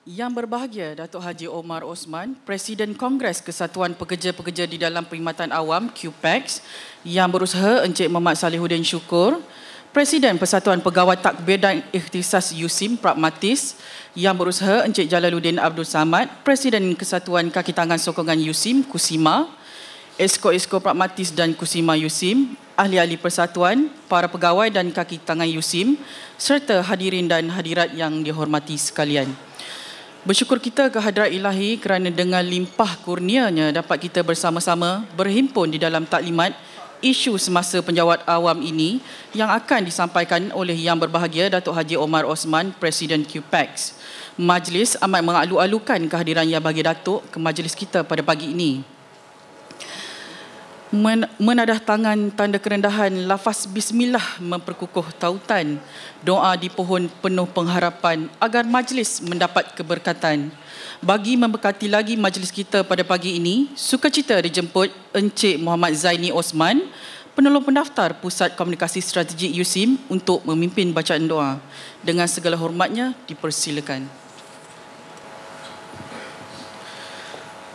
Yang berbahagia Datuk Haji Omar Osman, Presiden Kongres Kesatuan Pekerja-Pekerja di dalam Perkhidmatan Awam QPEX, Yang Berusaha Encik Muhammad Salihuddin Syukur, Presiden Persatuan Pegawai Takbir dan Ikhtisas USIM Pragmatis, Yang Berusaha Encik Jalaluddin Abdul Samad, Presiden Kesatuan Kaki Tangan Sokongan USIM KUSIMA, Esko-Esko Pragmatis dan KUSIMA USIM, ahli-ahli persatuan, para pegawai dan kaki tangan USIM, serta hadirin dan hadirat yang dihormati sekalian. Bersyukur kita kehadrat ilahi kerana dengan limpah kurnianya dapat kita bersama-sama berhimpun di dalam taklimat isu semasa penjawat awam ini yang akan disampaikan oleh Yang Berbahagia Datuk Haji Omar Osman, Presiden QPEX. Majlis amat mengalu-alukan kehadiran Yang Berbahagia Datuk ke majlis kita pada pagi ini. Menadah tangan tanda kerendahan lafaz Bismillah memperkukuh tautan, doa di pohon penuh pengharapan agar majlis mendapat keberkatan. Bagi memberkati lagi majlis kita pada pagi ini, sukacita dijemput Encik Muhammad Zaini Osman, Penolong Pendaftar Pusat Komunikasi Strategik USIM untuk memimpin bacaan doa. Dengan segala hormatnya, dipersilakan.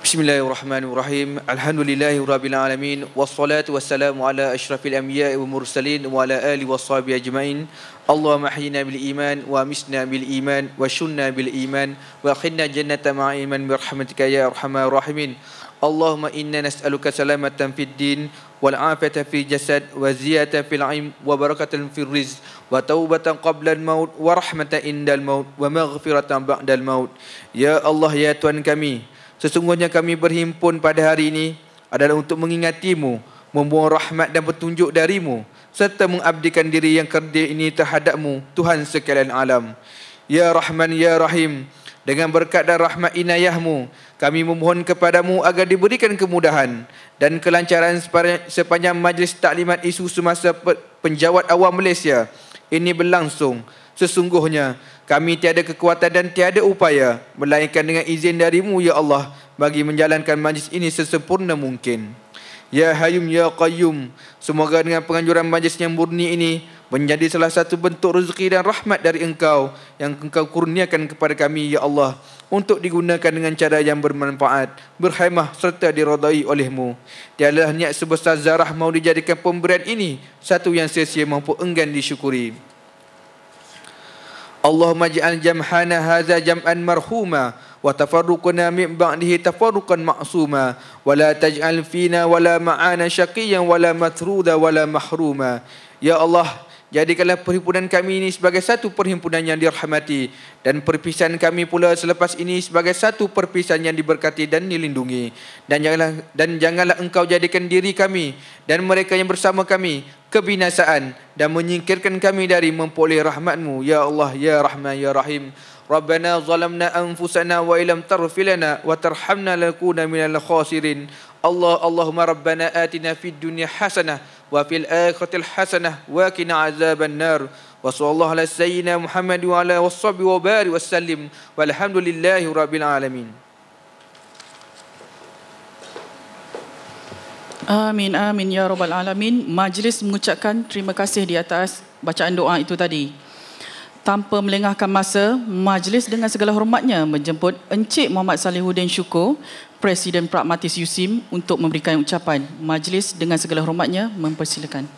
Bismillahirrahmanirrahim. Alhamdulillahirabbil alamin wassalatu wassalamu ala asyrafil anbiya'i wal mursalin wa ala alihi washabihi ajmain. Allahumma ahyina bil iman wa misna bil iman wa shunna bil iman wa akhirna jannata ma'a iman bi rahmatika ya arhamar rahimin. Allahumma inna nas'aluka salamatan fid din wal afiyata fil jasad wa ziyadatan fil ilm wa barakatan fil rizq wa taubatan qabla al maut wa rahmatan indal maut wa maghfiratan ba'dal maut. Ya Allah, ya Tuhan kami, sesungguhnya kami berhimpun pada hari ini adalah untuk mengingati-Mu, memohon rahmat dan petunjuk dari-Mu, serta mengabdikan diri yang kerdil ini terhadap-Mu, Tuhan sekalian alam. Ya Rahman, Ya Rahim, dengan berkat dan rahmat inayah-Mu, kami memohon kepada-Mu agar diberikan kemudahan dan kelancaran sepanjang majlis taklimat isu semasa penjawat awam Malaysia ini berlangsung. Sesungguhnya kami tiada kekuatan dan tiada upaya melainkan dengan izin dari-Mu ya Allah bagi menjalankan majlis ini sesempurna mungkin. Ya Hayyum Ya Qayyum, semoga dengan penganjuran majlis yang murni ini menjadi salah satu bentuk rezeki dan rahmat dari Engkau yang Engkau kurniakan kepada kami ya Allah untuk digunakan dengan cara yang bermanfaat, berhemah serta diridai oleh-Mu. Tiadalah niat sebesar zarah mau dijadikan pemberian ini satu yang sia-sia maupun enggan disyukuri. Allahumma ja'al jam'ana hadza jam'an marhuma wa tafarruquna min ba'dihi tafarruqan ma'suma wa la taj'al fina wa la ma'ana syaqiyyan wa la matruda wa la mahruma. Ya Allah, jadikanlah perhimpunan kami ini sebagai satu perhimpunan yang dirahmati dan perpisahan kami pula selepas ini sebagai satu perpisahan yang diberkati dan dilindungi. Dan janganlah Engkau jadikan diri kami dan mereka yang bersama kami kebinasaan dan menyingkirkan kami dari memperoleh rahmat-Mu. Ya Allah, Ya Rahman, Ya Rahim. Rabbana zalamna anfusana wa ilam taghfir lana wa tarhamna lanakuna minal khasirin. Allahumma Rabbana atina fid dunya hasanah wa fil akhirati hasanah wa qina azaban nar. Wa sallallahu ala sayyidina Muhammad wa ala washabihi wa barik wasallim. Walhamdulillahi rabbil alamin. Amin, amin, ya rabbal alamin. Majlis mengucapkan terima kasih di atas bacaan doa itu tadi. Tanpa melengahkan masa, majlis dengan segala hormatnya menjemput Encik Muhammad Salihuddin Syukur, Presiden Pragmatis USIM untuk memberikan ucapan. Majlis dengan segala hormatnya mempersilakan.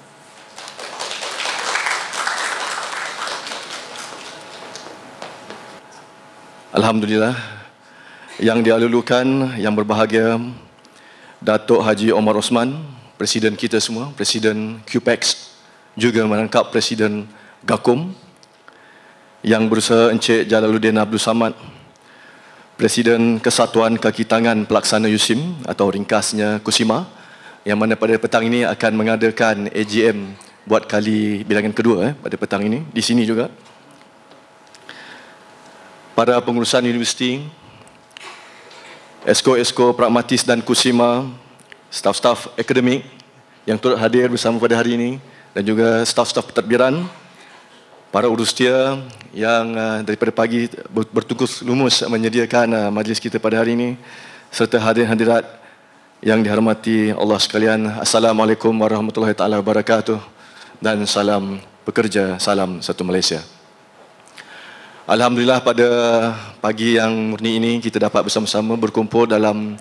Alhamdulillah, yang dialulukan, yang berbahagia Datuk Haji Omar Osman, Presiden kita semua, Presiden QPEX, juga merangkap Presiden GAKUM, Yang Berusaha Encik Jalaluddin Abdul Samad, Presiden Kesatuan Kaki Tangan Pelaksana USIM atau ringkasnya KUSIMA, yang mana pada petang ini akan mengadakan AGM buat kali bilangan kedua pada petang ini, di sini juga. Para pengurusan universiti, Esko-Esko Pragmatis dan KUSIMA, staf-staf akademik yang turut hadir bersama pada hari ini dan juga staf-staf pentadbiran, para urusia yang daripada pagi bertugas lumus menyediakan majlis kita pada hari ini, serta hadirin hadirat yang dihormati Allah sekalian. Assalamualaikum warahmatullahi taala wabarakatuh dan salam pekerja, salam satu Malaysia. Alhamdulillah pada pagi yang murni ini kita dapat bersama-sama berkumpul dalam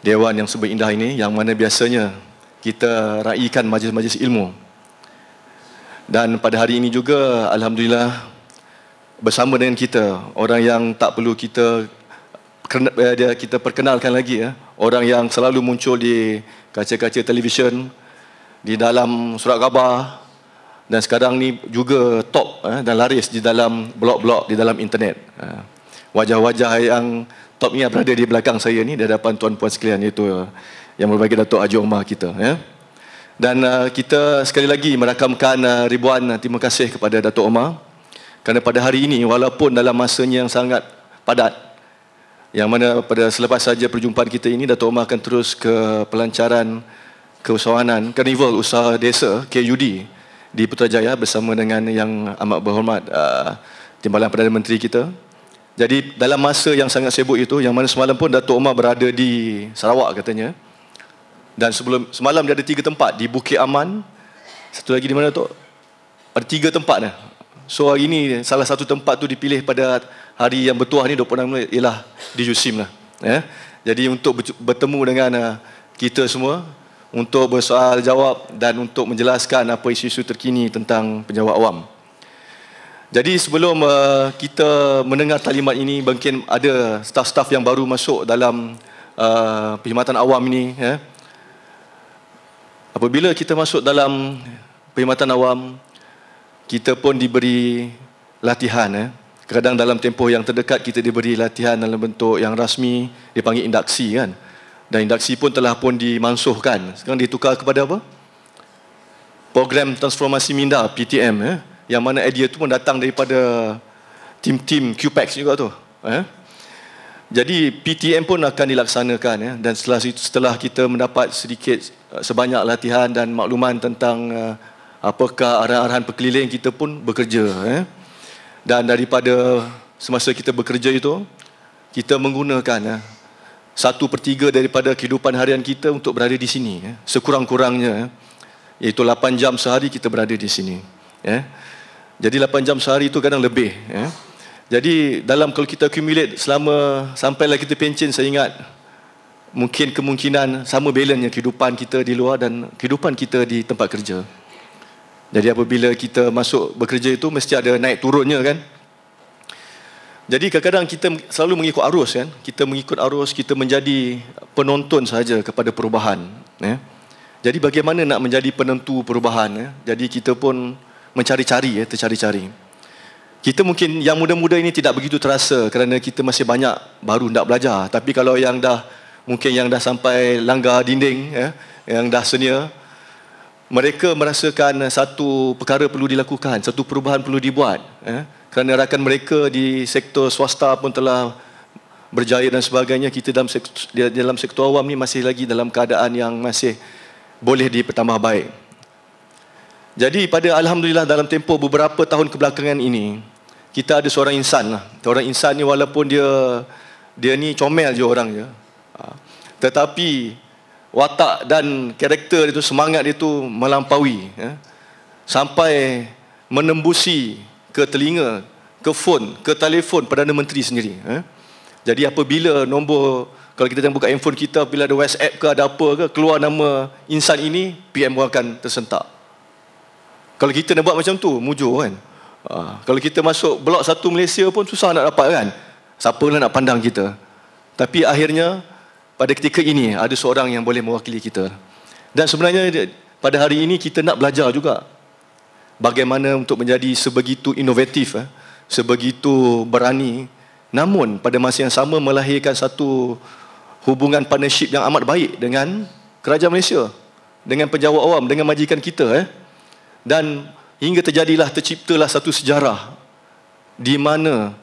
dewan yang seberindah ini, yang mana biasanya kita raikan majlis-majlis ilmu. Dan pada hari ini juga Alhamdulillah bersama dengan kita orang yang tak perlu kita perkenalkan lagi, orang yang selalu muncul di kaca-kaca televisyen, di dalam surat khabar, dan sekarang ni juga top dan laris di dalam blog-blog di dalam internet. Wajah-wajah yang top ni yang berada di belakang saya ni di hadapan tuan-puan sekalian, iaitu yang berbagi Datuk Haji Omar kita. Dan kita sekali lagi merakamkan ribuan terima kasih kepada Datuk Omar, kerana pada hari ini walaupun dalam masanya yang sangat padat, yang mana pada selepas saja perjumpaan kita ini Datuk Omar akan terus ke pelancaran keusahawanan Karnival Usaha Desa KUD di Putrajaya bersama dengan yang amat berhormat Timbalan Perdana Menteri kita. Jadi dalam masa yang sangat sibuk itu, yang mana semalam pun Datuk Omar berada di Sarawak katanya, dan semalam dia ada 3 tempat di Bukit Aman, satu lagi di mana Datuk? Ada 3 tempat dah. So hari ini salah satu tempat tu dipilih pada hari yang bertuah ni 26 Mac ialah di Jusim lah. Jadi untuk bertemu dengan kita semua untuk bersoal jawab dan untuk menjelaskan apa isu-isu terkini tentang penjawat awam. Jadi sebelum kita mendengar taklimat ini, mungkin ada staf-staf yang baru masuk dalam perkhidmatan awam ini. Apabila kita masuk dalam perkhidmatan awam, kita pun diberi latihan. Kadang dalam tempoh yang terdekat kita diberi latihan dalam bentuk yang rasmi, dipanggil induksi kan. Dan induksi pun telah pun dimansuhkan. Sekarang ditukar kepada apa? Program Transformasi Minda, PTM. Yang mana idea itu pun datang daripada tim-tim QPEX juga tu. Jadi PTM pun akan dilaksanakan. Dan setelah kita mendapat sedikit sebanyak latihan dan makluman tentang apakah arahan-arahan perkeliling, kita pun bekerja. Dan daripada semasa kita bekerja itu, kita menggunakan 1/3 daripada kehidupan harian kita untuk berada di sini. Sekurang-kurangnya, iaitu 8 jam sehari kita berada di sini. Jadi 8 jam sehari itu kadang lebih. Jadi dalam kalau kita accumulate selama sampailah kita pencen, saya ingat mungkin kemungkinan sama balance kehidupan kita di luar dan kehidupan kita di tempat kerja. Jadi apabila kita masuk bekerja itu mesti ada naik turunnya kan. Jadi kadang-kadang kita selalu mengikut arus kan. Kita mengikut arus, kita menjadi penonton saja kepada perubahan. Jadi bagaimana nak menjadi penentu perubahan? Jadi kita pun mencari-cari, tercari-cari. Kita mungkin yang muda-muda ini tidak begitu terasa kerana kita masih banyak baru nak belajar. Tapi kalau yang dah mungkin yang dah sampai langgar dinding, yang dah senior, mereka merasakan satu perkara perlu dilakukan, satu perubahan perlu dibuat. Kerana rakan mereka di sektor swasta pun telah berjaya dan sebagainya. Kita dalam sektor awam ni masih lagi dalam keadaan yang masih boleh dipertambah baik. Jadi pada Alhamdulillah dalam tempoh beberapa tahun kebelakangan ini, kita ada seorang insan lah. Seorang insan ni walaupun dia ni comel je orangnya, tetapi watak dan karakter itu, semangat itu melampaui, sampai menembusi ke telinga, ke phone, ke telefon Perdana Menteri sendiri. Jadi apabila nombor, kalau kita buka handphone kita, bila ada WhatsApp ke ada apa ke, keluar nama insan ini, PM akan tersentak. Kalau kita nak buat macam tu, mujur kan. Kalau kita masuk blok 1 Malaysia pun susah nak dapat kan. Siapa lah nak pandang kita. Tapi akhirnya pada ketika ini ada seorang yang boleh mewakili kita. Dan sebenarnya pada hari ini kita nak belajar juga bagaimana untuk menjadi sebegitu inovatif, sebegitu berani, namun pada masa yang sama melahirkan satu hubungan partnership yang amat baik dengan Kerajaan Malaysia, dengan penjawat awam, dengan majikan kita. Dan hingga terciptalah satu sejarah di mana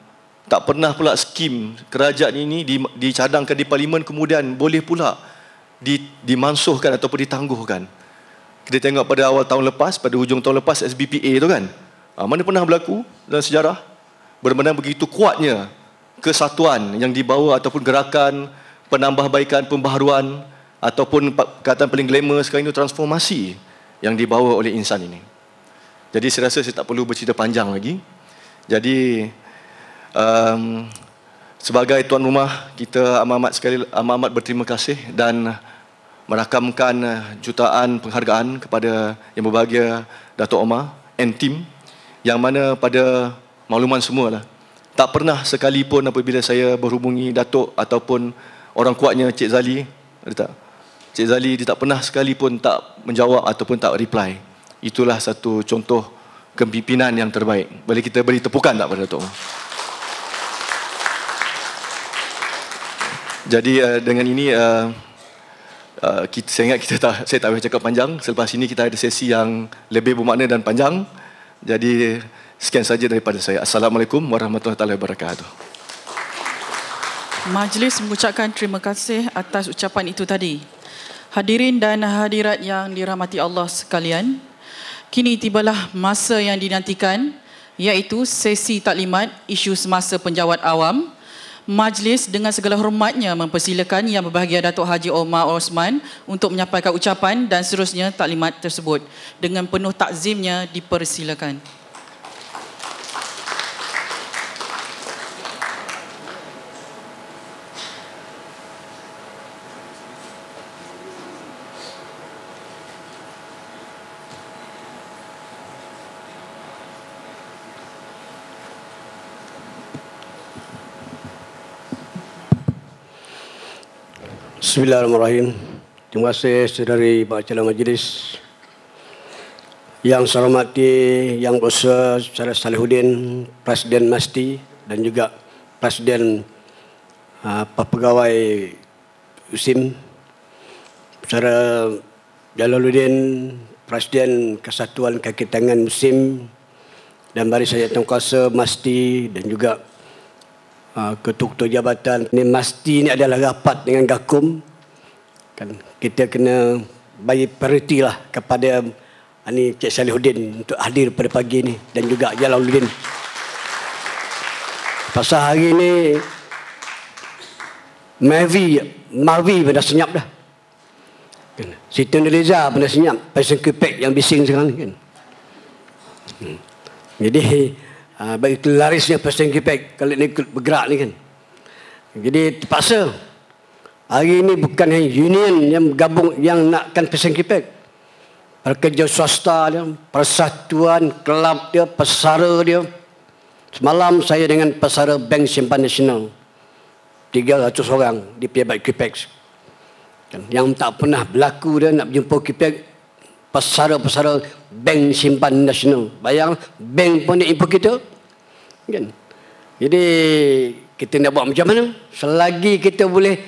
tak pernah pula skim kerajaan ini dicadangkan di Parlimen kemudian boleh pula dimansuhkan ataupun ditangguhkan. Kita tengok pada awal tahun lepas, pada hujung tahun lepas SBPA tu kan, mana pernah berlaku dalam sejarah. Benar-benar begitu kuatnya kesatuan yang dibawa ataupun gerakan penambahbaikan, pembaharuan ataupun perkataan paling glamour sekarang itu transformasi yang dibawa oleh insan ini. Jadi saya rasa saya tak perlu bercerita panjang lagi. Jadi Sebagai tuan rumah, kita amat berterima kasih dan merakamkan jutaan penghargaan kepada Yang Berbahagia Datuk Omar and team, yang mana pada makluman semualah, tak pernah sekalipun apabila saya berhubungi Datuk ataupun orang kuatnya Cik Zali, Cik Zali, dia tak pernah sekalipun tak menjawab ataupun tak reply. Itulah satu contoh kepimpinan yang terbaik. Boleh kita beri tepukan tak pada Datuk Omar? Jadi dengan ini saya ingat saya tak boleh cakap panjang. Selepas ini kita ada sesi yang lebih bermakna dan panjang. Jadi sekian saja daripada saya. Assalamualaikum warahmatullahi wabarakatuh. Majlis mengucapkan terima kasih atas ucapan itu tadi. Hadirin dan hadirat yang dirahmati Allah sekalian, kini tibalah masa yang dinantikan, iaitu sesi taklimat isu semasa penjawat awam. Majlis dengan segala hormatnya mempersilakan Yang Berbahagia Datuk Haji Omar Osman untuk menyampaikan ucapan dan seterusnya taklimat tersebut. Dengan penuh takzimnya dipersilakan. Bismillahirrahmanirrahim. Terima kasih saudari Bakal Majlis. Yang saya hormati Yang Besar Saudara Salihuddin, Presiden MASTI dan juga Presiden Pegawai USIM, Saudara Jalaluddin, Presiden Kesatuan Kaki Tangan MUSIM dan Barisan Jawatankuasa MASTI dan juga ketua-ketua jabatan. Ini MASTI ini adalah rapat dengan Gakum. Kan kita kena bagi prioriti lah kepada Cik Salihuddin untuk hadir pada pagi ini dan juga Jalaluddin. Pasal hari ini Marvi pada senyap dah. Kan? Siti Nurhaliza pada senyap. Pasal kepek yang bising sekarang kan. Jadi bagi larisnya pasang kipek kalau ni bergerak ni kan. Jadi terpaksa hari ini bukan hanya union yang bergabung yang nakkan pasang kipek. Pekerja swasta dia, persatuan, kelab dia, pesara dia. Semalam saya dengan pesara Bank Simpan Nasional 300 orang di Pejabat Kipex. Yang tak pernah berlaku dia nak berjumpa Kipex, pesara-pesara Bank Simpan Nasional. Bayang bank pun nak input kita kan. Jadi kita nak buat macam mana? Selagi kita boleh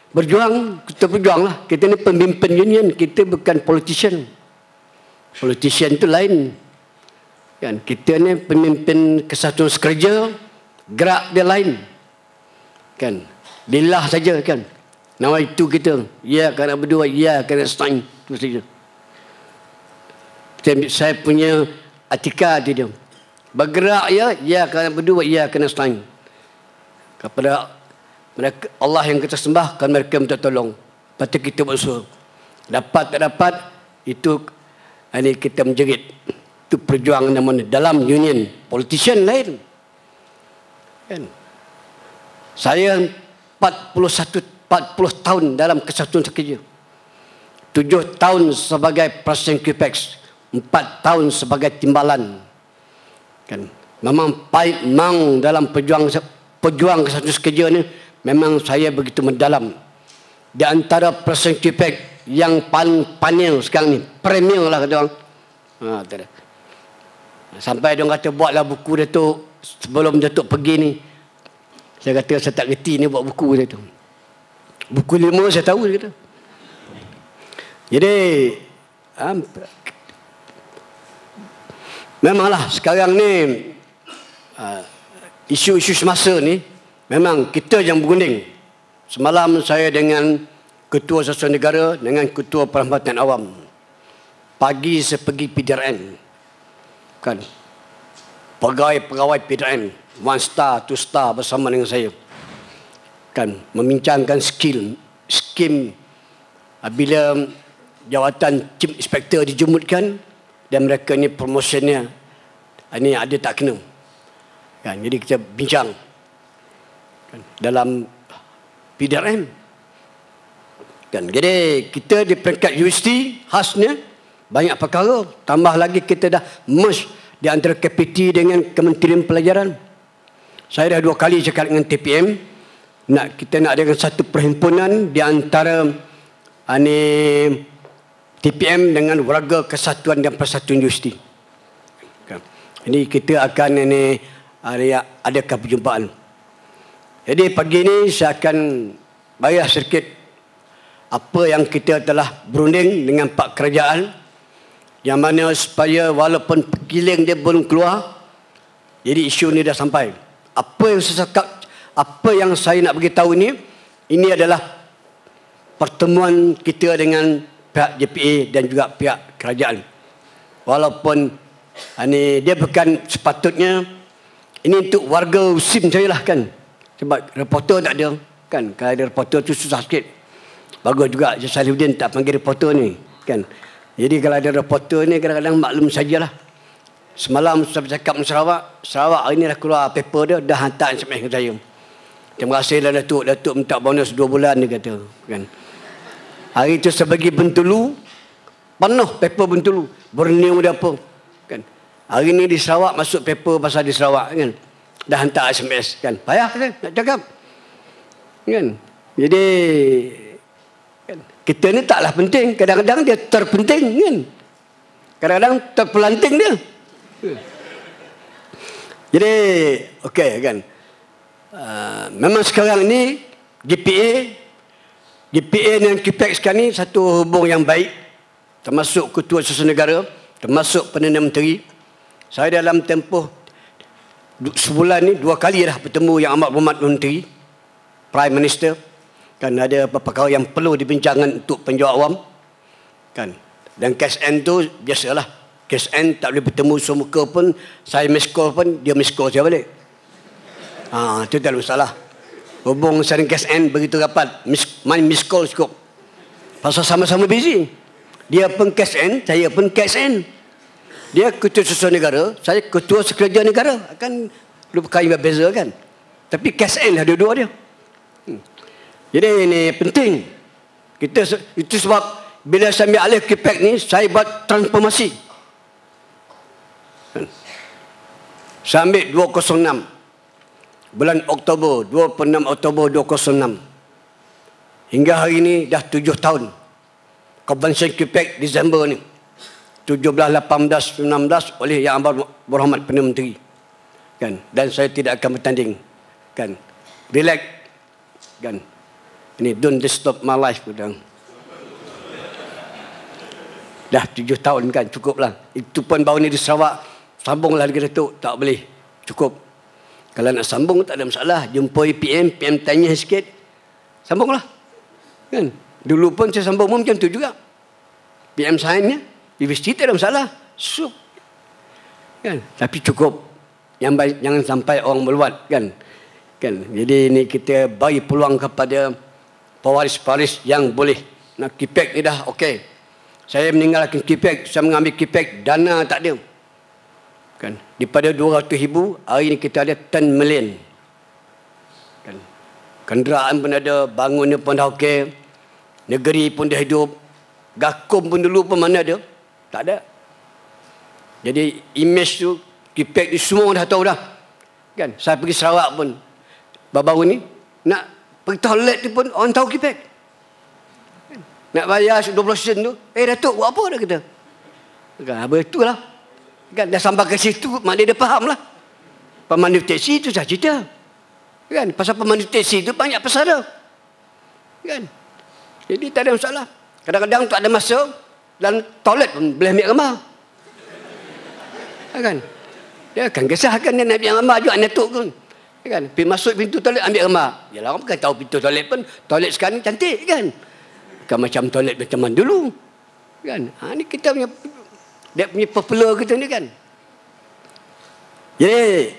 berjuang, kita berjuanglah. Kita ni pemimpin union, kita bukan politician. Politician tu lain kan. Kita ni pemimpin kesatuan sekerja, gerak dia lain kan. Lillah saja kan. Nama itu kita, ya kerana berdua, ya kerana setang, itu saja. Saya punya etika dia. Bergerak ya kerana berdua, ya kerana setang. Kepada mereka, Allah yang kita sembah, kan mereka minta tolong. Lepas kita berusaha. Dapat tak dapat, itu ini kita menjerit. Itu perjuangan namanya dalam union. Politician lain. Kan? Saya 40 tahun dalam kesatuan sekerja. 7 tahun sebagai Presiden Kipex. 4 tahun sebagai timbalan. Kan? Memang dalam pejuang kesatuan sekerja ni memang saya begitu mendalam. Di antara Presiden Kipex yang paling panel sekarang ni, premier lah kata orang. Sampai dia kata buatlah buku Datuk sebelum Datuk pergi ni. Saya kata saya tak reti ni buat buku dia tu. Buku 5 saya tahu dia kata. Jadi memanglah sekarang ni isu-isu semasa ni memang kita yang berunding. Semalam saya dengan Ketua Sasuan Negara dengan Ketua Perkhidmatan Awam. Pagi saya pergi PDRN. Kan. Pegawai-pegawai PDRN, 1 star, 2 star bersama dengan saya. Kan, membincangkan skim bila jawatan Chief Inspector dijumutkan dan mereka ni promotionnya ini ada tak kena. Kan, jadi kita bincang. dalam PDRM. Kan, jadi kita di peringkat universiti khasnya banyak perkara. Tambah lagi kita dah merge di antara KPT dengan Kementerian Pelajaran. Saya dah 2 kali cakap dengan TPM, kita nak ada satu perhimpunan di antara TPM dengan Warga Kesatuan dan Persatuan Universiti. Ini kita akan adakan perjumpaan. Jadi pagi ini saya akan bayar sedikit apa yang kita telah berunding dengan Pak Kerajaan, yang mana supaya walaupun pergiling dia belum keluar, jadi isu ni dah sampai. Apa yang saya nak beritahu ini adalah pertemuan kita dengan pihak JPA dan juga pihak kerajaan. Walaupun dia bukan sepatutnya, ini untuk warga USIM saya lah kan. Sebab reporter tak ada kan. Kalau ada reporter tu susah sikit. Bagus juga Salihuddin tak panggil reporter ni kan. Jadi kalau ada reporter ni kadang-kadang maklum sajalah. Semalam saya bercakap dengan Sarawak hari ni dah keluar paper dia, dah hantar SMS ke saya. Terima kasih lah Datuk minta bonus 2 bulan dia kata kan. Hari tu saya bagi Bentulu, penuh paper Bentulu, Borneo dia apa kan. Hari ni di Sarawak masuk paper pasal di Sarawak kan. Dah hantar SMS kan. Payah kan nak cakap kan. Jadi kan, kita ni taklah penting, kadang-kadang dia terpenting kan. Kadang-kadang terpelanting dia. Jadi okey kan. Memang sekarang ni GPA dan QPEX sekarang ni satu hubung yang baik, termasuk Ketua Susun Negara, termasuk Perdana Menteri. Saya dalam tempoh sebulan ni 2 kali dah bertemu Yang Amat Berhormat Menteri, Prime Minister. Kan ada perkara yang perlu dibincangkan untuk penjawat awam kan. Dan KSN tu biasalah, KSN tak boleh bertemu semuka pun, saya miss call pun dia miss call saya balik. Itu tak ada masalah. Hubung saya dengan KSN begitu rapat, main miss call cukup. Pasal sama-sama busy. Dia pun KSN, saya pun KSN. Dia Ketua Susun Negara, saya Ketua Sekretariat Negara. Akan lupa yang berbeza kan. Tapi KSN ada dua dia. Jadi ini penting. Itu sebab bila saya ambil alih KPEX ni, saya buat transformasi. Saya ambil 206 bulan Oktober, 26 Oktober 206. Hingga hari ini dah 7 tahun. Convention KPEX Disember ni 17, 18, 19 oleh Yang Amat Berhormat Perdana Menteri kan. Dan saya tidak akan bertanding kan. Relax kan. Ini don't disturb my life kadang. Dah 7 tahun kan, cukuplah. Itu pun baru ni di Sarawak, sambunglah lagi Datuk, tak boleh, cukup. Kalau nak sambung tak ada masalah, jumpa PM tanya sikit, sambunglah kan. Dulu pun saya sambung macam tu juga, PM sign-nya universiti tak ada masalah, sup kan. Tapi cukup, yang baik, jangan sampai orang meluat kan. Jadi ini kita bagi peluang kepada pewaris-pewaris yang boleh. Nak KPEX ni dah okey. Saya meninggalkan KPEX, saya mengambil KPEX, dana tak ada kan. Daripada 200,000, hari ini kita ada 10 million kan. Kenderaan pun ada, bangunnya pun dah okey, negeri pun dah hidup, gakum pun dulu pun mana ada, tak ada. Jadi image tu KPEX ni semua dah tahu dah kan. Saya pergi Sarawak pun baru ni, nak pergi toilet tu pun orang tahu KPEX kan. Nak bayar 20 sen tu, Datuk buat apa dah kata kan. Betul lah kan. Dah sampai ke situ, maknanya dia faham lah. Pemandu teksi tu saya cerita kan. Pasal pemandu teksi tu banyak pasal dia kan. Jadi tak ada masalah. Kadang-kadang tak ada masa, dan toilet pun boleh ambil gambar kan. Dia akan kisahkan dia nak ambil gambar juga Datuk pun kan. Pergi masuk pintu toilet ambil gambar. Yalah, orang bukan tahu pintu toilet pun. Toilet sekarang ni cantik kan. Bukan macam toilet macam mana dulu kan. Ni kita punya, dia punya popular kita ni kan. Jadi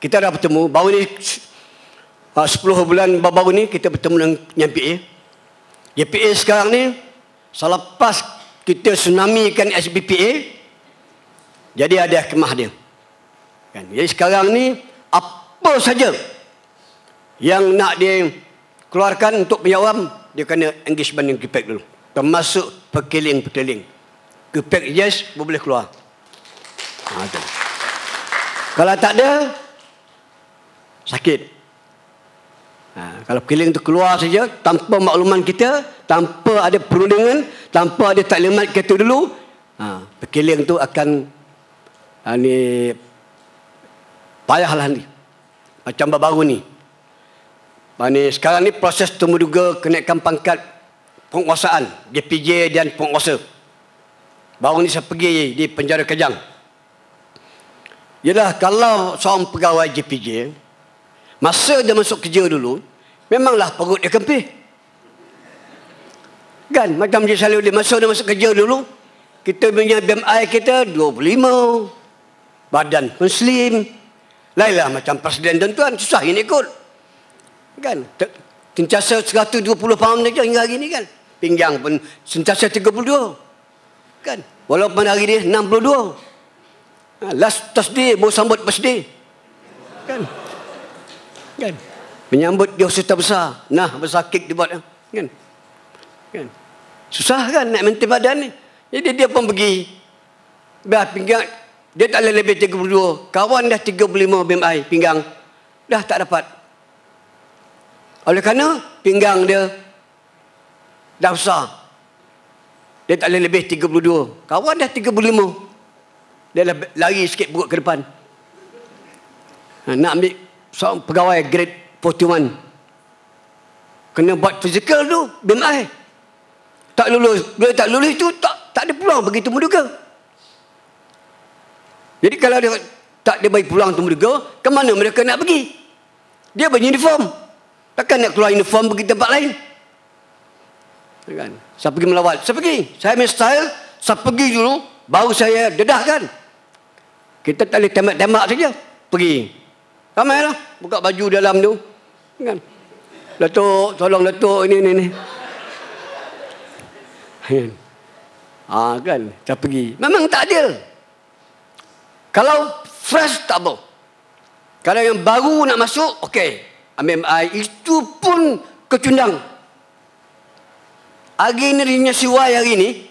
kita dah bertemu baru ni 10 bulan baru ni kita bertemu dengan PA. JPA sekarang ni selepas kita tsunami kan SBPA, jadi ada kemah dia kan. Jadi sekarang ni apa saja Yang nak dia keluarkan untuk penyawam, dia kena engagement dengan QPEC dulu. Termasuk perkeling-perkeling. QPEC yes, boleh keluar. Kalau tak ada, sakit. Kalau perkeling tu keluar saja, tanpa makluman kita, tanpa ada perundingan, tanpa ada taklimat kita dulu, perkeling tu akan payahlah ni. Macam baru ni. Sekarang ni proses temuduga kenaikan pangkat penguasaan JPJ dan penguasa. Baru ni saya pergi di penjara Kajang. Yalah, kalau seorang pegawai JPJ, masa dia masuk kerja dulu, memanglah perut dia kempis. Kan? Macam dia selalu dia masuk kerja dulu, kita punya BMI kita 25, badan pun slim. Lainlah macam presiden dan tuan, susah ini ikut. Kan? Sentiasa 120 pound saja hingga hari ni kan. Pinggang pun sentiasa 32. Kan? Walaupun hari ni 62. Last Thursday baru sambut birthday. Kan? Kan? Menyambut dia serta besar. Nah, besar kek dia buat. Kan? Kan? Susah kan nak maintain badan ni. Jadi dia pun pergi. Dah pinggang dia tak lebih 32. Kawan dah 35 BMI pinggang. Dah tak dapat. Oleh kerana pinggang dia dah besar. Dia tak boleh lebih 32. Kawan dah 35. Dia lari sikit perut ke depan. Nak ambil seorang pegawai grade 41. Kena buat fizikal tu, BMI. Tak lulus. Bila tak lulus tu, tak ada peluang begitu menduga. Jadi kalau dia tak dia bagi peluang tu menduga, ke mana mereka nak pergi? Dia beruniform. Takkan nak keluar uniform pergi tempat lain? Kan? Saya pergi melawat. Saya pergi. Saya main style. Saya pergi dulu. Baru saya dedahkan. Kita tak boleh tembak-tembak saja. Pergi. Ramailah. Buka baju dalam tu. Kan? Datuk, tolong Datuk. Ini. Kan? Saya pergi. Memang tak adil. Kalau fresh tak apa. Kalau yang baru nak masuk, okey. Ambil MI itu pun kecundang. Hari ni rinya siwai hari ni.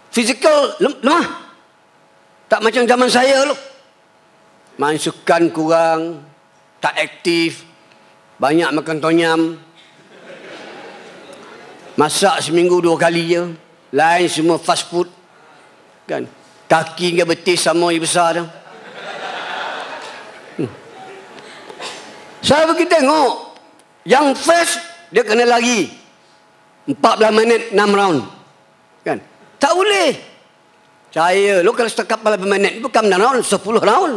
Fizikal lemah. Tak macam zaman saya lu. Main sukan kurang. Tak aktif. Banyak makan tonyam. Masak seminggu 2 kali je. Lain semua fast food. Kan? Kaki dengan betis sama je besar dah. Saya pergi tengok. Yang fresh, dia kena lari 14 minit 6 round. Kan? Tak boleh. Saya, kalau setakat 14 minit, bukan 6 round, 10 round.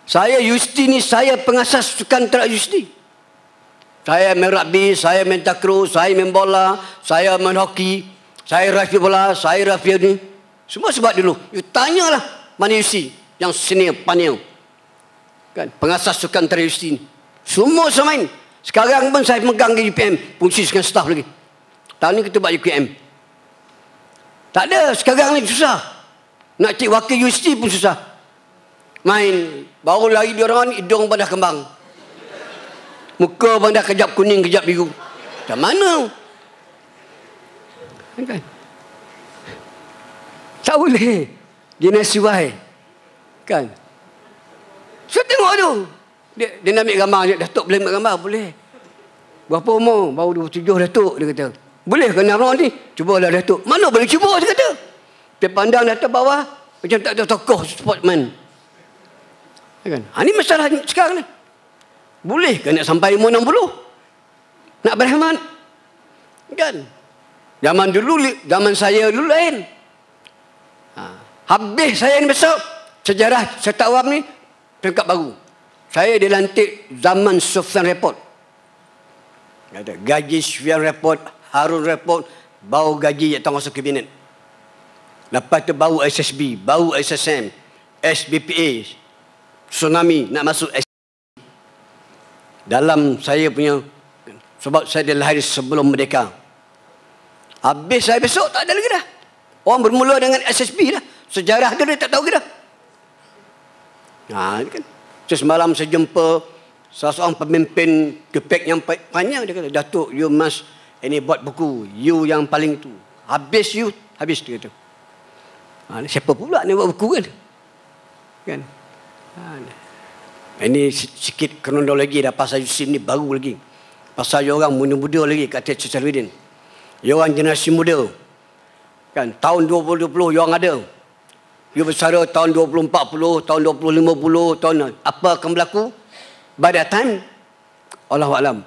Saya Yusti ni, saya pengasas sukan terak Yusti. Saya main rugby, saya main takraw, saya main bola, saya main hoki, saya rugby bola, saya rugby ni. Semua sebab dulu. You tanyalah mana Yusti yang senior, panel. Kan? Pengasas sukan terhuyusti ni. Semua saya main. Sekarang pun saya megang ke UPM. Fungsi dengan staf lagi. Tahun ni kita buat UPM. Tak ada. Sekarang ni susah. Nak cik wakil UST pun susah. Main. Baru lari diorang, hidung pada kembang. Muka pun dah kejap kuning, kejap biru. Macam mana? Kan? Tak boleh. Generasi Y. Kan? Saya tengok tu. Dia nak ambil gambar. Datuk boleh ambil gambar? Boleh. Berapa umur? Baru 27 Datuk, dia kata. Boleh ke 6 round ni? Cubalah Datuk. Mana boleh cuba, dia kata. Dia pandang Datuk bawah. Macam tak ada tokoh sportman. Kan? Ini masalah sekarang ni. Boleh ke nak sampai umur 60? Nak berhemat? Kan? Zaman dulu, zaman saya dulu lain. Habis saya ni besok, sejarah Setak Awam ni, peringkat baru. Saya dilantik zaman Sufyan Report. Ada gaji Sufyan Report, Harun Report, bau gaji yang tengah masuk kabinet. Lepas tu bau SSB, bau SSM, SBPA, tsunami nak masuk SSB. Dalam saya punya, sebab saya dilahir sebelum merdeka. Habis saya besok tak ada lagi dah. Orang bermula dengan SSB dah. Sejarah dia tak tahu ke dah. Kan. So, semalam saya jumpa salah seorang pemimpin KPEC yang panjang, dia kata, Datuk, you must buat buku, you yang paling tu. Habis dia kata. Siapa pula ni buat buku kan? Ini sikit kronologi dah pasal SIM ni baru lagi. Pasal orang muda-muda lagi kata Syarifudin. Orang generasi muda. Kan, tahun 2020 orang ada. You bersara tahun 2040, tahun 2050, tahun apa akan berlaku? By that time, Allahuaklam.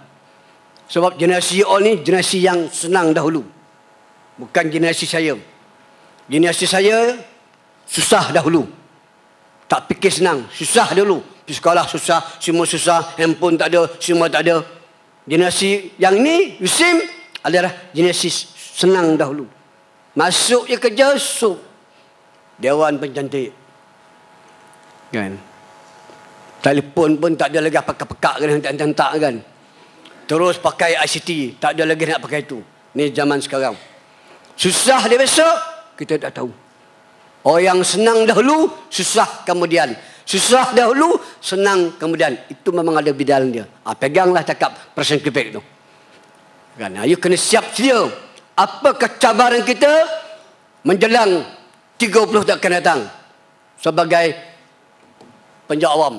Sebab generasi all ni generasi yang senang dahulu. Bukan generasi saya. Generasi saya susah dahulu. Tak fikir senang, susah dulu. Di sekolah susah, semua susah, handphone tak ada, semua tak ada. Generasi yang ni, Yusim, adalah generasi senang dahulu. Masuk je kerja, Dewan pencantik. Kan? Telefon pun tak ada lagi pekak-pekak kan, hentak-hentak kan. Terus pakai ICT, tak ada lagi nak pakai itu. Ni zaman sekarang. Susah dia besok, kita tak tahu. Orang senang dahulu, susah kemudian. Susah dahulu, senang kemudian. Itu memang ada bidang dia. Peganglah cakap Presiden KPEC tu. Kan? You kena siap sedia. Apakah cabaran kita menjelang 30 tahun akan datang sebagai penjawat awam.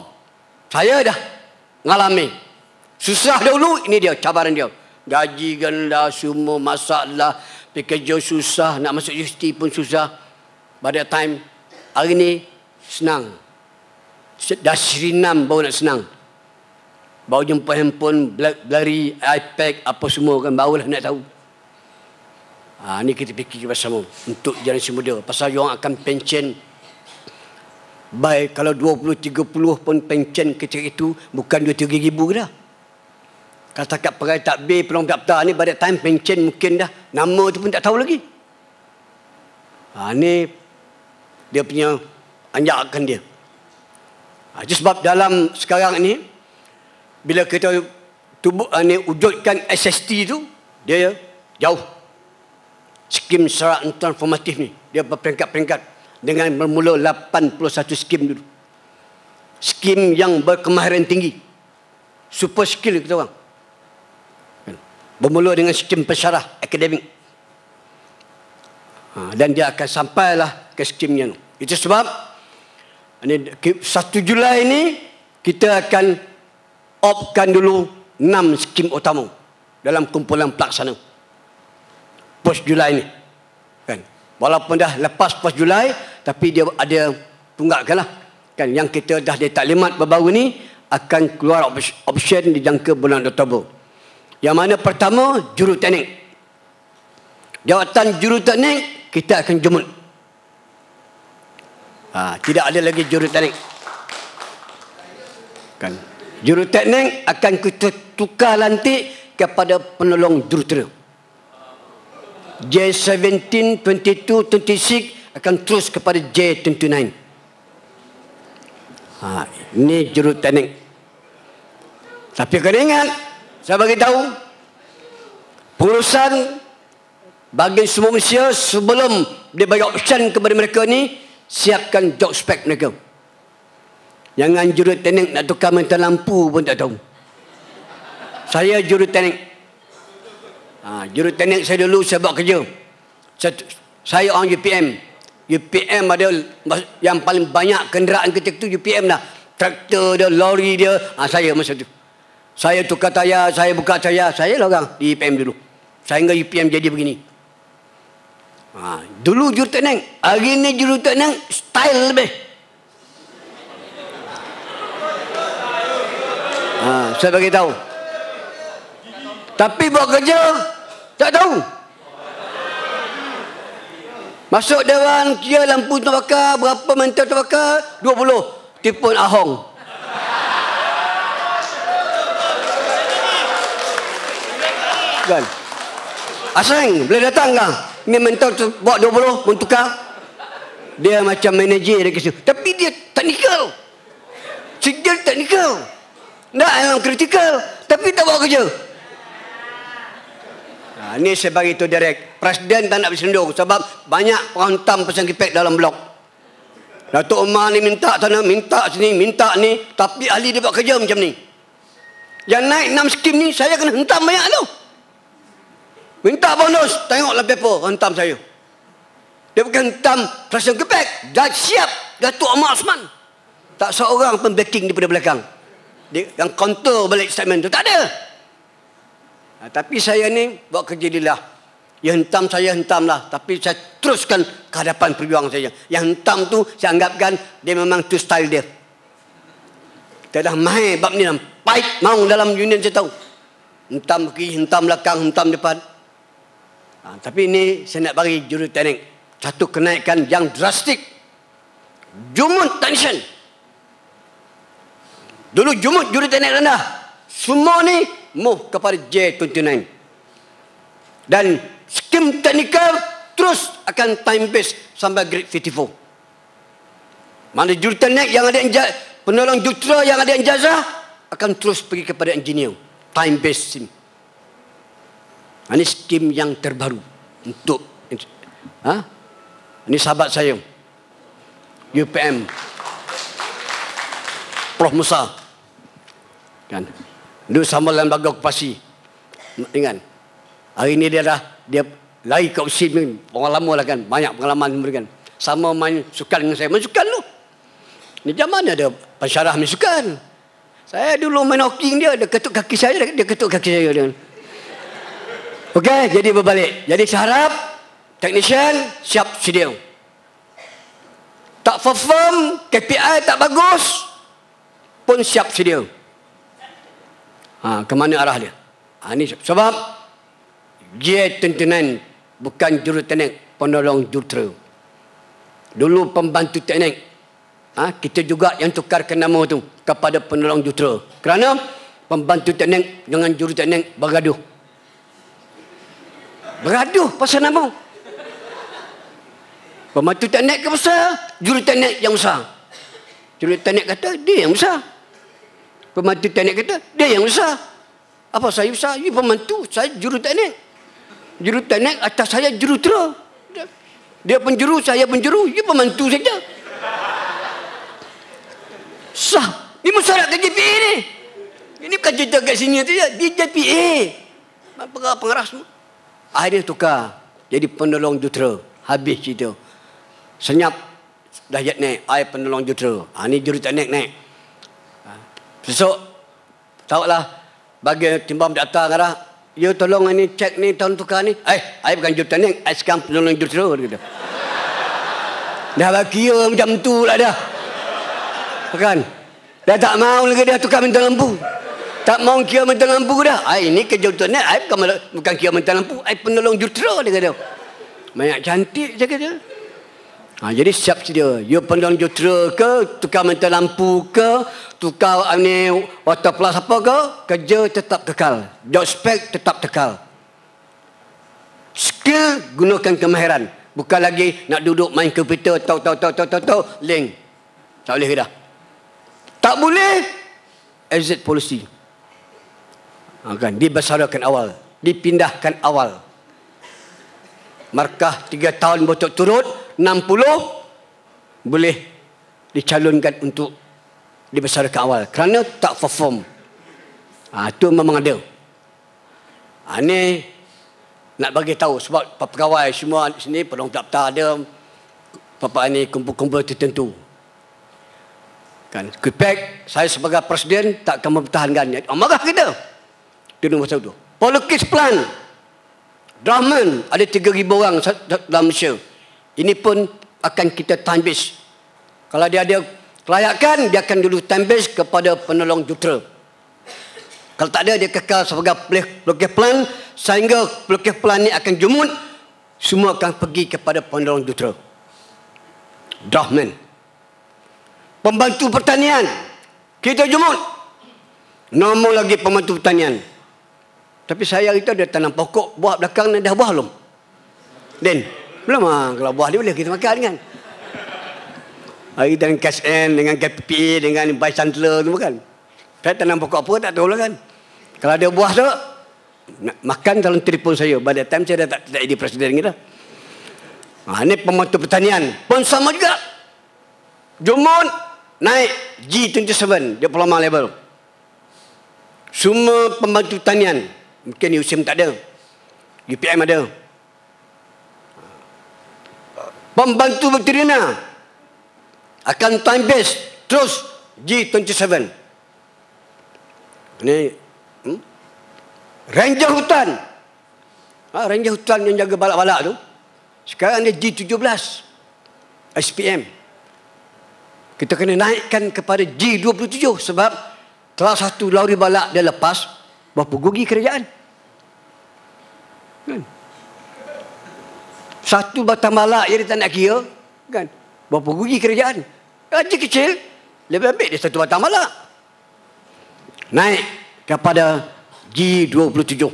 Saya dah mengalami. Susah dahulu, ini dia cabaran dia. Gaji rendah, semua masalah, pekerja susah, nak masuk universiti pun susah. Pada time, hari ni senang. Dah seri 6 baru nak senang. Baru jumpa handphone, BlackBerry, iPad, apa semua kan, barulah nak tahu. Ni kita fikir bersama untuk generasi muda. Pasal orang akan pencen. Baik kalau 20-30 pun pencen kecil itu bukan 2-3 ribu dah. Kalau takat pegawai takbir, penolong daftar ni pada time pencen mungkin dah. Nama tu pun tak tahu lagi. Ni dia punya anjakan dia. Just sebab dalam sekarang ni bila kita wujudkan SST tu, dia jauh. Skim syarat transformatif ni dia berperingkat-peringkat dengan bermula 81 skim dulu. Skim yang berkemahiran tinggi, super skill kita orang. Bermula dengan skim pensyarah akademik, dan dia akan sampailah ke skimnya. Itu sebab 1 Julai ni kita akan opkan dulu 6 skim utama dalam kumpulan pelaksana pos Julai ni kan. Walaupun dah lepas pos Julai, tapi dia ada tunggakan lah kan. Yang kita dah ada taklimat baru ni akan keluar option di jangka bulan Oktober. Yang mana pertama, juruteknik. Jawatan juruteknik kita akan jemput. Tidak ada lagi juruteknik kan. Juruteknik akan kita tukar lantik kepada penolong jurutera. J17, 22, 26 akan terus kepada J29. Ini juruteknik. Tapi kena ingat, saya bagi tahu, pengurusan bagi semua manusia sebelum dia bagi option kepada mereka ni, siapkan job spec mereka. Jangan juruteknik nak tukar mental lampu pun tak tahu. Saya juruteknik. Juruteknik saya dulu saya buat kerja. Saya orang UPM. UPM ada yang paling banyak kenderaan ketika tu UPM dah. Traktor dia, lori dia. Saya masa tu. Saya tukar tayar, saya buka tayar. Saya lah orang di UPM dulu. Sehingga UPM jadi begini. Dulu juruteknik. Hari ni juruteknik style lebih. Saya bagi tahu. Tapi buat kerja tak tahu. Masuk dewan, kira lampu terbakar, berapa mental terbakar, 20. Telefon Ahong. Kan? Asing, boleh datang kan? Ni mental buat 20, pun tukar. Dia macam manager dia kasi. Tapi dia teknikal. Skill teknikal. Tak dalam kritikal. Tapi tak buat kerja. Ini saya bagi tu direct. Presiden tak nak bersendur sebab banyak orang hantam pesan KPEC dalam blok. Datuk Umar ni minta sana, minta sini, minta ni, tapi ahli dia buat kerja macam ni. Yang naik 6 skim ni saya kena hentam banyak tu. Minta bonus, tengoklah paper, hentam saya. Dia bukan hentam Presiden Kepek, dah siap Datuk Omar Osman. Tak seorang pun backing daripada belakang. Dia, yang counter balik statement tu tak ada. Tapi saya ni buat kerja lillah. Yang hentam saya hentamlah, tapi saya teruskan ke hadapan perjuangan saya. Yang hentam tu saya anggapkan dia memang tu style dia. Dia dah mahir bab ni, fight mau dalam union saya tahu. Hentam kiri, hentam belakang, hentam depan. Tapi ini saya nak bagi juruteknik satu kenaikan yang drastik. Jumut tension. Dulu jumut juruteknik rendah. Semua ni move kepada J29. Dan skim teknikal terus akan time base sampai grade 54. Mana juruteknik yang ada penolong jurutera yang ada ijazah akan terus pergi kepada engineer. Time base sim. Ini skim yang terbaru untuk ini sahabat saya UPM Prof Musa kan. Dulu sama dalam lembaga okupasi. Ingat. Hari ini dia lari ke usia orang lama lah kan. Banyak pengalaman memberikan. Sama main sukan dengan saya. Main sukan lu. Ni zaman ada pensyarah main sukan. Saya dulu main hoki dia ketuk kaki saya, dia ketuk kaki saya dia. Okey, jadi berbalik. Jadi saya harap technician siap sedia. Tak perform, KPI tak bagus pun siap sedia. Ke mana arah dia? Ini sebab J29 bukan juruteknik, penolong jurutera. Dulu pembantu teknik. Kita juga yang tukarkan nama tu kepada penolong jurutera. Kerana pembantu teknik dengan juruteknik bergaduh. Bergaduh pasal nama. Pembantu teknik ke besar, juruteknik yang besar. Juruteknik kata dia yang besar. Pembantu teknik kata dia yang besar. Apa saya besar? You pembantu, saya juruteknik. Juruteknik atas saya jurutera. Dia penjuru, saya penjuru. You pembantu saja. Sah. Ini masyarakat JPA ni. Ini bukan cerita kat sini tu je. Di JPA. Pengarah semua. Akhirnya tukar. Jadi penolong jurutera. Habis cerita. Senyap. Dah naik. Saya penolong jurutera. Ini juruteknik naik. Besok. Tahulah. Bagi timbang data kata. You tolong ini cek ni tahun tukar ni. Saya bukan juruteknik. Saya sekarang penolong jurutera. Dah bagi macam tu lah dah. Kan? Dah tak mau lagi dia tukar minta lampu. Tak mau kira minta lampu dah. Ini kerja juruteknik. Bukan kira minta lampu. Penolong jurutera dia kata. Banyak cantik je kata. Jadi siap sedia. You penolong jurutera ke, tukar minta lampu ke, tukar ni water plus apa ke, kerja tetap kekal. Job spec tetap kekal. Skill gunakan kemahiran. Bukan lagi nak duduk main komputer tahu link. Tak boleh dah. Tak boleh exit policy. Kan dibesarkan awal, dipindahkan awal. Markah 3 tahun berturut-turut 60 boleh dicalonkan untuk dibesarkan awal kerana tak perform. Itu memang ada. Ini nak bagi tahu sebab pegawai semua di sini penolong daftar ada bapak ni kumpul-kumpul tertentu. Kan, Kepek, saya sebagai presiden tak akan mempertahankannya. Marah kita. Dia nombor satu. Politik plan. Drahman, ada 3,000 orang dalam Malaysia. Ini pun akan kita time base. Kalau dia ada kelayakan, dia akan dulu time base kepada penolong jurutera. Kalau tak ada, dia kekal sebagai politik plan. Sehingga politik plan ni akan jumut. Semua akan pergi kepada penolong jurutera. Drahman. Pembantu pertanian. Kita jumut. Nombor lagi pembantu pertanian. Tapi saya itu ada tanam pokok. Buah belakang ni dah buah belum? Den? Belum lah. Kalau buah ni boleh kita makan kan? Hari dengan KSN, dengan KPPA, dengan Vice Chancellor tu kan? Saya tanam pokok apa tak tahu lah kan? Kalau ada buah tu, makan dalam telefon saya. Pada time saya dah tak jadi presiden kita. Ini pembantu pertanian. Pun sama juga. Jumut. Naik G27 diploma level. semua pembantu tanian, mungkin USIM tak ada, UPM ada, pembantu veterina akan time base terus G27. Ini ranger hutan, ranger hutan yang jaga balak-balak tu sekarang dia G17 SPM. Kita kena naikkan kepada G27 sebab salah satu lori balak dia lepas, berapa rugi kerajaan? Kan? Satu batang balak yang dia tak nak kira, kan? Berapa rugi kerajaan? Gaji kecil, lebih ambil dia satu batang balak. Naik kepada G27.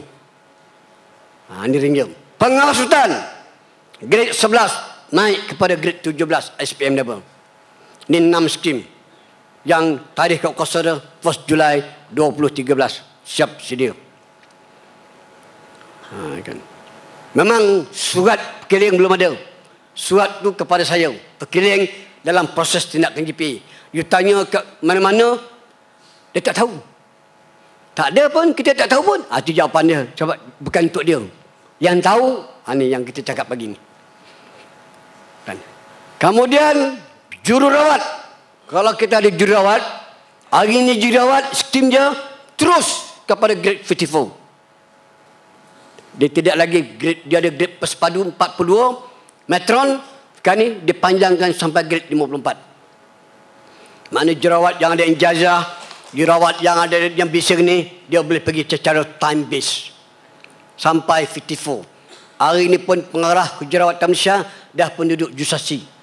Ini ringgit. Pengawas hutan, grade 11 naik kepada grade 17 SPM level. Ini 6 skim yang tarikh kat kuasa dia 1 Julai 2013. Siap sedia. Kan. Memang surat perkeliling belum ada. Surat tu kepada saya. Perkeliling dalam proses tindakan GPA. You tanya ke mana-mana, dia tak tahu. Tak ada pun, kita tak tahu pun. Itu jawapan dia. Sebab bukan untuk dia. Yang tahu, ini yang kita cakap pagi ni. Kan. Kemudian, jururawat. Kalau kita ada jururawat, hari ini jururawat, skim dia terus kepada grade 54. Dia tidak lagi grade, dia ada grade persepadu 42, metron, sekarang ni dipanjangkan sampai grade 54. Mana jururawat yang ada ijazah, jururawat yang ada yang bising ni, dia boleh pergi secara time base sampai 54. Hari ini pun pengarah kejurawatan Malaysia dah penduduk jusasi.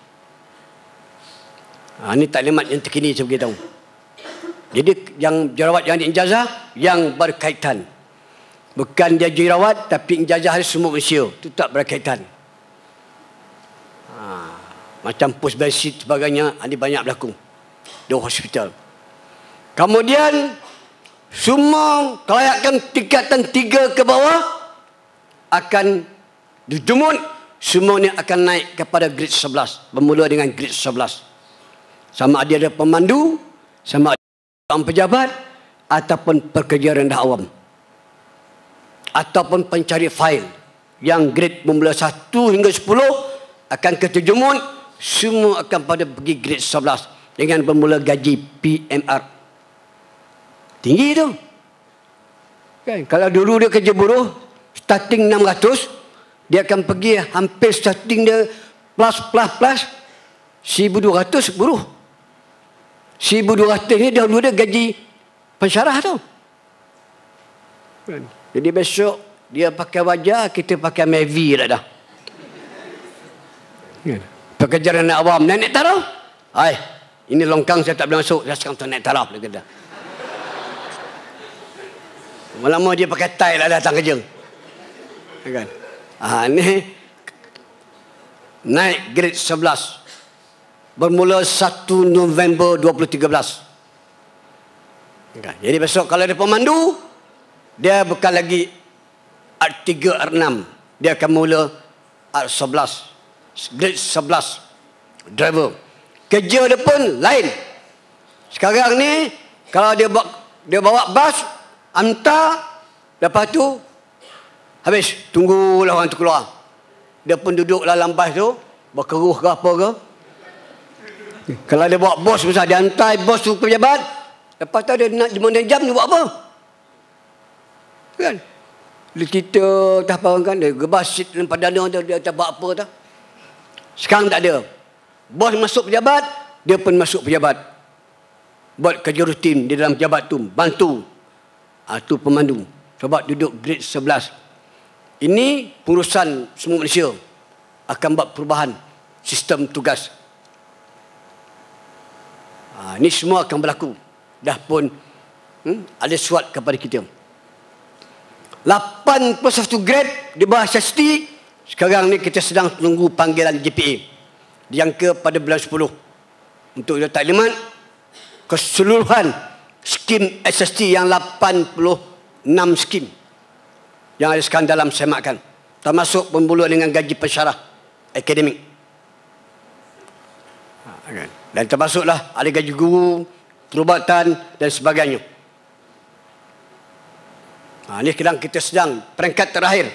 Ini taklimat yang terkini saya beritahu. Jadi yang jururawat yang ada ijazah yang berkaitan. Bukan dia jururawat tapi ijazah ada semua Malaysia. Itu tak berkaitan. Macam post basic sebagainya, ada banyak berlaku di hospital. Kemudian semua kelayakan tingkatan 3 ke bawah akan dijemut, semuanya akan naik kepada grade 11. Bermula dengan grade 11. Sama ada pemandu, sama ada pejabat, ataupun pekerja rendah awam. Ataupun pencari fail. Yang grade bermula 1 hingga 10 akan keterjemut, semua akan pada pergi grade 11. Dengan bermula gaji PMR. Tinggi tu. Kan? Kalau dulu dia kerja buruh, starting 600, dia akan pergi hampir starting dia plus 1,200 buruh. 1,200 ni dahulu dia gaji pensyarah tu. Jadi besok dia pakai wajah, kita pakai Mavi dah. Pekerjaan anak awam naik taraf. Ini longkang saya tak boleh masuk, saya sekarang tu naik taraf dia kata. Lama-lama dia pakai tie lah datang kerja. Kan? Ni naik grade 11. Bermula 1 November 2013. Okay. Jadi besok kalau ada pemandu, dia bukan lagi Art 3, Art 6. Dia akan mula Art 11. Grade 11. Driver. Kerja dia pun lain. Sekarang ni, kalau dia bawa bas, hantar, lepas tu, habis. Tunggulah orang tu keluar. Dia pun duduk dalam bas tu, berkeruh ke apa ke. Kalau dia bawa bos besar, dia hantar bos tu ke pejabat, lepas tu dia nak 5 jam, dia buat apa? Kan? Kita tak apa kan, dia gebas sit dalam perdana tu, dia tak buat apa tu. Sekarang tak ada. Bos masuk pejabat, dia pun masuk pejabat. Buat kerja rutin di dalam pejabat tu, bantu. Tu pemandu. Sebab duduk grade 11. Ini pengurusan semua Malaysia akan buat perubahan sistem tugas. Ini semua akan berlaku. Dah pun ada surat kepada kita. 81 grade di bawah SST. Sekarang ni kita sedang tunggu panggilan GPA. Dijangka pada bulan 10. Untuk taklimat keseluruhan skim SST yang 86 skim yang ada sekarang dalam semakan. Termasuk bermula dengan gaji pensyarah akademik. Dan termasuklah ada gaji guru, perubatan dan sebagainya. Ini sekarang kita sedang peringkat terakhir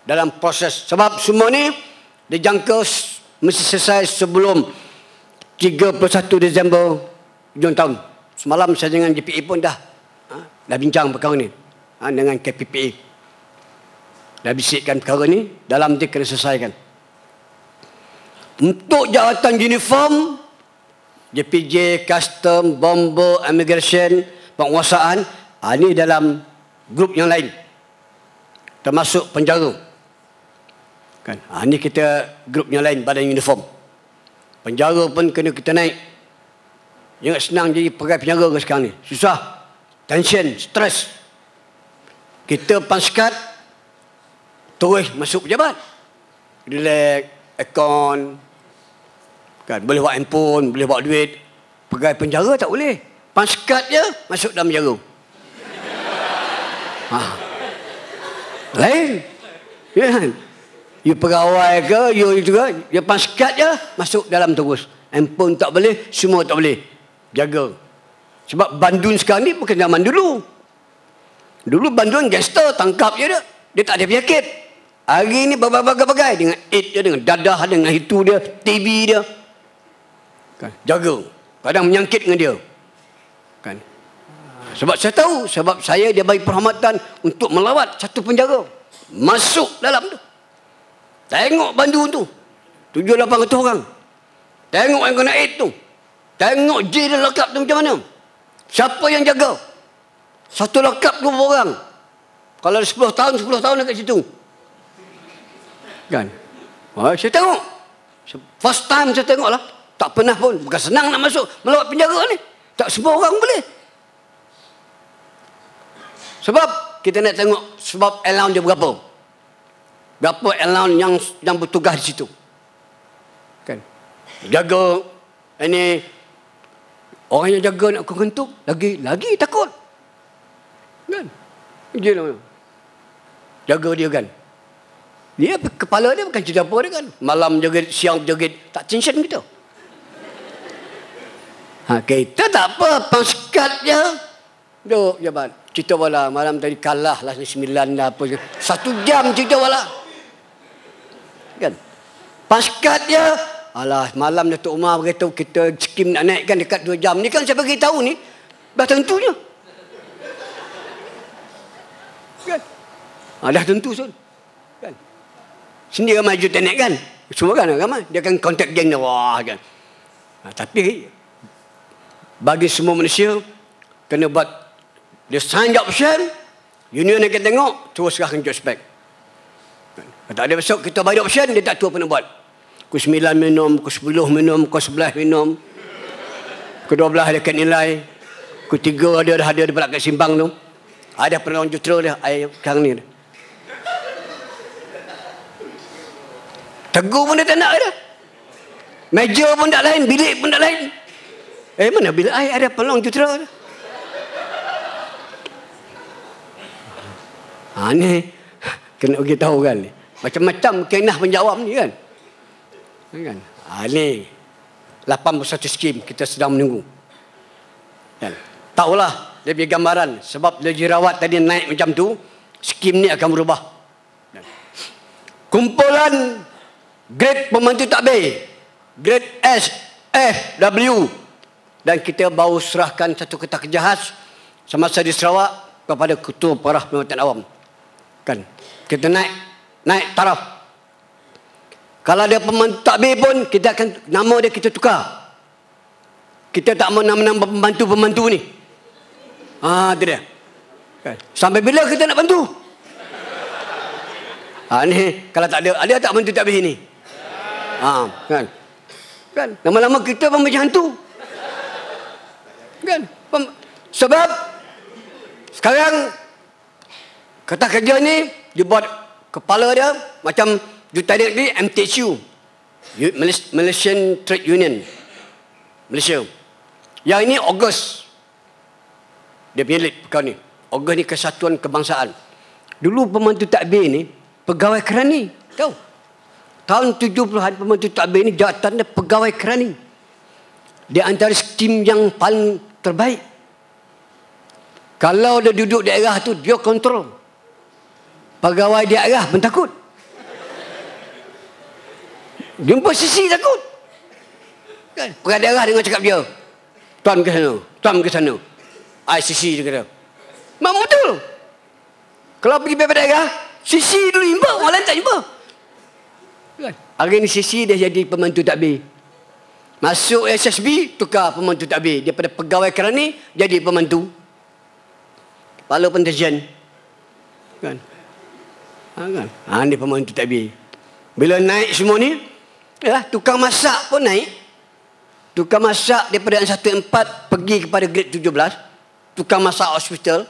dalam proses. Sebab semua ni dijangka mesti selesai sebelum 31 Disember hujung tahun. Semalam saya dengan JPA pun dah bincang perkara ni dengan KPPA. Dah bisikkan perkara ni, dalam dia kena selesaikan. Untuk jawatan uniform, JPJ, Custom, Bomber, Immigration, penguasaan, ini dalam grup yang lain. Termasuk penjara. Kan? Ini kita grup yang lain, badan uniform. Penjara pun kena kita naik. Jangan senang jadi pegawai penjara ke sekarang ni. Susah. Tension, stres. Kita panskat, terus masuk pejabat. Relax, account. Kan? Boleh buat handphone, boleh buat duit. Pegawai penjara tak boleh. Panskat je, masuk dalam penjara. Lain. Ya kan? You pegawai ke, you juga, you panskat je, masuk dalam terus. Handphone tak boleh, semua tak boleh. Jaga. Sebab bandun sekarang ni bukan zaman dulu. Dulu bandun gangster, tangkap je dia. Dia tak ada penyakit. Hari ni berbagai-bagai. Dengan aid dia, dengan dadah, dengan itu dia, TB dia. Kan? Jaga. Kadang menyangkit dengan dia. Kan? Sebab saya tahu, sebab saya dia bagi perkhidmatan untuk melawat satu penjara. Masuk dalam tu. Tengok bandun tu. 700-800 orang. Tengok yang kena aid tu. Tengok J dia lekap tu macam mana. Siapa yang jaga? Satu lekap 20 orang. Kalau 10 tahun dekat situ. Kan? Saya tengok. First time saya tengok lah. Tak pernah pun. Bukan senang nak masuk melawat penjara ni. Tak semua orang boleh. Sebab kita nak tengok sebab allowance dia berapa. Berapa allowance yang bertugas di situ. Kan? Jaga ini orang yang jaga nak kentuk lagi takut. Kan? Jaga dia kan. Dia kepala dia bukan cerita apa dia kan. Malam jaga, siang jaga, tak tension kita. Kita tak apa, panskat je. Duk jabat. Cerita wala malam tadi kalah lah 9 lah apa. 1 jam cerita wala. Kan? Panskat je. Alah, malam Datuk Umar beritahu kita skim nak naikkan dekat 2 jam. Ni kan saya bagi tahu ni. Dah tentunya. Kan? Dah tentu Sun. Kan? Sini ramai juta naik kan? Semua kan ramai. Dia akan kontak geng dia. Wah kan. Tapi bagi semua manusia kena buat dia sign job option. Union akan tengok terus serahkan job spec. Tak ada besok kita bagi option dia tak tahu apa nak buat. Pukul 9 minum, pukul 10 minum, pukul 11 minum. Pukul 12 dia akan nilai. Pukul 3 dia dah ada di belakang simpang tu. Ada penolong jutera dia air sekarang ni. Tegur pun dia tak nak dia. Meja pun tak lain, bilik pun tak lain. Mana bilik air ada penolong jutera dia. Ni kena bagi tahu kan ni. Macam-macam kenah penjawab ni kan. Kan? Ni 81 skim kita sedang menunggu. Kan? Tahulah dia punya gambaran. Sebab dia dirawat tadi naik macam tu, skim ni akan berubah. Kan? Kumpulan grade pembantu takbir, grade S, F, W. Dan kita baru serahkan satu kertas kejahas semasa di Sarawak kepada Ketua Parah Perkhidmatan Awam. Kan? Kita naik taraf. Kalau ada pembantu takbir pun kita akan nama dia kita tukar. Kita tak mau nama-nama pembantu-pembantu ni. Itu dia. Kan? Sampai bila kita nak bantu? Ni kalau tak ada tak bantu takbir ni. Kan? Kan? Lama-lama kita pun macam hantu. Kan? Sebab sekarang kertas kerja ni dibuat kepala dia macam juta ni MTSU, Malaysian Trade Union, Malaysia. Yang ini Ogos. Dia punya lead perkara ni. Ogos ni Kesatuan Kebangsaan. Dulu pembantu takbir ni pegawai kerani. Tahu? Tahun 70-an pembantu takbir ni jawatan dia pegawai kerani. Dia antara skim yang paling terbaik. Kalau dia duduk daerah tu, dia kontrol. Pegawai daerah pun takut. Jumpa sisi takut. Kan? Pegawai daerah dengan cakap dia, tuan ke sana, tuan ke sana. ICC dia kata. Memang betul. Kalau pergi pejabat daerah, sisi dulu jumpa, orang lain tak jumpa. Kan? Hari ni sisi dah jadi pembantu takbir. Masuk SSB, tukar pembantu takbir. Daripada pegawai kerani, jadi pembantu. Kepala pentasian. Kan? Kan? Ni pembantu takbir. Bila naik semua ni, tukang masak pun naik. Tukang masak daripada N14 pergi kepada grade 17. Tukang masak hospital.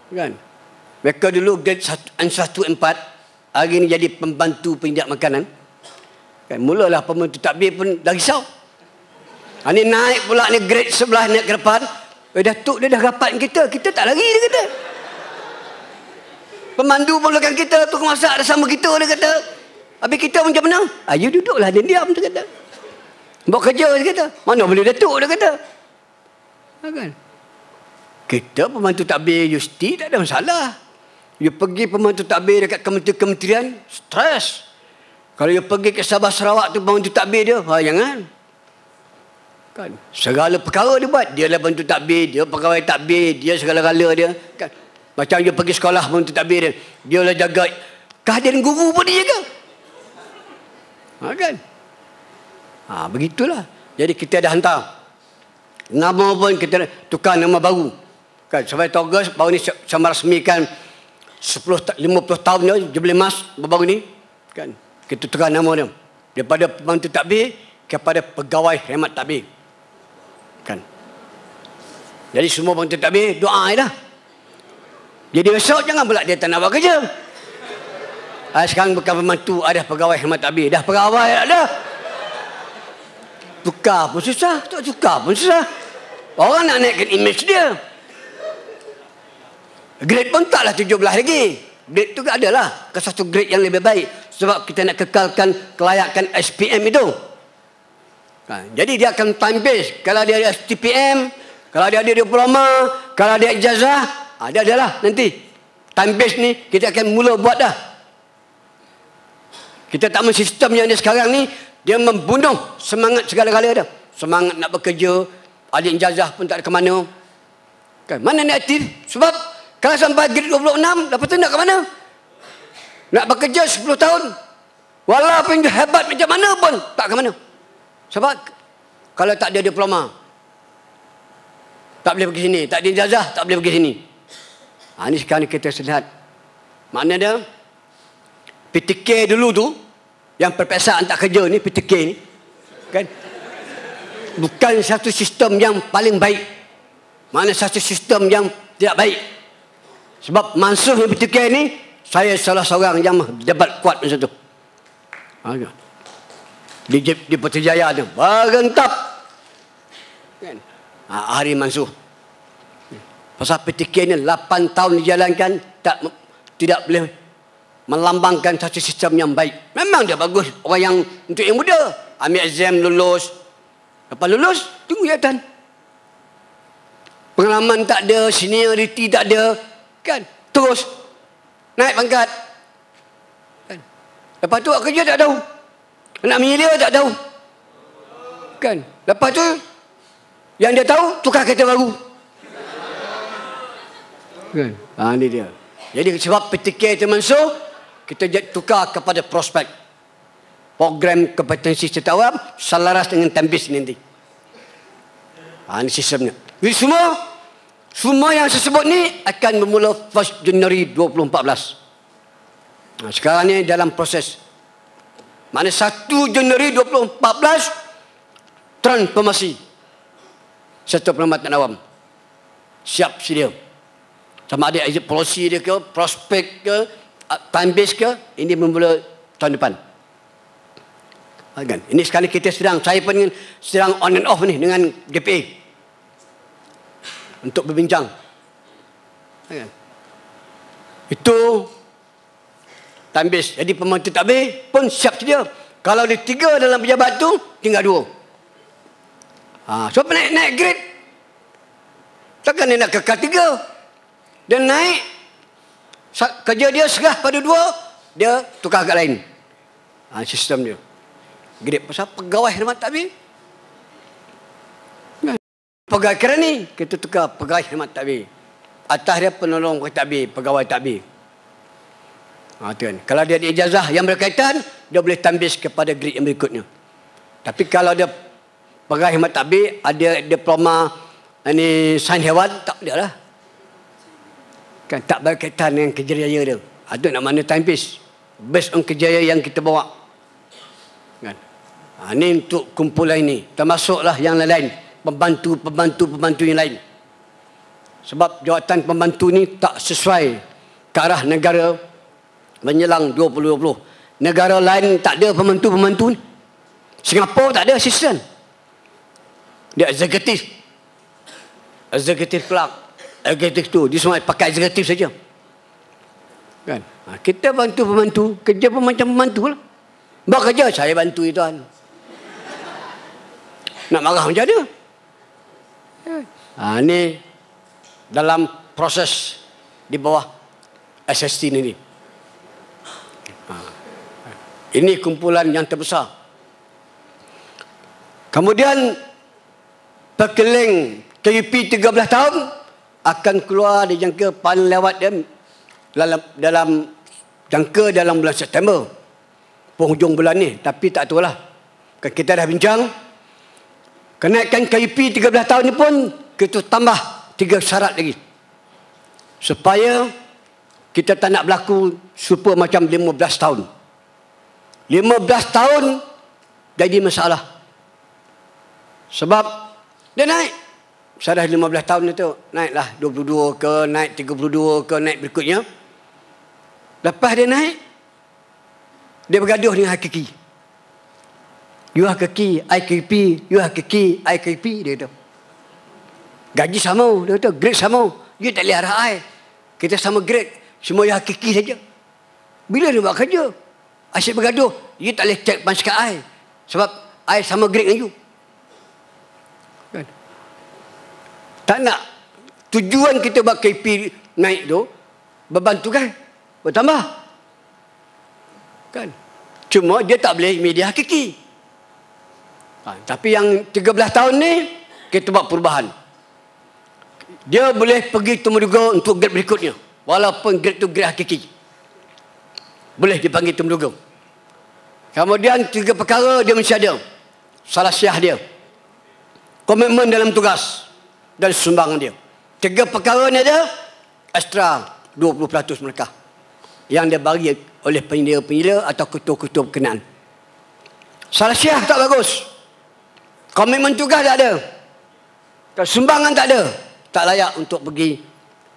Kan? Mereka dulu grade N14. Hari ni jadi pembantu penyediaan makanan. Kan? Mulalah pembantu takbir pun dah risau. Ni naik pula ni grade 11 naik ke depan. Datuk dia dah rapat kita. Kita tak lari dia kata. Pemandu pun belakang kita. Tukang masak dah sama kita dia kata. Habis kita macam mana? You duduklah diam dia kata. Buat kerja dia kata. Mana boleh datuk dia kata. Kan? Kita pembantu takbir Yusti tak ada masalah. You pergi pembantu takbir dekat kementerian, stres. Kalau you pergi ke Sabah Sarawak tu pembantu takbir dia, jangan. Kan? Segala perkara dia buat. Dia lah pembantu takbir, dia pegawai takbir, dia segala-gala dia. Kan? Macam you pergi sekolah pembantu takbir dia. Dia lah jaga kehadiran guru pun dia jaga. Kan? Begitulah. Jadi kita dah hantar. Nama pun kita tukar nama baru. Kan? Sampai Ogos baru ni sama rasmikan 50 tahun dia Jubilee Mas baru ni. Kan? Kita tukar nama dia. Daripada pembantu takbir kepada pegawai khidmat takbir. Kan? Jadi semua pembantu takbir doa dah. Jadi besok jangan pula dia tak nak buat kerja. Sekarang bukan pembantu, ada pegawai khidmat takbir. Dah pegawai ada. Tukar pun susah, tak tukar pun susah. Orang nak naikkan image dia. Grade pun taklah 17 lagi. Grade tu adalah ke satu grade yang lebih baik. Sebab kita nak kekalkan kelayakan SPM itu. Jadi dia akan time base. Kalau dia ada STPM, kalau dia ada diploma, kalau dia ijazah, dia adalah nanti. Time base ni kita akan mula buat dah. Kita tak mahu sistem yang ada sekarang ni, dia membunuh semangat segala-gala dah. Semangat nak bekerja, ada ijazah pun tak ada ke mana. Kan? Mana nak aktif? Sebab kalau sampai grade 26, lepas tu nak ke mana? Nak bekerja 10 tahun. Walaupun hebat macam mana pun, tak ke mana. Sebab kalau tak ada diploma, tak boleh pergi sini. Tak ada ijazah, tak boleh pergi sini. Ini sekarang kita lihat. Maknanya, PTK dulu tu, yang perpesaan tak kerja ni, PTK ni, kan? Bukan satu sistem yang paling baik. Mana satu sistem yang tidak baik. Sebab mansuh PTK ni, saya salah seorang yang debat kuat macam tu. Di Putrajaya tu, berentap. Kan? Hari mansuh. Pasal PTK ni 8 tahun dijalankan, tidak boleh melambangkan satu sistem yang baik. Memang dia bagus. Orang yang untuk yang muda, ambil exam, lulus. Lepas lulus, tunggu jawatan. Pengalaman tak ada, seniority tak ada. Kan? Terus naik pangkat. Kan? Lepas tu kerja tak tahu. Nak menyilia tak tahu. Kan? Lepas tu yang dia tahu tukar kereta baru. Kan? Ini dia. Jadi sebab PTK itu mansuh, kita tukar kepada prospek. Program kompetensi serta awam selaras dengan tambis nanti. Ini sistemnya. Jadi semua yang saya sebut ni akan bermula 1 Januari 2014. Sekarang ni dalam proses. Mana 1 Januari 2014 transformasi sektor perkhidmatan awam. Siap sedia. Sama ada exit policy dia ke, prospek ke, time base ke, ini bermula tahun depan. Kan? Ini sekali kita saya pun sedang on and off ni dengan DPA untuk berbincang. Kan? Itu time base. Jadi pembantu takbir pun siap sedia. Kalau ada 3 dalam pejabat tu, tinggal 2. So naik grade. Takkan dia nak kekal 3. Dia naik, kerja dia serah pada 2, dia tukar agak lain. Sistem dia. Grade pasal pegawai khidmat takbir. Pegawai kerani, kita tukar pegawai khidmat takbir. Atas dia penolong takbir, pegawai takbir. Kalau dia ada ijazah yang berkaitan, dia boleh tambis kepada grade yang berikutnya. Tapi kalau dia pegawai khidmat takbir, ada diploma sains hewan, tak ada lah. Kan tak berkaitan dengan kejayaan dia. Ada nak mana timepiece based on kejayaan yang kita bawa. Kan? Ini untuk kumpulan ini. Termasuklah yang lain, pembantu yang lain. Sebab jawatan pembantu ni tak sesuai ke arah negara menjelang 2020. Negara lain tak ada pembantu ni. Singapura tak ada asisten. Dia eksekutif. Eksekutif clerk. Eksekutif tu, dia semua pakai eksekutif saja. Kan? Kita bantu pembantu, kerja macam pembantu lah. Buat kerja, saya bantu tuan. Nak marah macam mana? Ini dalam proses di bawah SST ni. Ini kumpulan yang terbesar. Kemudian perkeling KUP 13 tahun akan keluar dijangka paling lewat dia dalam jangka dalam bulan September, penghujung bulan ni. Tapi tak tahulah, kita dah bincang kenaikan KUP 13 tahun ni pun kita tambah 3 syarat lagi supaya kita tak nak berlaku super macam 15 tahun. 15 tahun jadi masalah sebab dia naik. Sudah 15 tahun itu naiklah 22 ke, naik 32 ke, naik berikutnya. Lepas dia naik, dia bergaduh dengan hakiki. You hakiki, I KP, you hakiki, I KP, dia kata. Gaji sama, dia kata, grade sama. You tak boleh arah I. Kita sama grade, semua you hakiki saja. Bila dia buat kerja, asyik bergaduh, you tak boleh check pasukan I. Sebab I sama grade dengan you. Tak nak. Tujuan kita buat KP naik tu, berbantu kan? Bertambah. Kan? Cuma dia tak boleh media hakiki. Tapi yang 13 tahun ni, kita buat perubahan. Dia boleh pergi temuduga untuk grade berikutnya. Walaupun grade tu grade hakiki. Boleh dipanggil temuduga. Kemudian 3 perkara dia mesti ada. Salah siah dia. Komitmen dalam tugas. Dan sumbangan dia. 3 perkara ni ada extra 20% mereka yang dia bagi oleh penyela-penyela atau ketua-ketua berkenaan. Salah siah tak bagus. Komitmen tugas tak ada. Sumbangan tak ada. Tak layak untuk pergi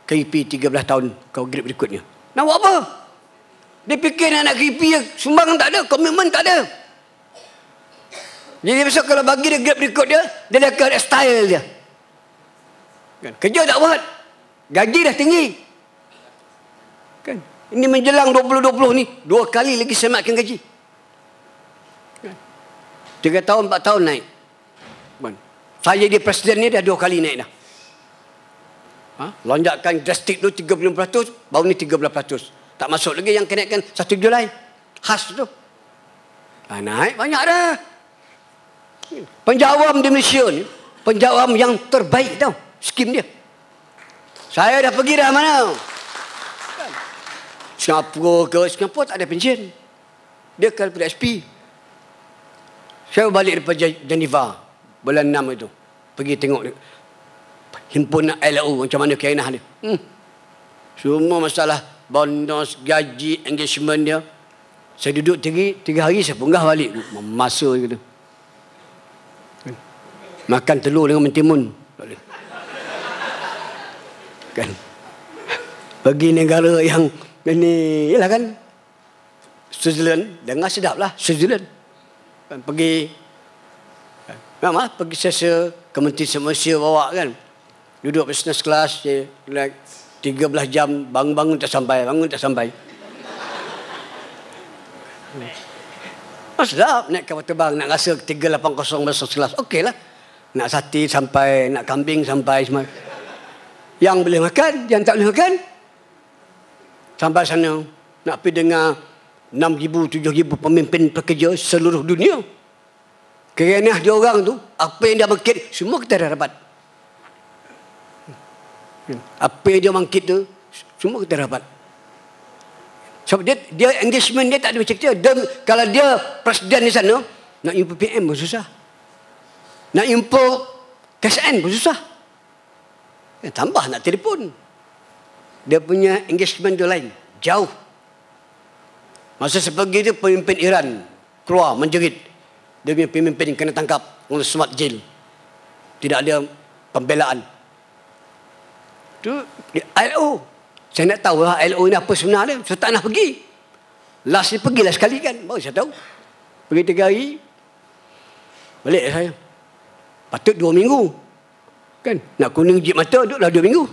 KUP 13 tahun ke grade berikutnya. Nak buat apa? Dia fikir nak KUP sumbangan tak ada, komitmen tak ada. Jadi besok kalau bagi dia grade berikut dia dah ke style dia. Kan? Kerja tak buat. Gaji dah tinggi. Kan? Ini menjelang 2020 ni 2 kali lagi sematkan gaji. Kan? 3 tahun 4 tahun naik. Kan? Saya jadi presiden ni dah 2 kali naik dah. Lonjakan drastik tu 35%, baru ni 13%. Tak masuk lagi yang kenaikan 1 Julai. Khas tu. Naik banyak dah. Penjawam di Malaysia ni, penjawam yang terbaik tau. Skim dia. Saya dah pergi dah mana? Singapura tak ada pension. Dia ke SP. Saya balik daripada Geneva bulan 6 itu. Pergi tengok himpunan LO macam mana kainah dia. Semua masalah bonus, gaji, engagement dia. Saya duduk 3 hari saya punggah balik. Masa gitu. Makan telur dengan mentimun. Kan? Pergi negara yang ini ialah kan Switzerland, dengar sedap lah Switzerland. Kan? Pergi sesa Kementerian Semestian bawa kan. Duduk business class like 13 jam bangun tak sampai. Sedap naik kapal terbang, nak rasa 380 business class. Okey lah. Nak sate sampai, nak kambing sampai semua. Yang boleh makan, yang tak boleh makan. Sampai sana nak pergi dengar 6,000, 7,000 pemimpin pekerja seluruh dunia. Kerana dia orang tu, apa yang dia bangkit, semua kita dah dapat. Apa yang dia bangkit tu, semua kita dapat. Sebab dia engagement dia tak ada macam kita. Kalau dia presiden di sana, nak jumpa PM pun susah. Nak jumpa KSN pun susah. Tambah nak telefon. Dia punya engagement tu lain. Jauh. Masa seperti itu pemimpin Iran keluar menjerit. Dia punya pemimpin kena tangkap oleh smart jail. Tidak ada pembelaan. Itu ILO. Saya nak tahu lah ILO ni apa sebenarnya. Saya tak nak pergi. Last ni pergilah sekali kan. Baru saya tahu. Pergi 3 hari. Balik saya. Patut 2 minggu. Kan? Nak kuning jip mata duduklah 2 minggu.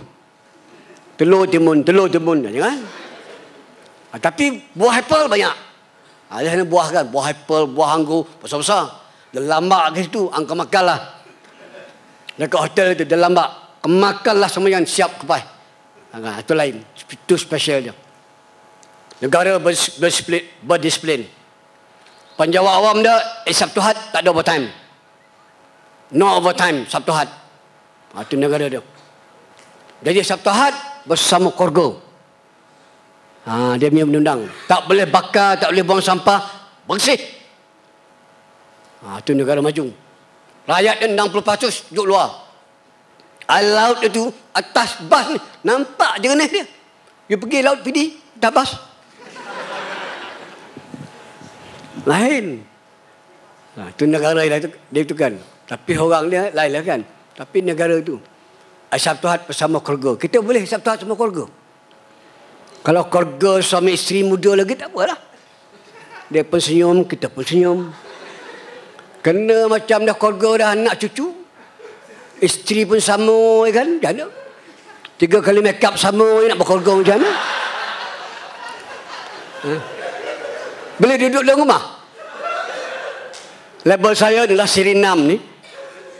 Telur timun. Jangan. Tapi buah apple banyak. Ada sana buah kan. Buah apple, buah anggur. Besar-besar. Dia lambak ke situ. Angka makanlah. Dekat hotel itu dia lambak. Makanlah semua yang siap kepai. Itu lain. Itu special dia. Negara berdisiplin. Penjawat awam dia, Sabtu Had tak ada overtime. No overtime, Sabtu Had. Itu negara dia. Jadi Sabtu Had bersama keluarga. Dia punya undang. Tak boleh bakar, tak boleh buang sampah. Bersih. Itu negara maju. Rakyat dia 60% duduk luar. Laut itu atas bas ni nampak jernih dia. You pergi laut PD, dah bas. Lain. Itu negara dia itu kan. Tapi orang dia lain lah kan. Tapi negara itu Sabtu Had bersama keluarga. Kita boleh Sabtu Had bersama keluarga. Kalau keluarga suami isteri muda lagi tak apalah. Dia pun senyum, kita pun senyum. Kena macam dah keluarga dah anak cucu. Isteri pun sama kan. Macam mana? 3 kali make up sama nak berkeluarga macam mana? Boleh duduk dalam rumah? Label saya adalah Sirinam ni.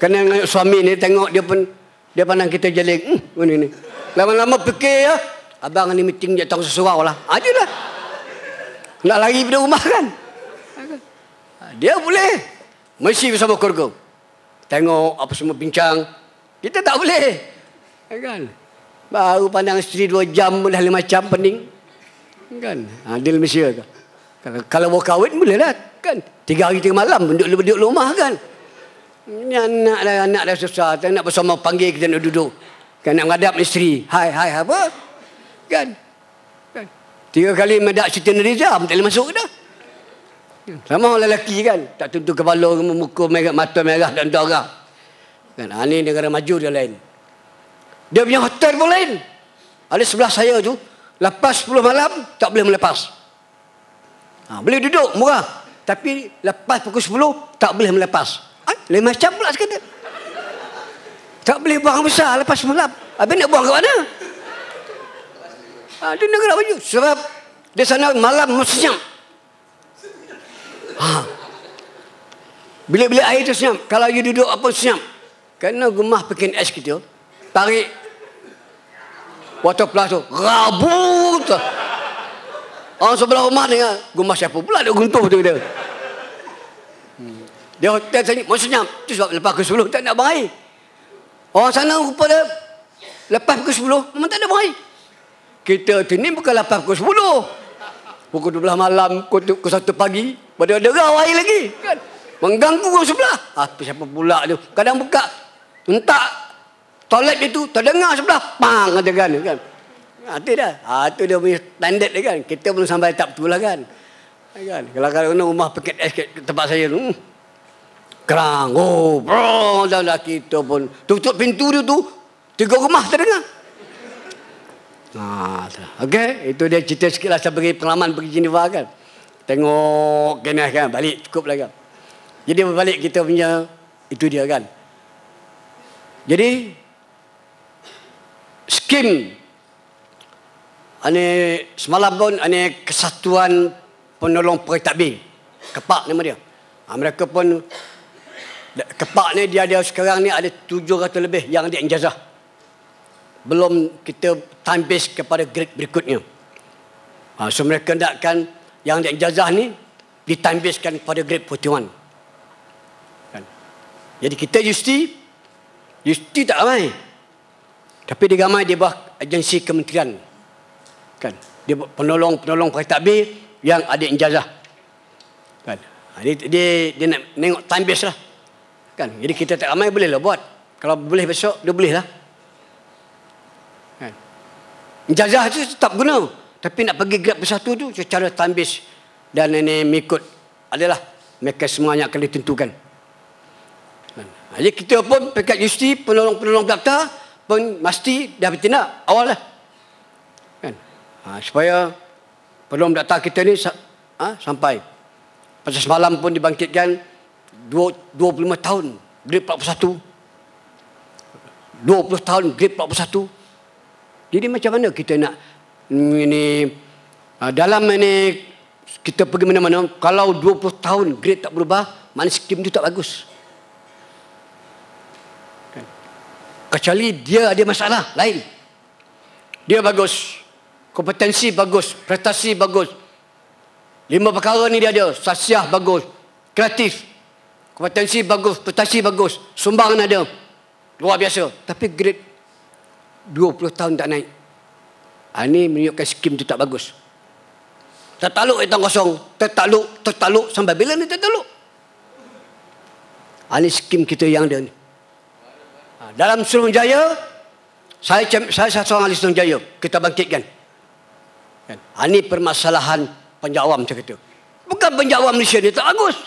Kerana suami ni tengok dia pandang kita jeling. Ni. Lama-lama fikir ya. Abang ni meeting dia tahu sesuatu lah. Ajalah. Nak lari pada rumah kan? Dia boleh. Mesti bersama keluarga. Tengok apa semua bincang. Kita tak boleh. Kan? Baru pandang isteri 2 jam dah 5 jam pening. Kan? Deal Malaysia kan? Kalau mau kahwin boleh lah. Kan? 3 hari 3 malam duduk rumah kan? Ini anak dah susah. Nak bersama panggil kita nak duduk. Kan nak menghadap isteri. Hai apa? Kan? 3 kali medak Siti Nurhaliza tak boleh masuk dah. Sama orang lelaki kan. Tak tutup kepala, muka merah, mata merah dan darah. Kan? Ini negara maju dia lain. Dia punya hotel pun lain. Ada sebelah saya tu. Lepas 10 malam, tak boleh melepas. Boleh duduk, murah. Tapi lepas pukul 10, tak boleh melepas. Lain macam pula sekadar. Tak boleh buang besar lepas malam. Habis nak buang ke mana? Dia negara maju. Sebab di sana malam mesti senyap. Bila-bila air tu senyap. Kalau you duduk apa senyap. Kerana gemah pekin es kita. Tarik water plus tu. Rabut. Orang sebelah rumah dengar. Gemah siapa pula dia guntuh tu dia. Dia hotel sana mau senyap. Itu sebab lepas pukul 10 tak nak buang air. Orang sana rupa dia. Lepas pukul 10 memang tak ada buang air. Kita tu ni bukan lepas pukul 10. Pukul 12 malam, pukul 1 pagi. Pada derau air lagi. Kan? Mengganggu orang sebelah. Siapa pula tu. Kadang buka. Entak. Toilet dia tu. Terdengar sebelah. Pang. Kata kan. Itu dah. Itu dia punya standard dia kan. Kita belum sampai tahap tu lah kan. Kalau rumah paket es kat tempat saya tu. Kerang. Dah kita pun. Tutup pintu dia tu. 3 rumah terdengar. Okey. Itu dia cerita sikit lah. Saya beri pengalaman pergi Geneva kan. Tengok Kenas kan. Balik cukup lah kan. Jadi berbalik kita punya. Itu dia kan. Jadi. Skim. Semalam pun Kesatuan Penolong Pentadbir. KEPAK nama dia. Mereka pun. KEPAK ni dia ada sekarang ni ada 700 lebih yang diijazah. belum kita time base kepada grade berikutnya. So mereka hendakkan yang ijazah ni di time base kan pada grade 41. Kan? Jadi kita Yusti tak ramai. Tapi dia ramai di bawah agensi kementerian. Kan? Dia penolong pentadbir yang ada ijazah. Kan? Dia nak tengok time base lah. Kan? Jadi kita tak ramai bolehlah buat. Kalau boleh besok dia boleh lah. Kan? Ijazah tu tetap guna. Tapi nak pergi grade bersatu tu secara time base dan ini mengikut adalah mekanisme yang akan ditentukan. Jadi kita pun pekat Yusti, penolong pendaftar pun mesti dah bertindak awal lah. Kan? Supaya penolong pendaftar kita ni sampai. Pasal semalam pun dibangkitkan 25 tahun grade 41. 20 tahun grade 41. Jadi macam mana kita nak ini dalam ini kita pergi mana-mana, kalau 20 tahun grade tak berubah, mana skim itu tak bagus. Kan? Kecuali dia ada masalah lain. Dia bagus, kompetensi bagus, prestasi bagus. 5 perkara ni dia ada, sasiah bagus, kreatif, kompetensi bagus, prestasi bagus, sumbangan ada, luar biasa. Tapi grade 20 tahun tak naik. Ini menunjukkan skim itu tak bagus. Tertaluk hitam kosong. Tertaluk. Sampai bila ni tertaluk? Ini skim kita yang ada ni. Dalam Suruhanjaya, saya seorang ahli Suruhanjaya. Kita bangkitkan. Ini permasalahan penjawam macam itu. Bukan penjawam Malaysia ni tak bagus.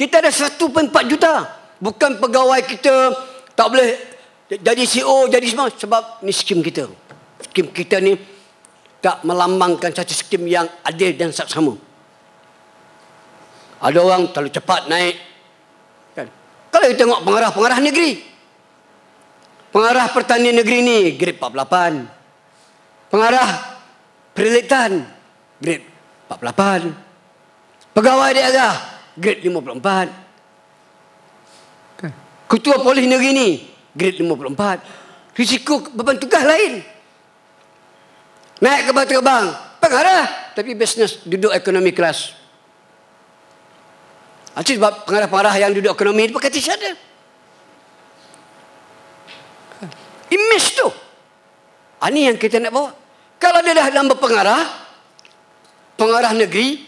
Kita ada 1.4 juta. Bukan pegawai kita tak boleh jadi CEO, jadi semua. Sebab ni skim kita. Skim kita ni tak melambangkan satu skim yang adil dan sama. Ada orang terlalu cepat naik. Kan? Kalau kita tengok pengarah negeri. Pengarah pertanian negeri ni grade 48. Pengarah perilitan grade 48. Pegawai daerah grade 54. Kan? Ketua polis negeri ni grade 54. Risiko beban tugas lain. Naik kapal terbang, pengarah, tapi bisnes duduk ekonomi kelas. Itu sebab pengarah-pengarah yang duduk ekonomi itu pakai t-shirt dia. Image tu. Ini yang kita nak bawa. Kalau dia dah nama pengarah negeri,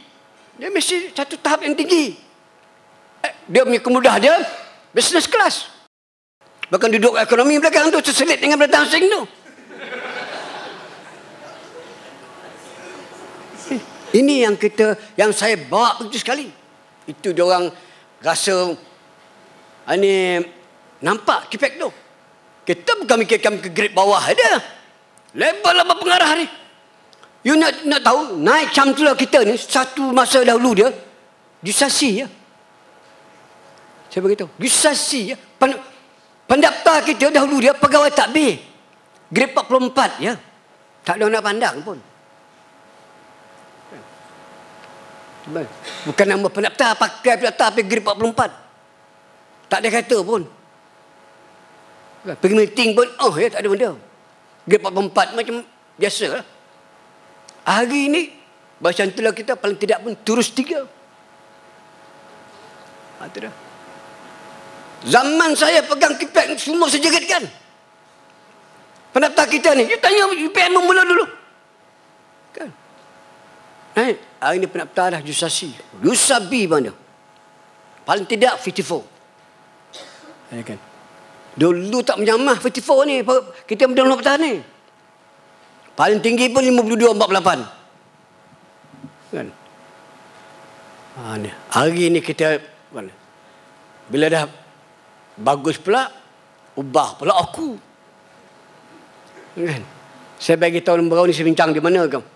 dia mesti satu tahap yang tinggi. Dia punya kemudah dia, bisnes kelas. Bahkan duduk ekonomi belakang tu, terselit dengan pendatang asing tu. Ini yang saya bawa begitu sekali. Itu dia orang rasa ini nampak kipek tu. Kita bukan mikirkan ke grade bawah ada. Level apa pengarah ni. You nak tahu naik camtula kita ni satu masa dahulu dia jusasi ya. Saya beritahu, jusasi ya. Pendaftar kita dahulu dia pegawai takbir. Grade 44 ya. Tak ada nak pandang pun. Bukan nama pendaftar, pakai pendaftar pergi grade 44. Tak ada kata pun. Pergi meeting pun, tak ada benda. Grade 44 macam biasa lah. Hari ini, bahasa antara kita paling tidak pun turus 3. Itu dah. Zaman saya pegang kipek semua sejerit kan. Pendaftar kita ni, you tanya UPM mula dulu. Kan? Hari ini pendaftar dah jusasi. Jusabi mana? Paling tidak 54. Kan? Dulu tak menjamah 54 ni. Kita mendalam pendaftar ni. Paling tinggi pun 52-48. Kan? Hari ini kita bila dah bagus pula, ubah pula aku. Kan? Saya bagi tahu lembaga ni saya bincang di mana kau?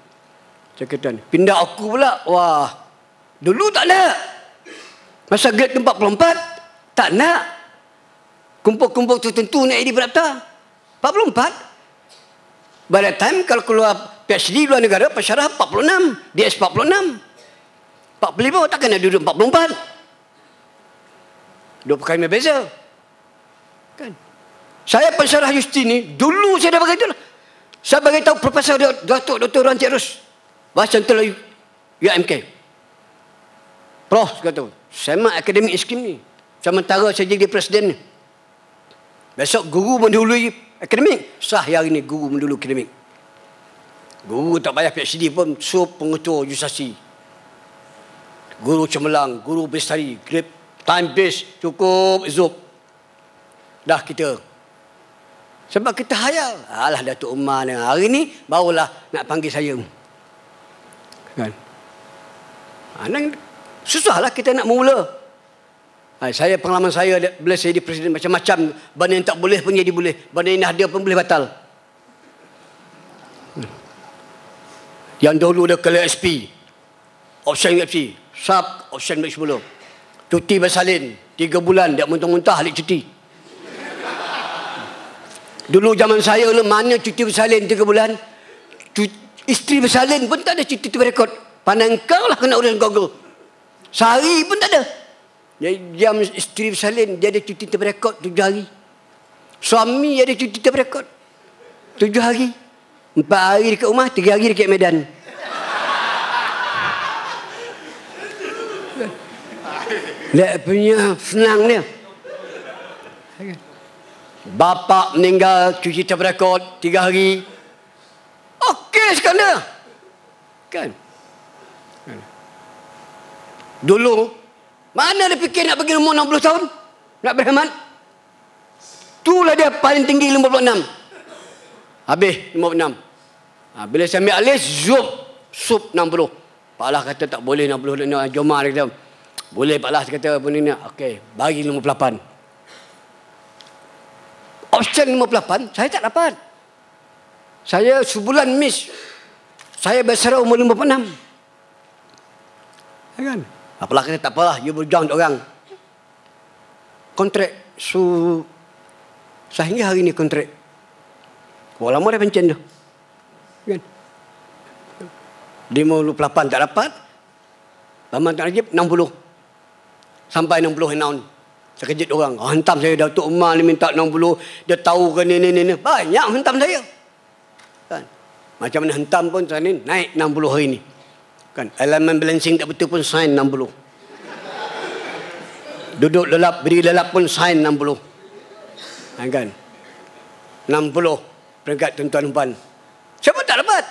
Saya ni. Pindah aku pula. Wah. Dulu tak nak. Masa grade 44, tak nak. Kumpul-kumpul tertentu nak jadi pendaftar. 44. By that time, kalau keluar PhD luar negara, pensyarah 46. DS 46. 45, takkan nak duduk 44. 2 perkara beza. Kan? Saya pensyarah Yusti ni, dulu saya dah bagi tahu. Saya bagi tahu Profesor Dr. Rancik Rus, Bahasa Antara UMK. Prof kata, saya memang akademik skim ni. Sementara saya jadi presiden ni. Besok guru mendahului akademik. Sah hari ni guru mendahului akademik. Guru tak payah PhD pun, sup pengetua jusasi. Guru cemerlang, guru bestari, grip, time base, cukup zup. Dah kita. Sebab kita hayal. Alah Datuk Umar ni. Hari ni barulah nak panggil saya. Kan? Susahlah kita nak mula. Saya pengalaman saya bila saya jadi presiden macam-macam. Benda yang tak boleh pun jadi boleh. Benda yang ada pun boleh batal. Yang dulu ada kala SP. Option UFC. Sub option match sebelum. Cuti bersalin 3 bulan. Dia muntah-muntah alik cuti. Dulu zaman saya lah, mana cuti bersalin 3 bulan. Isteri bersalin pun tak ada cuti tu rekod. Pandang kau lah kena urusan Google. Sehari pun tak ada. Jam isteri bersalin, dia ada cuti terberekod 7 hari. Suami ada cuti terberekod 7 hari. 4 hari dekat rumah, 3 hari dekat Medan. Lihat punya senang dia. Bapa meninggal, cuci terberekod 3 hari. Okey sekali. Kan? Dulu, mana dia fikir nak pergi umur 60 tahun? Nak berhemat? Itulah dia paling tinggi 56. Habis 56. Bila saya ambil alih, sup 60. Pak Lah kata tak boleh 60. Jomar kata, boleh Pak Lah kata apa ni. Okey, bagi 58. Option 58, saya tak dapat. Saya sebulan miss. Saya bersara umur 56. Kan? Apalah kata tak apalah, you berjuang untuk orang. Kontrak sehingga hari ni kontrak. Berapa lama dah pencen tu? Kan? 58 tak dapat. Bambang Tak Najib 60. Sampai 60 announce. Sekejap orang, hentam saya Datuk Umar ni minta 60, dia tahu ke ni. Banyak hentam saya. Kan? Macam mana hentam pun saya ni naik 60 hari ni. Kan? Elemen balancing tak betul pun sign 60. Duduk lelap, beri lelap pun sign 60. Kan? 60 peringkat tuan-tuan dan puan. Saya pun tak dapat.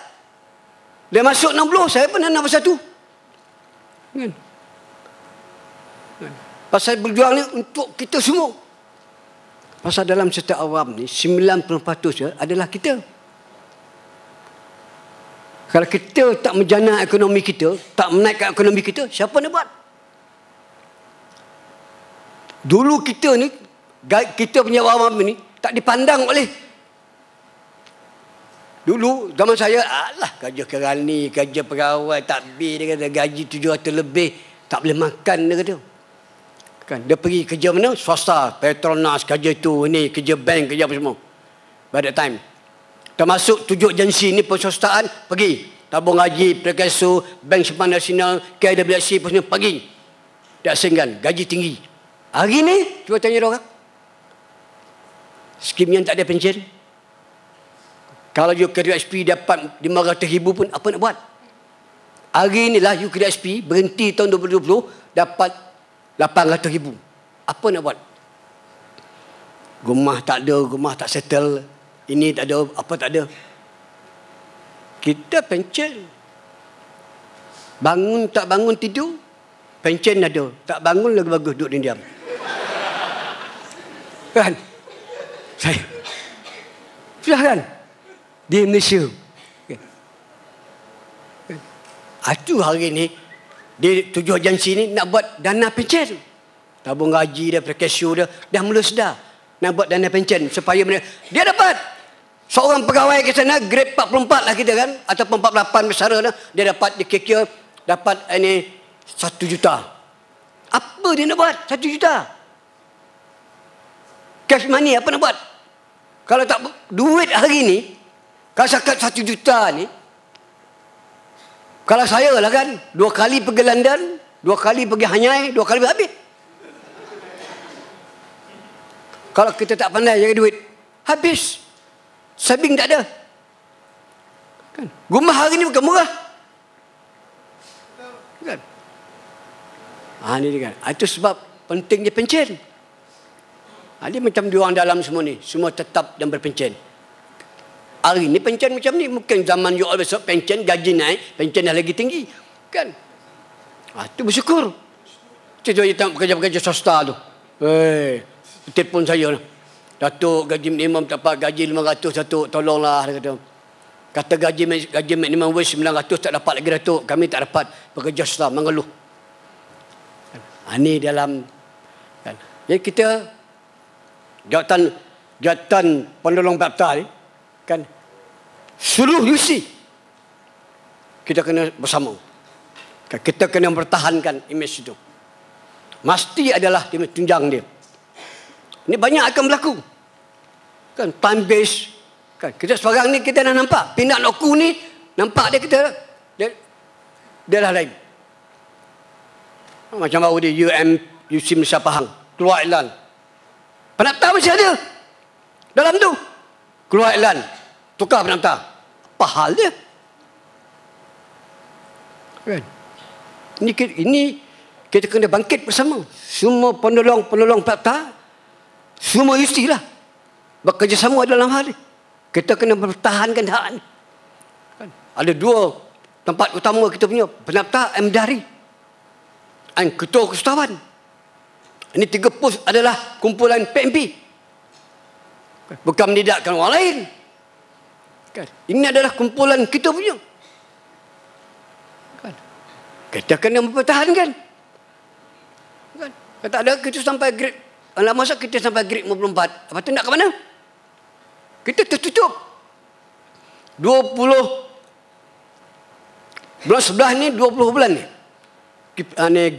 Dia masuk 60, saya pun nombor 1. Kan? Pasal berjuang ni untuk kita semua. Pasal dalam serta awam ni 90% adalah kita. Kalau kita tak menjana ekonomi kita, tak menaikkan ekonomi kita, siapa nak buat? Dulu kita ni, kita punya awam ni tak dipandang oleh. Dulu zaman saya, alah kerja kerani, kerja pegawai, takbir, dia kata gaji 700 lebih, tak boleh makan dia kata. Kan, dia pergi kerja mana? Swasta, Petronas, kerja itu, ini, kerja bank, kerja apa semua. By that time. Termasuk 7 agensi ni perswastaan, pergi. Tabung Haji, Perkasu, Bank Simpan Nasional, KWSC, apa semua, pergi. Dia asingkan, gaji tinggi. Hari ni, cuba tanya orang. Skim yang tak ada pension. Kalau you KWSP dapat 500,000 pun, apa nak buat? Hari ni lah, you KWSP berhenti tahun 2020, dapat 800,000. Apa nak buat? Rumah tak ada, rumah tak settle. Ini tak ada, apa tak ada. Kita pencen. Bangun tak bangun tidur, pencen ada. Tak bangun lagi bagus, duduk diam. Kan? Saya. Sudah kan? Di Malaysia. Itu hari ni, di 7 agensi ni nak buat dana pencen. Tabung gaji dia, Perkasu dia, dah mula sedar nak buat dana pencen supaya dia dapat. Seorang pegawai ke sana, grade 44 lah kita kan, ataupun 48 bersara dah, dia dapat, dia kira dapat ini 1 juta. Apa dia nak buat 1 juta? Cash money apa nak buat? Kalau tak duit hari ni, kalau zakat 1 juta ni, kalau saya lah kan, 2 kali pergi London, 2 kali pergi Hanyai, 2 kali habis. Kalau kita tak pandai jaga duit, habis. Saving tak ada. Kan? Rumah hari ni bukan murah. Kan? Ni dia kan. Itu sebab pentingnya pencen. Dia macam diorang dalam semua ni. Semua tetap dan berpencen. Hari ni pencen macam ni. Mungkin zaman you all besok pencen, gaji naik, pencen dah lagi tinggi. Kan? Itu bersyukur. Kita tengok pekerja-pekerja swasta tu. Telefon saya lah. Datuk gaji minimum dapat gaji 500 Datuk, tolonglah, dia kata gaji minimum wage 900 tak dapat lagi Datuk, kami tak dapat. Pekerja swasta mengeluh. Ini dalam kan. Jadi kita jawatan penolong bapta ni kan, seluruh UC kita kena bersama kan, kita kena mempertahankan imej itu. Mesti adalah tunjang dia. Ini banyak akan berlaku kan, time base kan. Kita sekarang ni kita dah nampak pindah loku ni, nampak dia dah lain. Macam baru di UC Malaysia Pahang keluar iklan, penapta masih ada dalam tu, keluar iklan tukar penapta. Apa hal dia kan? Ini kita kena bangkit bersama. Semua penolong penapta, semua istilah bekerjasama dalam hal ini. Kita kena mempertahankan hak ini. Kan? Ada dua tempat utama kita punya, penapta Mdari dan Ketua Kestawan. Ini 3 pos adalah kumpulan PMP. Bukan menidakkan orang lain. Kan? Ini adalah kumpulan kita punya. Kan? Kita kena mempertahankan. Kan? Kalau tak ada, kita sampai grade. Dalam masa kita sampai grade 54. Lepas tu nak ke mana? Kita tertutup. 20 bulan 11 ni, 20 bulan ni.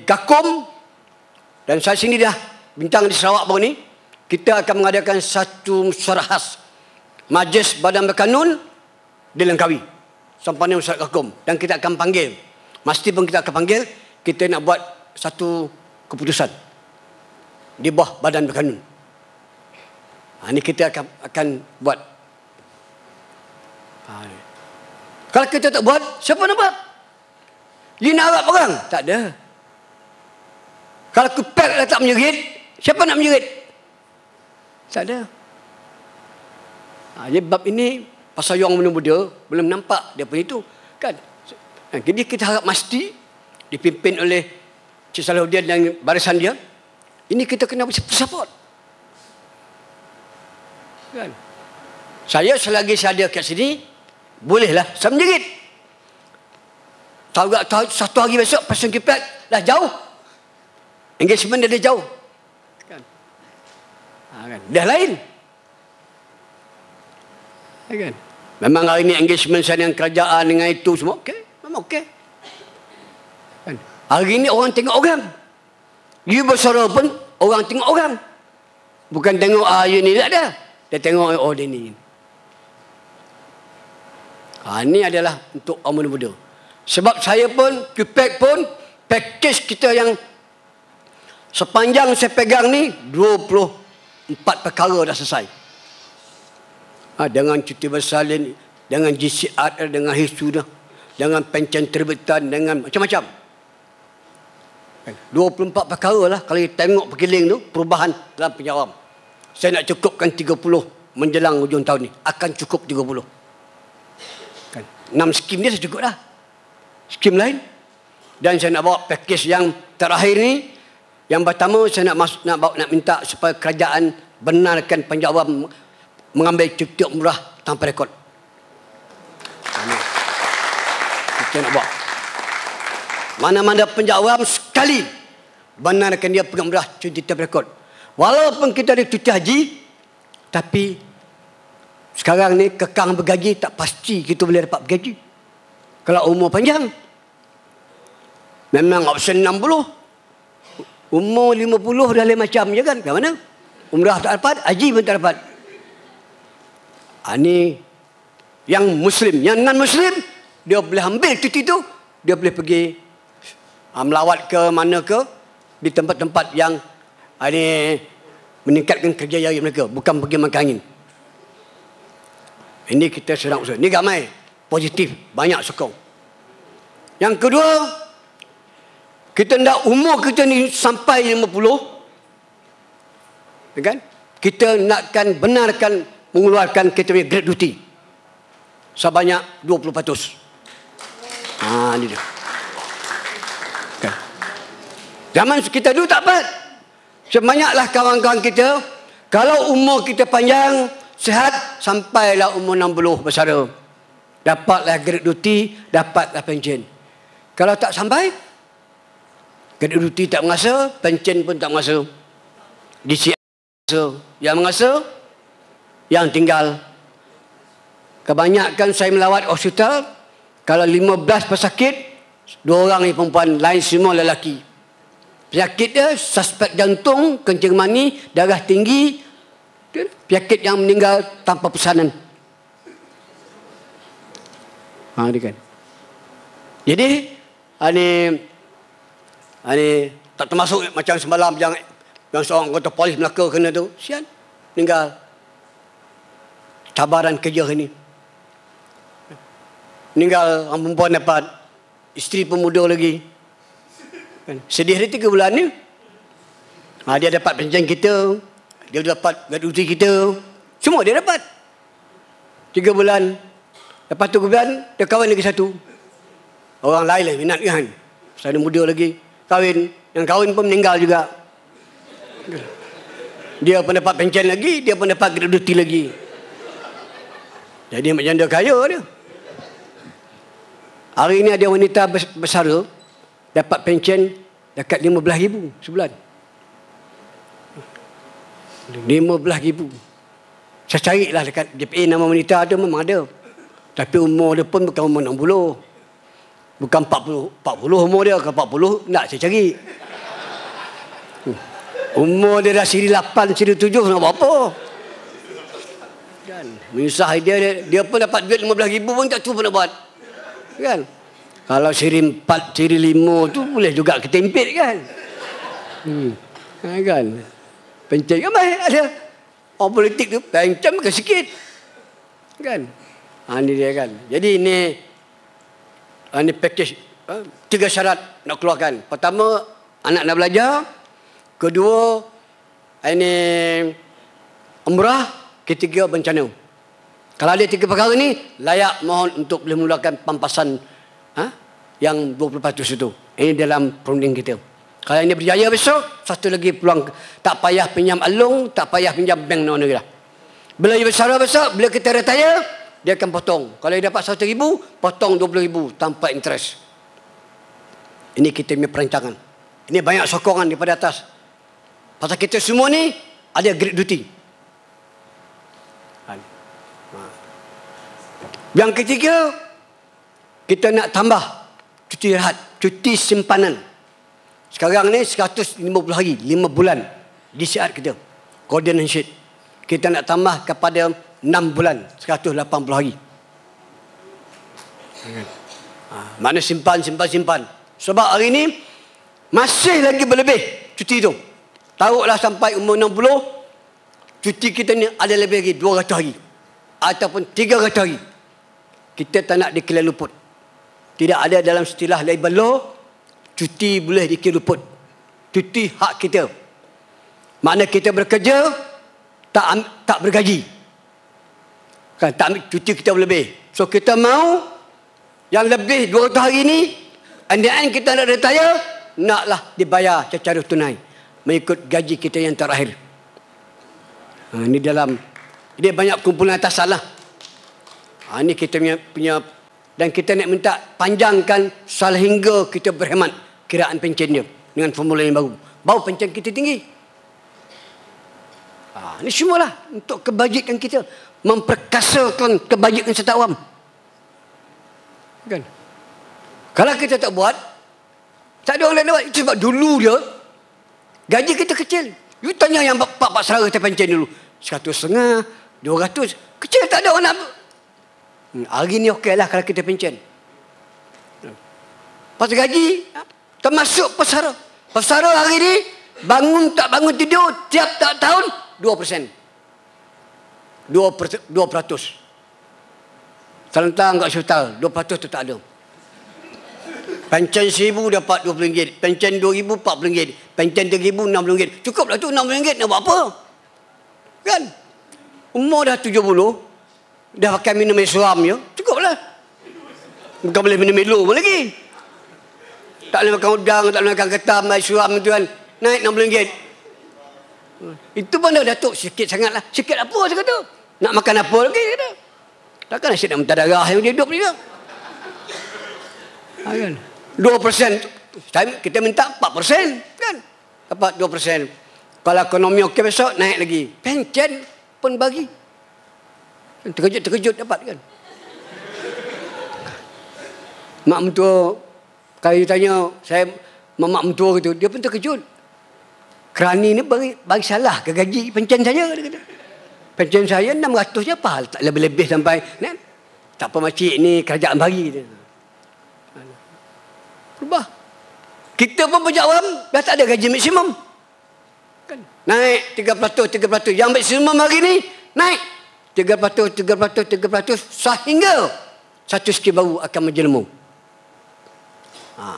Gakom dan saya sini dah bintang di Sarawak baru ni, kita akan mengadakan satu musyawarah khas Majlis Badan Berkanun di Langkawi sampai musyawarah Gakom, dan kita akan panggil, mesti pun kita akan panggil, kita nak buat satu keputusan di bawah Badan Berkanun. Ini kita akan buat. Kalau kita tak buat, siapa nak buat? You nak harap orang? Tak ada. Kalau KUPEX tak menjerit, siapa nak menjerit? Tak ada. Jadi bab ini pasal yang muda-muda belum nampak dia pun itu kan. Jadi kita harap mesti dipimpin oleh Cik Salahuddin dan barisan dia. Ini kita kena support. Kan? Saya selagi saya ada kat sini, bolehlah saya menjerit. Tahu satu hari besok Passion KUPEX dah jauh. Engagement dia dah jauh. Kan? Kan? Dah lain. Kan? Memang hari ni engagement saya dengan kerajaan dengan itu semua okey. Memang okey. Kan? Hari ni orang tengok orang. You bersuara pun orang tengok orang. Bukan tengok you ni tak ada. Dia tengok dia ni. Ini adalah untuk orang muda-muda. Sebab saya pun, KUPEX pun, package kita yang sepanjang saya pegang ni, 24 perkara dah selesai. Dengan cuti bersalin, dengan GCR, dengan HISU, dengan pencen terbitan, dengan macam-macam. 24 perkara lah, kalau kita tengok pergiling tu, perubahan dalam penjawam. Saya nak cukupkan 30 menjelang hujung tahun ni. Akan cukup 30. 6 skim dia cukup dah. Skim lain. Dan saya nak bawa pakej yang terakhir ni. Yang pertama saya nak minta supaya kerajaan benarkan penjawam mengambil cuti umrah tanpa rekod. Kita nak bawa. Mana-mana penjawam sekali benarkan dia pergi umrah cuti tanpa rekod. Walaupun kita ada cuti haji, tapi sekarang ni kekang bergaji tak pasti kita boleh dapat bergaji. Kalau umur panjang, memang option 60. Umur 50 dah lain macam je kan. Ke mana? Umrah tak dapat, haji pun tak dapat. Ini yang Muslim. Yang non-Muslim, dia boleh ambil cuti tu, dia boleh pergi melawat ke mana ke, di tempat-tempat yang ini meningkatkan kerjaya mereka. Bukan pergi makan angin. Ini kita sedang usaha. Ini ramai. Positif. Banyak sokong. Yang kedua, kita nak umur kita ni sampai 50. Kan? Kita nakkan benarkan mengeluarkan kita punya gratuity sebanyak 20%. Ini dia. Okay. Zaman kita dulu tak dapat. Sebanyaklah kawan-kawan kita, kalau umur kita panjang, sihat, sampailah umur 60 bersara. Dapatlah gratuity, dapatlah pencen. Kalau tak sampai, gratuity tak mengasa, pencen pun tak mengasa. DCI yang mengasa, yang tinggal. Kebanyakan saya melawat hospital, kalau 15 pesakit, 2 orang ni perempuan, lain semua lelaki. Penyakit dia suspek jantung, kencing mani, darah tinggi, penyakit yang meninggal tanpa pesanan. Dia kan. Jadi ini tak termasuk macam semalam yang seorang anggota polis Melaka kena tu, sian, meninggal. Cabaran kerja ini. Meninggal orang perempuan dapat, isteri pun muda lagi. Sedih dia 3 bulan ni. Dia dapat pencen kita, dia dapat gratuity kita, semua dia dapat. 3 bulan. Lepas 3 bulan, dia kahwin lagi satu. Orang lain lah minat kan. Saya muda lagi, kahwin. Yang kahwin pun meninggal juga. Dia pun dapat pencen lagi, dia pun dapat gratuity lagi. Jadi macam dia kaya dia. Hari ini ada wanita bersara dapat pencen dekat 15,000 sebulan. 15,000. Saya carilah dekat JPA nama wanita ada, memang ada. Tapi umur dia pun bukan umur 60. Bukan 40 umur dia. Kalau 40 nak saya cari. Umur dia dah siri 8, siri 7 nak buat apa? Kan? Menyusah dia pun dapat duit 15,000 pun tak tahu apa nak buat. Kan? Kalau siri 4, siri 5 tu boleh juga kita impit kan? Kan? Pencen kan baik ada. Orang politik tu pencen bukan sikit. Kan? Ini dia kan. Jadi ini package 3 syarat nak keluarkan. Pertama, anak nak belajar. Kedua, ini umrah. Ketiga, bencana. Kalau ada 3 perkara ni, layak mohon untuk boleh mengeluarkan pampasan yang 20% itu. Ini dalam perunding kita. Kalau ini berjaya besok, satu lagi peluang. Tak payah pinjam alung, tak payah pinjam bank non-negara lah. Bila ia besar besok, bila kita retire, dia akan potong. Kalau dia dapat 100,000, potong 20,000 tanpa interest. Ini kita punya perancangan. Ini banyak sokongan daripada atas. Pasal kita semua ni ada gratuity. Yang ketiga, kita nak tambah cuti rehat, cuti simpanan. Sekarang ni 150 hari, 5 bulan di siat kita. Golden handshake. Kita nak tambah kepada 6 bulan, 180 hari. Mana simpan. Sebab hari ni masih lagi berlebih cuti tu. Taruhlah sampai umur 60, cuti kita ni ada lebih lagi 200 hari. Ataupun 300 hari. Kita tak nak dikira luput. Tidak ada dalam istilah labor law, cuti boleh dikira luput. Cuti hak kita. Makna kita bekerja, tak bergaji. Kan, tak ambil cuti kita berlebih. So kita mau yang lebih 200 hari ni, and kita nak retire, naklah dibayar secara tunai. Mengikut gaji kita yang terakhir. Ini dalam, dia banyak kumpulan atasan lah. Ini kita punya dan kita nak minta panjangkan sehingga kita berhemat kiraan pencen dia dengan formula yang baru. Baru pencen kita tinggi. Ini semualah untuk kebajikan kita. Memperkasakan kebajikan serta awam. Kan? Kalau kita tak buat, tak ada orang lain buat. Itu sebab dulu dia, gaji kita kecil. You tanya yang pak saudara kita pencen dulu. 150, 200. Kecil, tak ada orang nak. Hari ni okey lah kalau kita pencen. Pasal gaji, termasuk pesara. Pesara hari ni, bangun tak bangun tidur, tiap tak tahun, 2%. 2%. Terlentang kat hospital, 200 tu tak ada. Pencen 1,000 dapat RM20. Pencen 2,000 RM40. Pencen 3,000 RM60. Cukuplah tu RM60 nak buat apa? Kan? Umur dah 70, dah pakai minum air suam je, cukuplah. Bukan boleh minum Milo pun lagi. Tak boleh makan udang, tak boleh makan ketam, air suam tu kan. Naik RM60. Itu pun dah Datuk sikit sangat lah. Sikit apa saya kata? Nak makan apa lagi kata? Takkan asyik nak minta darah yang dia hidup ni ke? Kan? 2%. Kita minta 4%. Kan? Dapat 2%. Kalau ekonomi okey besok, naik lagi. Pencen pun bagi. Terkejut dapat kan? Mak mentua, kalau tanya, saya mak mentua gitu, dia pun terkejut. Kerani ni bagi salah ke gaji pencen saya, dia kata. Pencen saya 600 je apa? Tak lebih-lebih sampai. Kan? Tak apa makcik ni kerajaan bagi. Berubah. Kita pun pejak awam dah tak ada gaji maksimum. Kan? Naik 3%. Yang maksimum hari ni naik 3%, sehingga satu skim baru akan menjelma.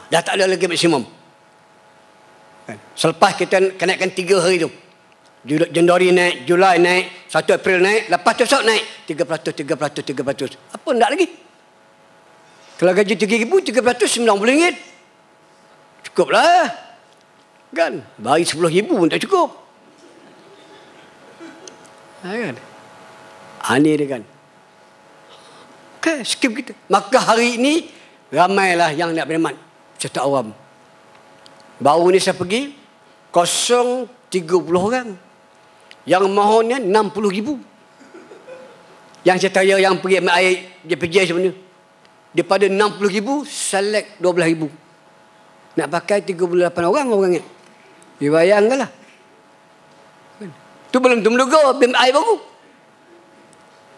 Dah tak ada lagi maksimum. Kan? Selepas kita kenaikan 3 hari tu, Januari naik, Julai naik, 1 April naik, lepas tu esok naik 3%. Apa nak lagi? Kalau gaji RM3,000, RM90, cukuplah. Kan? Bagi RM10,000 pun tak cukup. Kan? Ini dia kan. Okay, skip kita. Maka hari ini ramailah yang nak berkhidmat serta awam. Baru ni saya pergi 030 orang. Yang mohonnya 60,000. Yang saya tanya yang pergi ambil air JPJ sebenarnya. Daripada 60,000 select 12,000. Nak pakai 38 orang. Dibayangkanlah. Tu belum menduga ambil air baru.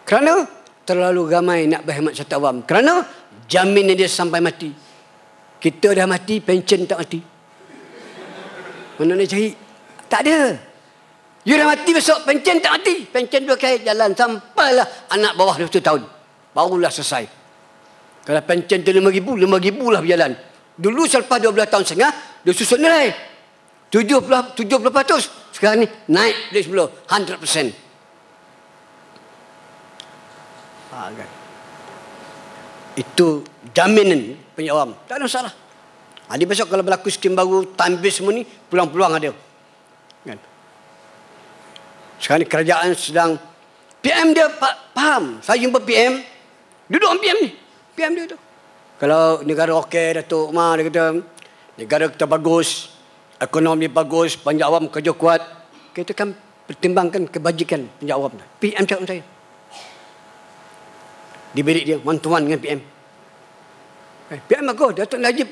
Kerana terlalu ramai nak berkhidmat serta awam. Kerana jaminan dia sampai mati. Kita dah mati, pencen tak mati. Mana nak cari? Tak ada. You dah mati besok, pencen tak mati. Pencen 2 kali jalan sampailah anak bawah 20 tahun. Barulah selesai. Kalau pencen tu 5,000, 5,000 lah berjalan. Dulu selepas 12 tahun setengah, dia susun nilai 70%. Sekarang ni naik dari 10, 100%. Kan? Itu jaminan penyawam. Tak ada masalah. Dia besok kalau berlaku skim baru, time base semua ni, peluang-peluang ada. Kan? Sekarang ni kerajaan sedang, PM dia faham. Saya jumpa PM, duduk dengan PM ni. PM dia tu. Kalau negara okey, Datuk Umar, dia kata, negara kita bagus, ekonomi bagus, penjawam kerja kuat, kita kan pertimbangkan kebajikan penjawam. PM cakap saya. Di bilik dia, one-to-one dengan PM. PM bagus, Datuk Najib,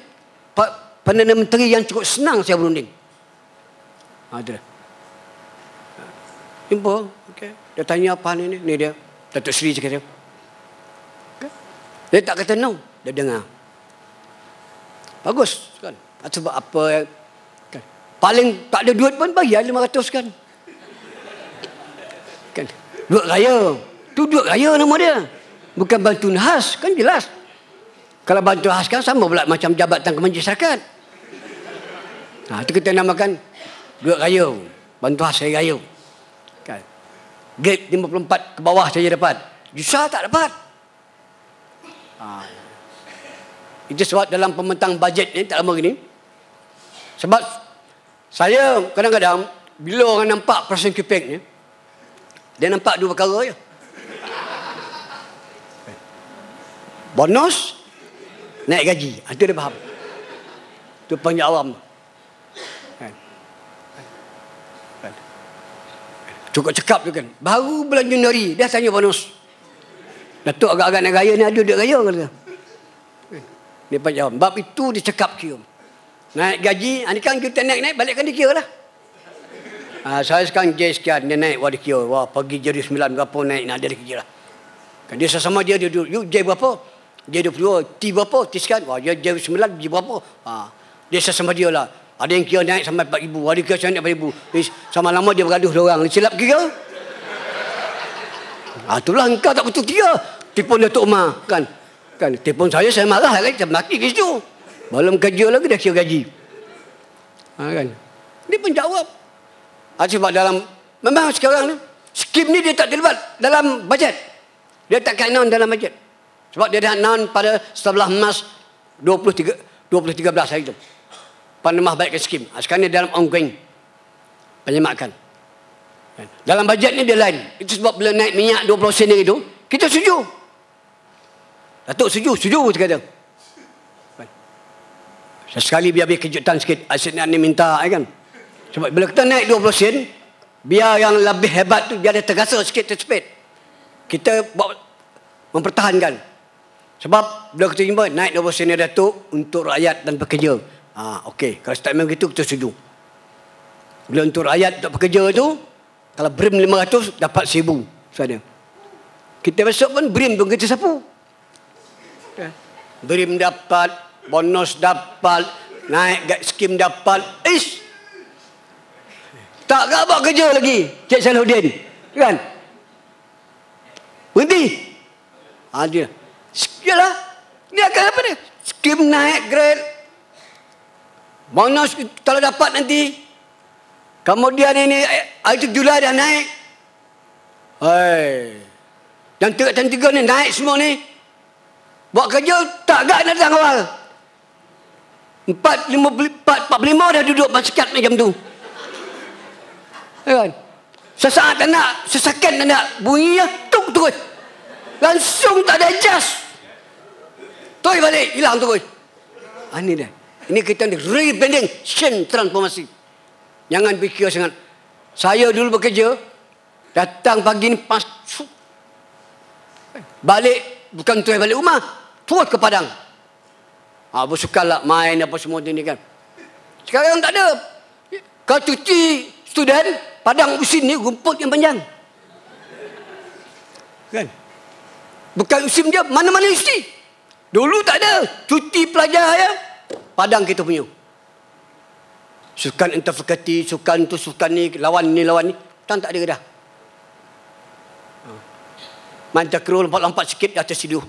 Perdana Menteri yang cukup senang saya berunding. Ada. Jumpa, okay. Dia tanya apa ni dia. Datuk Seri cakap dia. Okay. Dia tak kata no, dia dengar. Bagus kan. Sebab apa kan. Paling tak ada duit pun bayar 500 kan. Kan. Duit raya. Tu duit raya nama dia. Bukan bantuan khas, kan jelas. Kalau bantuan khas kan sama pula macam jabatan kemasyarakatan. Itu kita namakan duit raya. Bantuan khas saya raya. Kan. Grade 54 ke bawah saja dapat. Jusa tak dapat. Itu sebab dalam pembentang bajet ni tak lama gini. Sebab saya kadang-kadang bila orang nampak Presiden QPEX ni, dia nampak dua perkara je. Bonus, naik gaji. Itu dia faham. Itu penjawab awam. Cukup cekap tu kan. Baru bulan Januari, dia tanya bonus. Datuk agak-agak nak raya ni ada duit raya ke? Dia penjawab. Bab itu dia cekap kira. Naik gaji, ni kan kita naik-naik, balikkan dia kira lah. Saya sekarang J sekian, dia naik, dia kira. Wah, pagi jadi 9 berapa naik, nak dia kira lah. Kan dia sesama dia duduk, you J berapa? J22, T berapa? T sekian. Wah, dia J9, J berapa? Dia sesama dia lah. Ada yang kira naik sampai 4,000, ada yang kira naik 4,000. Sama lama dia bergaduh orang. Silap kira. Itulah engkau tak betul kira. 3 telefon Datuk Umar kan. Telefon saya marah kan, saya maki ke situ. Belum kerja lagi dah kira gaji. Kan. Dia pun jawab. Sebab dalam memang sekarang ni skim ni dia tak terlibat dalam bajet. Dia tak kena dalam bajet. Sebab dia dah announce pada 11 Mac 2013 hari itu. Panamah baikkan skim. Sekarang ni dalam ongoing penyemakan. Dalam bajet ni dia lain. Itu sebab bila naik minyak 20 sen itu, kita setuju. Datuk setuju kita kata. Sesekali biar kejutan sikit. Asyik ni minta kan. Sebab bila kita naik 20 sen, biar yang lebih hebat tu biar dia terasa sikit tersepit. Kita buat mempertahankan. Sebab bila kita jumpa naik 20 sen Datuk untuk rakyat dan pekerja. Okey, kalau statement begitu kita setuju. Bila untuk rakyat untuk pekerja tu, kalau BRIM 500 dapat 1,000 saja. Kita besok pun BRIM pun kita sapu. BRIM dapat, bonus dapat, naik skim dapat. Tak buat kerja lagi Cik Salahuddin. Kan? Berhenti. Dia. Yalah. Dia akan apa dia? Skim naik grade. Bonus kalau dapat nanti. Kemudian ini itu Julai dah naik. Dan tiga ni naik semua ni. Buat kerja tak agak nak datang awal. 4:45 dah duduk basket macam tu. Kan? Sesaat tak nak, sesakan tak nak, bunyi tuk terus. Langsung tak ada adjust. Toy balik, hilang terus. Ini dah. Ini kita ni rebranding, transformasi. Jangan fikir sangat. Saya dulu bekerja, datang pagi ni pas balik, bukan tu balik rumah, terus ke Padang. Bersukalah main apa semua ni kan. Sekarang tak ada. Kau cuci student, Padang musim ni rumput yang panjang. Kan? Bukan musim je, mana-mana cuti. Dulu tak ada. Cuti pelajar ya. Padang kita punya. Sukan interfekati, sukan tu, sukan ni, lawan ni. Tak ada dah. Main takraw lompat-lompat sikit di atas tidur.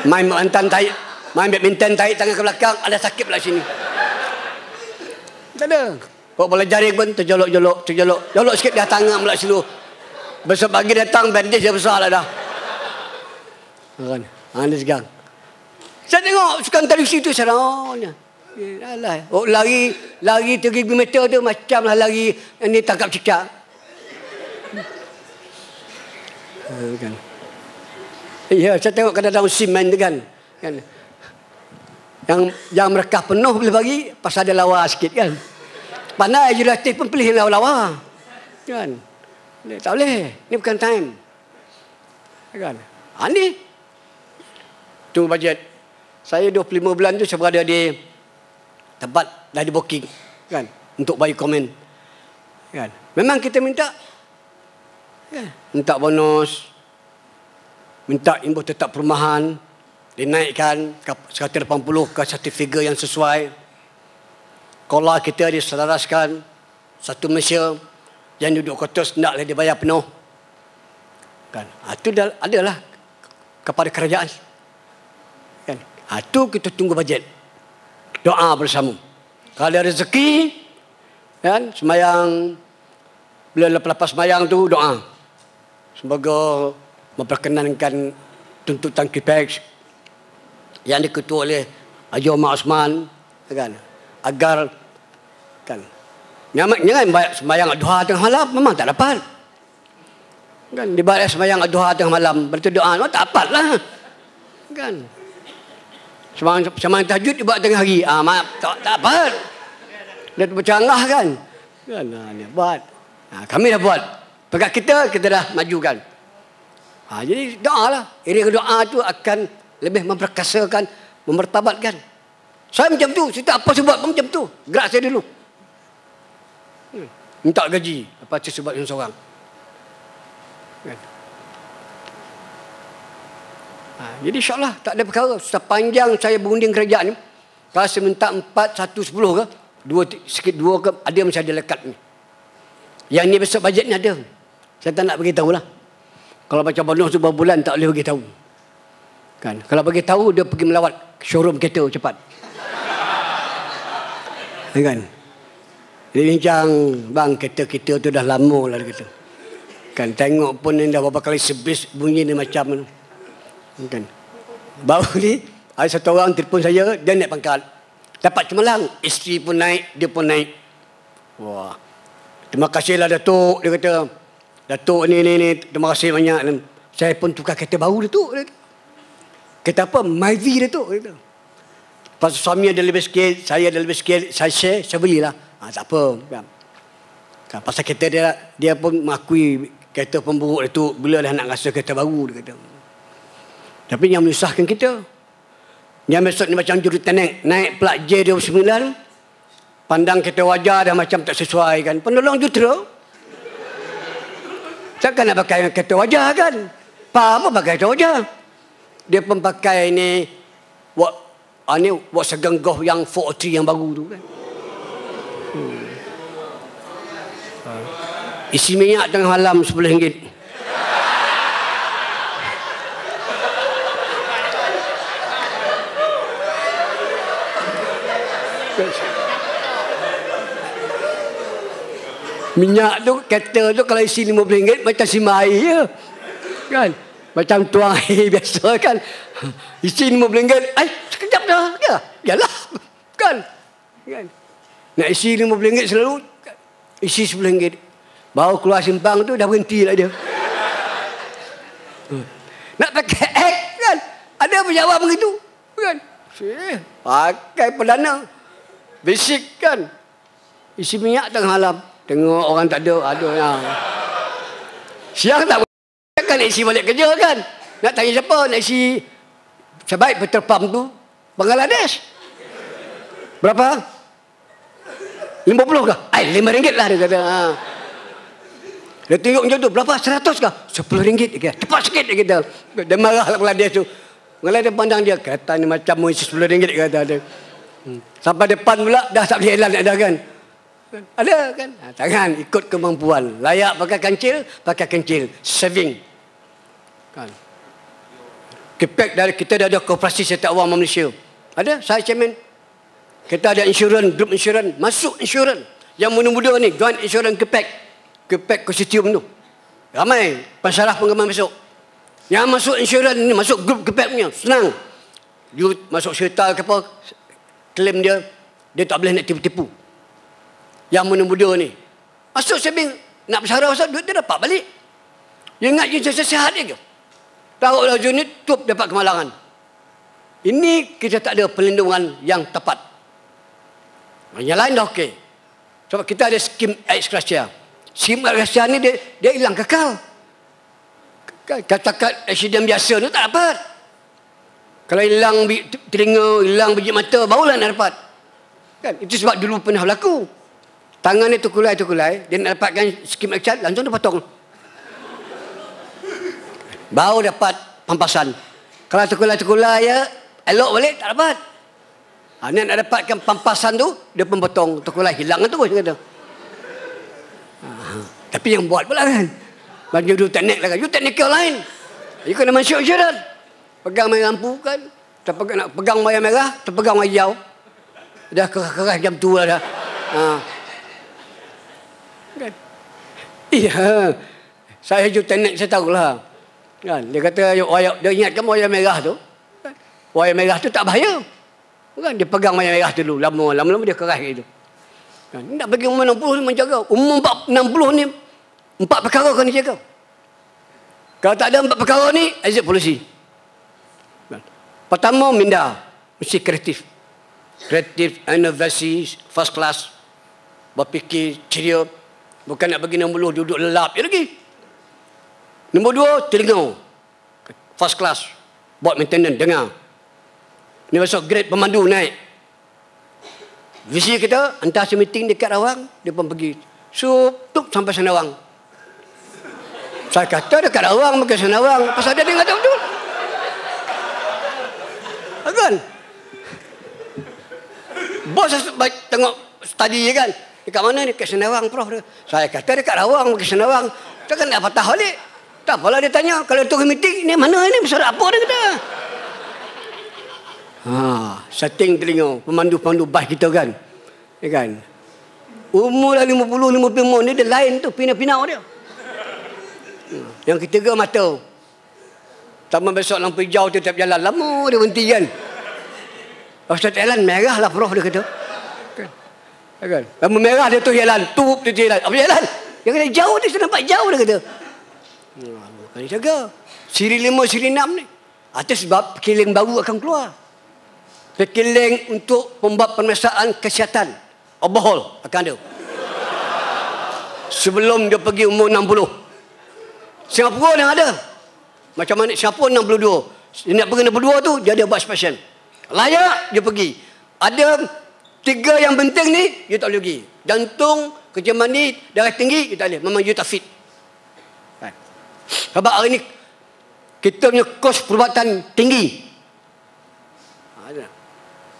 Main badminton tarik tangan ke belakang, ada sakit pula sini. Tak ada. Kau bola jaring pun terjolok sikit dah tangan pula situ. Besok pagi datang bandage dah besar lah dah. Kan? Ini segang. Saya tengok sukan televisi tu seronoknya. Lari 3,000 meter tu macamlah lari ni tangkap cicak. Kan. Ya, saya tengok kadang-kadang simen tu kan. Yang mereka penuh boleh bagi pasal ada lawa sikit kan. Pandai juratif pun pilih lawa-lawa. Kan. Tak boleh. Ni bukan time. Kan. Ni. Tunggu bajet. Saya 25 bulan tu saya berada di tempat dah di booking. Kan. Untuk bagi komen. Kan. Memang kita minta. Kan. Minta bonus. Minta imbus tetap perumahan. Dinaikkan 180 ke satu figure yang sesuai. Sekolah kita diselaraskan. Satu Malaysia yang duduk kotos naklah dibayar penuh. Kan? Itu adalah kepada kerajaan. Kan? Itu kita tunggu bajet. Doa bersama. Kalau ada rezeki, kan? Semayang, bila lepas semayang tu doa. Semoga memperkenankan tuntutan KPEX yang diketua oleh Haji Omar Osman, kan, agar kan jangan sembahyang duha tengah malam memang tak dapat kan, dibayar sembahyang duha tengah malam berarti doa tak dapatlah kan, sembahyang tahajud dibuat tengah hari tak dapat, dia bercanggah kan dia buat, kami dah buat pekat kita dah majukan. Jadi doa lah, iring doa tu akan lebih memperkasakan, memertabatkan. Saya macam tu. Saya tak apa sebab pun macam tu. Gerak saya dulu. Minta gaji. Apa sebab yang seorang. Jadi insyaAllah tak ada perkara. Sepanjang saya berunding kerajaan ni, kalau saya minta 4, 1, 10 ke, sikit 2 ke, ada yang masih ada lekat ni. Yang ni besok bajet ni ada. Saya tak nak beritahu lah. Kalau macam bonus tu berapa bulan tak boleh bagi tahu. Kan? Kalau bagi tahu dia pergi melawat showroom kereta cepat. Kan? Dia bincang, bang kereta kita tu dah lama lah dia kata. Kan tengok pun dah berapa kali servis bunyi ni macam tu. Kan? Baru ni ada satu orang telefon saya, dia naik pangkat. Dapat cemerlang, isteri pun naik, dia pun naik. Wah. Terima kasihlah Datuk, dia kata. Datuk ni, terima kasih banyak. Saya pun tukar kereta baru Datuk. Kereta apa? Myvi Datuk. Pasal suami ada lebih sikit, saya ada lebih sikit, saya share, saya belilah. Tak apa. Pasal kereta dia pun mengakui kereta pun buruk Datuk. Bila dah nak rasa kereta baru, dia kata. Tapi yang menyusahkan kita, yang besok ni macam jurutan naik plat J29, pandang kereta wajah dah macam tak sesuai kan. Penolong jutera. Takkan nak pakai kereta wajah kan. Apa pakai kereta wajah. Dia pun pakai ni Volkswagen Golf yang 403 yang baru tu kan. Isi minyak tengah malam RM10. Minyak tu, kereta tu kalau isi RM50 macam sim air je. Kan? Macam tuang air biasa kan. Isi RM50, sekejap dah. Ya, yalah. Kan? Nak isi RM50 selalu, isi RM10. Baru keluar simpang tu dah berhenti lah dia. Nak pakai X kan? Ada pejabat begitu. Kan? Pakai perdana. Basic kan? Isi minyak tengah malam. Tengok orang tak ada yang. Siang tak boleh kan nak isi balik kerja kan. Nak tanya siapa nak isi. Sebaik petrol pump tu Bangladesh. Berapa? 50 kah? RM5 lah dia kata. Dia tengok macam tu. Berapa? 100 kah? RM10 dia kata. Cepat sikit dia kata. Dia marah lah Bangladesh tu. Bangladesh pandang dia. Kata ni macam isi RM10 dia kata dia. Sampai depan pula dah tak boleh elan ada kan. Ada kan? Jangan ikut kemampuan. Layak pakai kancil, saving. Kan? Kepek dari kita dah ada koperasi Syarikat Awam Malaysia. Ada, saya chairman. Kita ada insurans, group insurans, masuk insurans. Yang muda-muda ni, joint insurans Kepek konsortium tu. Ramai pensyarah penggemar masuk. Yang masuk insurans ni, masuk grup Kepek punya, senang. You masuk syarikat ke apa, klaim dia tak boleh nak tipu-tipu. Yang muda-muda ni masuk saving, nak bersara duit dia dapat balik. Dia ingat je sihat dia ke. Taruhlah unit tup dapat kemalangan. Ini kita tak ada perlindungan yang tepat. Yang lain dah okey. Sebab kita ada skim ex gratia. Skim ex gratia ni dia hilang kekal. Katakan accident biasa tu tak dapat. Kalau hilang telinga, hilang biji mata, barulah nak dapat. Kan? Itu sebab dulu pernah berlaku. Tangan dia terkulai, dia nak dapatkan skim action, langsung dia potong. Baru dapat pampasan. Kalau terkulai ya, elok balik, tak dapat. Nak dapatkan pampasan tu, dia pun potong. Terkulai, hilang terus, dia kata. Tapi yang buat pula kan. Bagi dulu teknik lah kan. You teknikal lain. You kena masuk syarat. Pegang main lampu kan. Nak pegang wayar merah, terpegang wayar hijau. Dah keras jam tu lah dah. Kan? Iya. Saya juga teknik, saya tahulah. Kan? Dia kata, dia ingatkan wayar merah tu. Kan? Wayar merah tu tak bahaya. Kan? Dia pegang wayar merah dulu. Lama-lama dia keras gitu. Kan? Nak bagi umur 60 ni menjaga. Umur 60 ni 4 perkara kau ni jaga. Kalau tak ada 4 perkara ni, exit polisi. Kan? Pertama, minda. Mesti kreatif. Kreatif, inovasi, first class. Berfikir, ceria. Bukan nak bagi nombor duduk lelap je lagi. Nombor 2, telinga. First class. Buat maintenance, dengar. Ni masuk grade pemandu naik. Visi kita, hantar meeting dekat Rawang, dia pun pergi. Tuk sampai Senawang. Saya kata dekat Rawang, bukan Senawang. Pasal dia dengar betul. Kan? Bos tengok study je kan. Dekat mana? Dekat Senawang, Prof. Saya kata dekat Rawang, bukan Senawang. Kita kan nak patah balik. Tak apalah dia tanya, kalau tu meeting, ni mana ni, besar apa dia kata. Setting telinga, pemandu-pemandu bas kita kan. Ya kan? Umur dah 50-55 ni dia lain tu, pinau-pinau dia. Yang ketiga mata. Taman besok lampu hijau tu tiap jalan, lama dia berhenti kan. Ustaz jalan merah lah Prof dia kata. Kan? Lampu merah dia tu jalan, tup dia jalan. Apa jalan? Yang kata jauh dia nampak jauh dia kata. Kena jaga. Siri 5, siri 6 ni. Atas sebab pekiling baru akan keluar. Pekiling untuk membuat pemeriksaan kesihatan. Overhaul akan ada. Sebelum dia pergi umur 60. Singapura yang ada. Macam mana Singapura 62. Dia nak pergi 62 tu, dia ada buat special. Layak, dia pergi. Ada 3 yang penting ni, dia tak boleh pergi. Jantung, kerja mani, darah tinggi, dia tak boleh. Memang dia tak fit. Kan? Sebab hari ni, kita punya kos perubatan tinggi.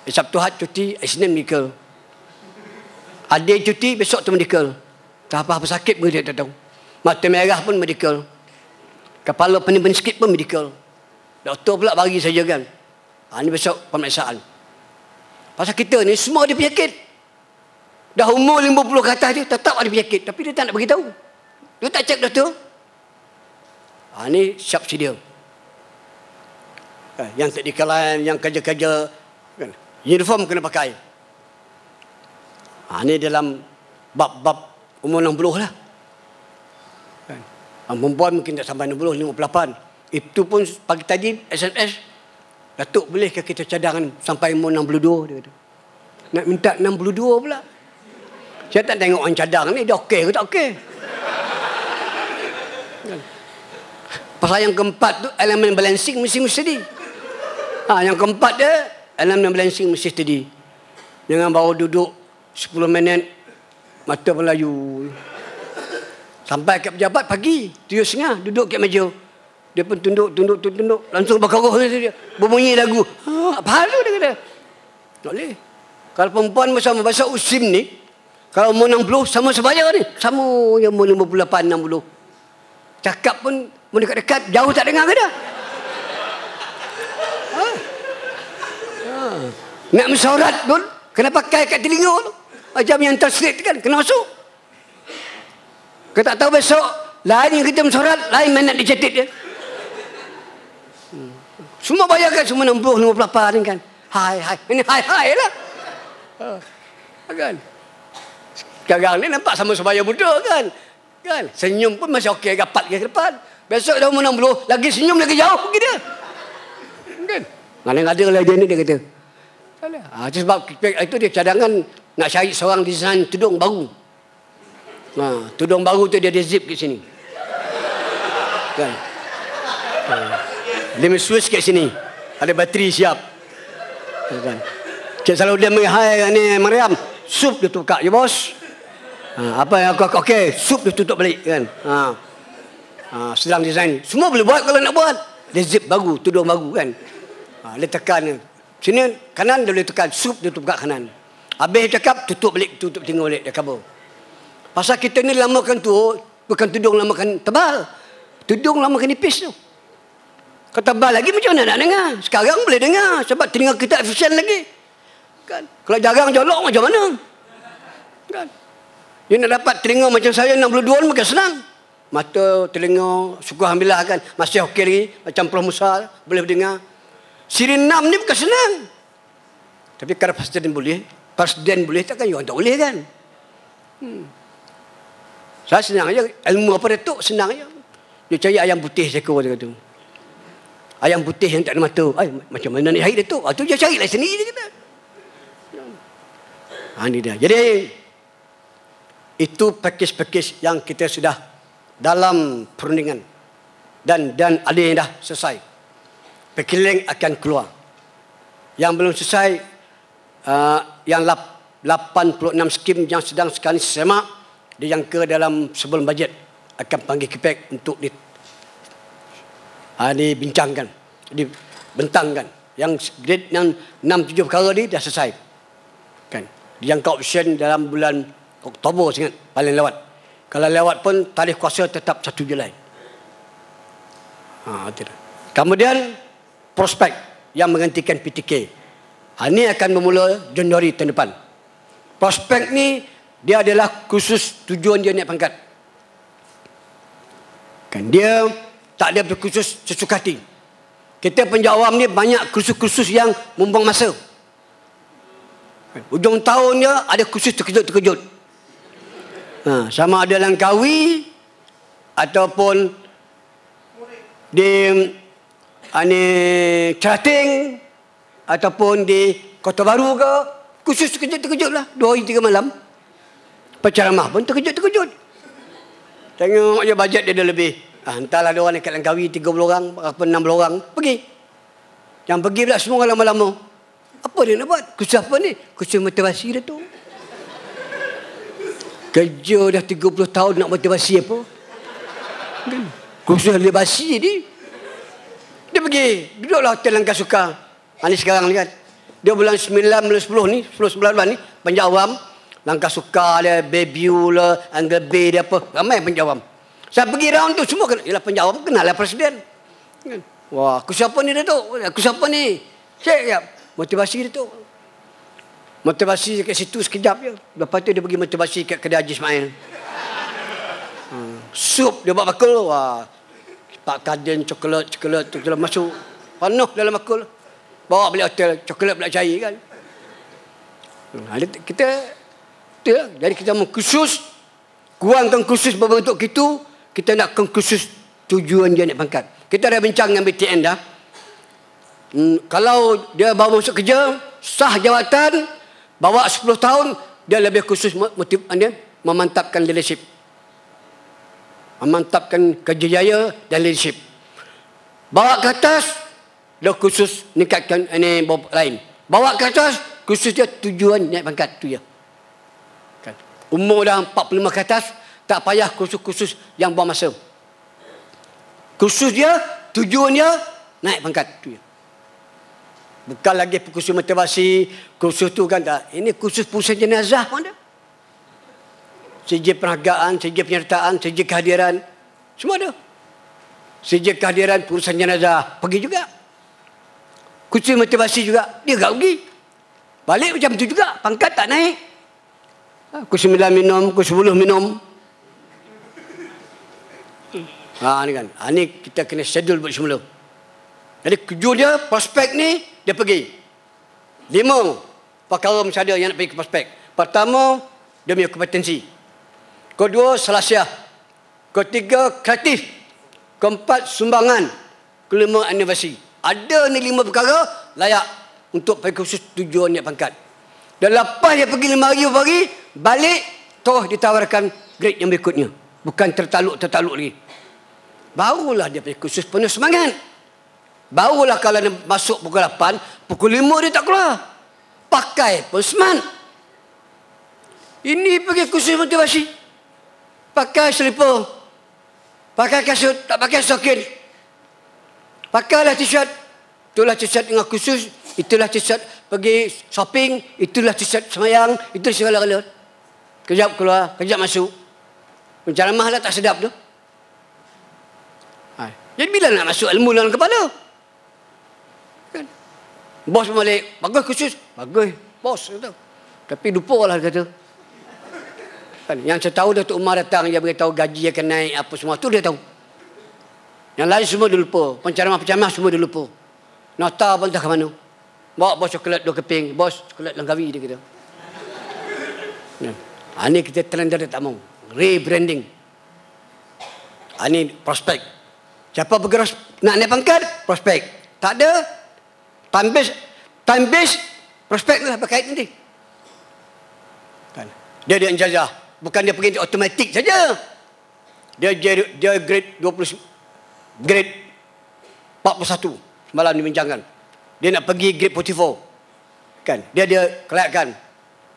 Sabtu Ahad cuti, Isnin medical. Ada cuti, besok tu medical. Tak apa-apa sakit pun dia tak tahu. Mata merah pun medical. Kepala pening-pening sikit pun medical. Doktor pula bagi saja kan. Ini besok pemeriksaan. Pasal kita ni semua ada penyakit. Dah umur 50 ke atas dia tetap ada penyakit. Tapi dia tak nak beritahu. Dia tak cek doktor. Ini siap sedia. Yang teknikal lain, yang kerja-kerja. Uniform kena pakai. Ini dalam bab-bab umur 60 lah. Perempuan mungkin tak sampai 60, 58. Itu pun pagi tadi SMS. Datuk boleh ke kita cadangan sampai umur 62? Dia kata. Nak minta 62 pula. Saya tak tengok orang cadang ni. Dia okey ke tak okey? Pasal yang keempat tu elemen balancing mesti steady. Yang keempat dia elemen balancing mesti steady. Jangan baru duduk 10 minit mata melayu. Sampai ke pejabat pagi 7.30 duduk kat meja. Dia pun tunduk langsung bakar roh dia. Berbunyi lagu. Apa hal tu dia kata? Tak boleh. Kalau perempuan bersama bahasa usim ni, kalau umur 60 sama sebaya ni, sama yang umur 58 60. Cakap pun mendekat-dekat jauh tak dengar ke dah? Nak mesyuarat pun kena pakai kat telinga tu. Macam yang translate kan kena masuk. Kita tak tahu besok lain yang kita mesyuarat, lain mana nak dicetit dia. Semua bayarkan semua 60 58 ni kan. Hai. Ini hai lah. Kan. Sekarang ni nampak sama sebaya muda kan. Kan. Senyum pun masih okey rapat ke depan. Besok dah umur 60 lagi senyum lagi jauh pergi dia. Kan. Ada lah dia ni dia kata. Sebab itu dia cadangan nak cari seorang desain tudung baru. Tudung baru tu dia ada zip kat sini. Kan. Dia switch kat sini. Ada bateri siap. Kan. Cik selalu dia hai ni Mariam, sup dia tukar je bos. Apa yang aku okey, sup dia tutup balik kan. Sedang design. Semua boleh buat kalau nak buat. Dia zip baru, tudung baru kan. Dia tekan sini kanan dia boleh tekan, sup dia tutup kat kanan. Habis cakap tutup balik, tutup tinggal balik dia cover. Pasal kita ni lamakan tu bukan tudung lamakan tebal. Tudung lamakan nipis tu. Kalau tebal lagi macam mana nak dengar? Sekarang boleh dengar sebab telinga kita efisien lagi. Kan? Kalau jarang jolok macam mana? Kan? Dia nak dapat telinga macam saya 62 makin senang. Mata, telinga, syukur alhamdulillah kan. Masih okey lagi. Macam Prof Musa boleh dengar. Siri 6 ni bukan senang. Tapi kalau presiden boleh takkan orang tak boleh kan? Saya senang aja. Ilmu apa Datuk senang aja. Dia cari ayam putih seekor dia kata. Ayam putih yang tak ada mata. Macam mana nak cari Datuk? Tu dia carilah sendiri dia kata. Ini dia. Jadi itu pakej-pakej yang kita sudah dalam perundingan dan ada yang dah selesai. Pekiling akan keluar. Yang belum selesai yang 86 skim yang sedang sekarang semak dijangka dalam sebelum bajet akan panggil KPEC untuk dibincangkan, dibentangkan. Yang grade yang 6-7 perkara ni dah selesai. Kan? Dijangka option dalam bulan Oktober sangat paling lewat. Kalau lewat pun tarikh kuasa tetap 1 Julai. Tidak. Kemudian prospek yang menggantikan PTK. Ini akan bermula Januari tahun depan. Prospek ni dia adalah khusus tujuan dia naik pangkat. Kan dia tak ada berkhusus sesuka hati. Kita penjawam ni banyak kursus-kursus yang membuang masa. Ujung tahunnya ada kursus terkejut-terkejut. Sama ada Langkawi ataupun di Cerating ataupun di Kota Baru ke, kursus terkejut-terkejut lah. 2 hari 3 malam. Penceramah pun terkejut-terkejut. Tengok je bajet dia dah lebih. Entahlah dia orang dekat Langkawi 30 orang, apa 60 orang, pergi. Yang pergi pula semua orang lama-lama. Apa dia nak buat? Kursus apa ni? Kursus motivasi dah tu. Kerja dah 30 tahun nak motivasi apa? Kan? Kursus motivasi ni. Dia pergi. Duduklah hotel Langkah Suka. Ini sekarang ni kan. Dia bulan 9, bulan 10 ni, 10-11 bulan ni, penjawam. Langkah Suka dia, Bayview lah, Angle Bay dia apa. Ramai penjawam. Saya pergi round tu semua kena. Yalah penjawab kenal lah presiden. Wah, aku siapa ni Datuk? Aku siapa ni? Cik, motivasi Datuk. Motivasi kat situ sekejap je. Lepas tu dia pergi motivasi kat kedai Haji Ismail. Sup dia buat bakul. Wah, Pak Kadin coklat masuk. Penuh dalam bakul. Bawa balik hotel, coklat pula cair kan. Kita jadi kita mengkhusus, kurangkan khusus berbentuk itu. Kita nak khusus tujuan dia naik pangkat. Kita dah bincang dengan BTN dah. Kalau dia baru masuk kerja, sah jawatan, bawa 10 tahun, dia lebih khusus memantapkan leadership. Memantapkan kerjaya dan leadership. Bawa ke atas, dia khusus meningkatkan lain. Bawa ke atas, khusus dia tujuan naik pangkat tu je. Kan? Umur dah 45 ke atas, tak payah kursus-kursus yang buang masa. Kursus dia, tujuannya naik pangkat tu je. Bukan lagi kursus motivasi, kursus tu kan tak. Ini kursus perusahaan jenazah pun ada. CJ perhargaan, CJ penyertaan, CJ kehadiran, semua ada. CJ kehadiran perusahaan jenazah, pergi juga. Kursus motivasi juga, dia tak pergi. Balik macam tu juga, pangkat tak naik. Kursus 9 minum, kursus 10 minum. Ni kan. Ni kita kena schedule buat semula. Jadi tujuan dia, prospek ni, dia pergi. 5 perkara mesti ada yang nak pergi ke prospek. Pertama, dia punya kompetensi. Kedua, selasiah. Ketiga, kreatif. Keempat, sumbangan. Kelima, inovasi. Ada ni 5 perkara layak untuk pergi khusus tujuan naik pangkat. Dan lepas dia pergi 5 hari pagi, balik, terus ditawarkan grade yang berikutnya. Bukan tertaluk lagi. Barulah dia pergi khusus penuh semangat. Barulah kalau dia masuk pukul 8, pukul 5 dia tak keluar. Pakai pun smart. Ini pergi khusus motivasi. Pakai selipar. Pakai kasut, tak pakai stokin. Pakailah t-shirt. Itulah t-shirt dengan khusus. Itulah t-shirt pergi shopping. Itulah t-shirt semayang. Itu segala-gala. Kejap keluar, kejap masuk. Penceramah lah tak sedap tu. Jadi bila nak masuk ilmu dalam kepala? Kan? Bos pun balik. Bagus khusus. Bagus. Bos kata. Tapi lupa lah kata. Kan? Yang saya tahu Datuk Umar datang. Dia beritahu gaji akan naik. Apa semua tu dia tahu. Yang lain semua dia lupa. Penceramah-penceramah semua dia lupa. Nota pun tak ke mana. Bawa bos coklat 2 keping. Bos coklat Langkawi dia kata. Ini kita trend tak mau. Rebranding. Ini prospek. Siapa bergerak nak naik pangkat? Prospek. Tak ada. Time base. Prospek lah berkait nanti. Kan? Dia ijazah. Bukan dia pergi automatik saja. Dia grade 20. Grade 41. Semalam dibincangkan. Dia nak pergi grade 44. Kan? Dia kelayakan.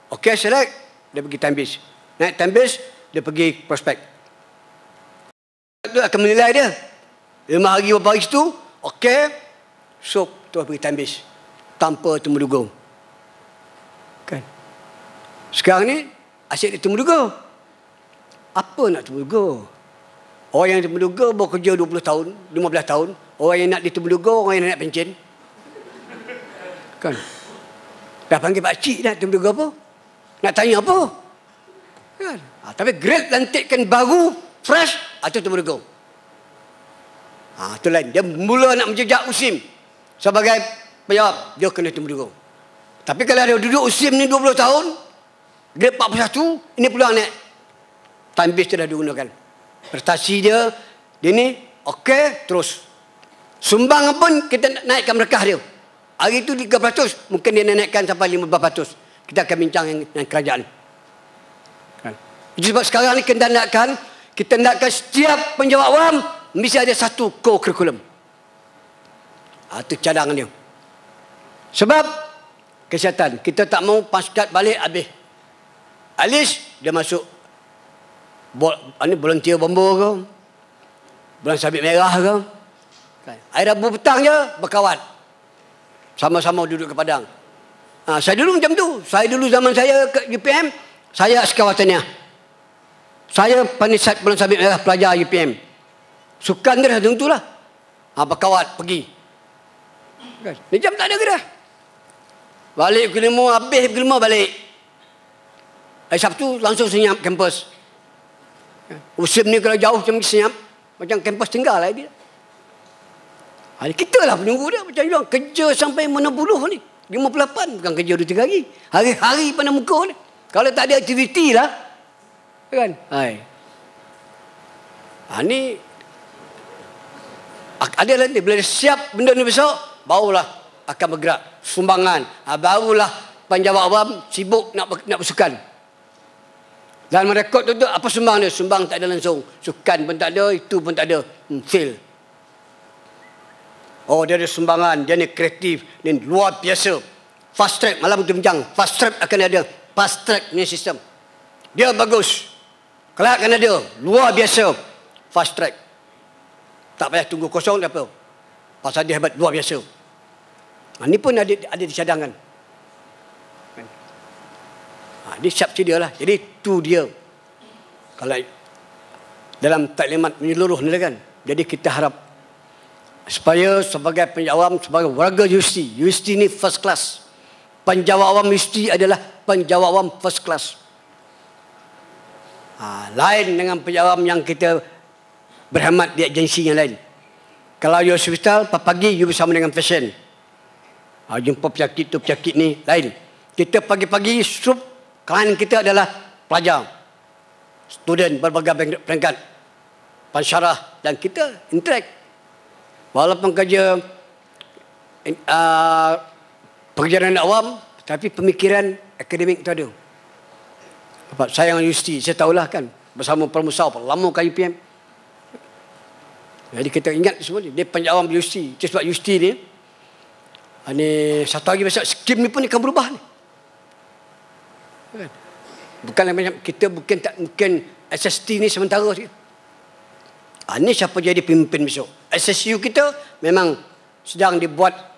Okey, select. Dia pergi time base. Naik time base, dia pergi prospek. Itu akan menilai dia. 5 hari beberapa hari situ, okey, so tu pergi time base. Tanpa temu duga. Kan? Sekarang ni, asyik dia temu duga. Apa nak temu duga? Orang yang temuduga bekerja 20 tahun, 15 tahun. Orang yang nak ditemuduga, orang yang nak pencen. Kan? Dah panggil pakcik nak temuduga apa? Nak tanya apa? Kan? Tapi grade lantikkan baru, fresh, itu temuduga. Itu lain. Dia mula nak menjejak USIM sebagai penjawab, dia kena temuduga. Tapi kalau dia duduk USIM ni 20 tahun, grade 41, ini peluang naik. Time base tu dah digunakan. Prestasi dia ni okey, terus. Sumbangan pun kita naikkan berkah dia. Hari tu 3%, mungkin dia naikkan sampai 15%. Kita akan bincang dengan kerajaan. Kan? Itu sebab sekarang ni kita nakkan setiap penjawat awam mesti ada satu core curriculum. Itu cadangan dia. Sebab kesihatan, kita tak mau paskat balik habis. At least dia masuk volunteer bomba ke, bulan sabit merah ke. Hari Rabu petang je berkawan. Sama-sama duduk ke Padang. Saya dulu macam tu. Saya dulu zaman saya ke UPM, saya sekawatanya. Saya panisat bulan sabit merah pelajar UPM. Sukan dia dah tentulah. Berkawat pergi. Ni jam tak ada ke dah. Balik pukul 5, habis pukul 5 balik. Hari Sabtu langsung senyap kampus. USIM ni kalau jauh macam senyap, macam kampus tinggal lah dia. Kita lah penunggu dia. Macam bilang, kerja sampai mana puluh ni. 58, bukan kerja 2-3 hari. Hari-hari pada muka ni. Kalau tak ada aktiviti lah. Kan? Ni ada lah ni. Bila dia siap benda ni besok, barulah akan bergerak. Sumbangan. Barulah penjawat awam sibuk nak bersukan. Dalam rekod tu apa sumbang dia? Sumbang tak ada langsung. Sukan pun tak ada, itu pun tak ada. Fail. Dia ada sumbangan, dia ni kreatif, ni luar biasa. Fast track, malam tu bincang. Fast track akan ada. Fast track ni sistem. Dia bagus. Kelak akan ada. Luar biasa. Fast track. Tak payah tunggu kosong tak apa. Pasal dia hebat, luar biasa. Ni pun ada dicadangkan. Dia siap sedia lah. Jadi tu dia. Kalau dalam taklimat menyeluruh ni kan. Jadi kita harap supaya sebagai penjawat awam, sebagai warga universiti ni first class. Penjawat awam universiti adalah penjawat awam first class. Lain dengan penjawat awam yang kita berhemat di agensi yang lain. Kalau you hospital, pagi you bersama dengan pasien. Jumpa penyakit tu, penyakit ni lain. Kita pagi-pagi klien kita adalah pelajar, student berbagai peringkat, pensyarah, dan kita interact. Walaupun kerja pekerjaan awam, tapi pemikiran akademik tu ada. Saya dengan universiti, saya tahulah kan, bersama Permusau, lama ke UPM. Jadi kita ingat semua ni. Dia penjawat universiti. Sebab universiti ni, satu hari besok skim ni pun akan berubah ni. Bukan macam kita mungkin SST ni sementara saja. Ini siapa jadi pemimpin besok? SSU kita memang sedang dibuat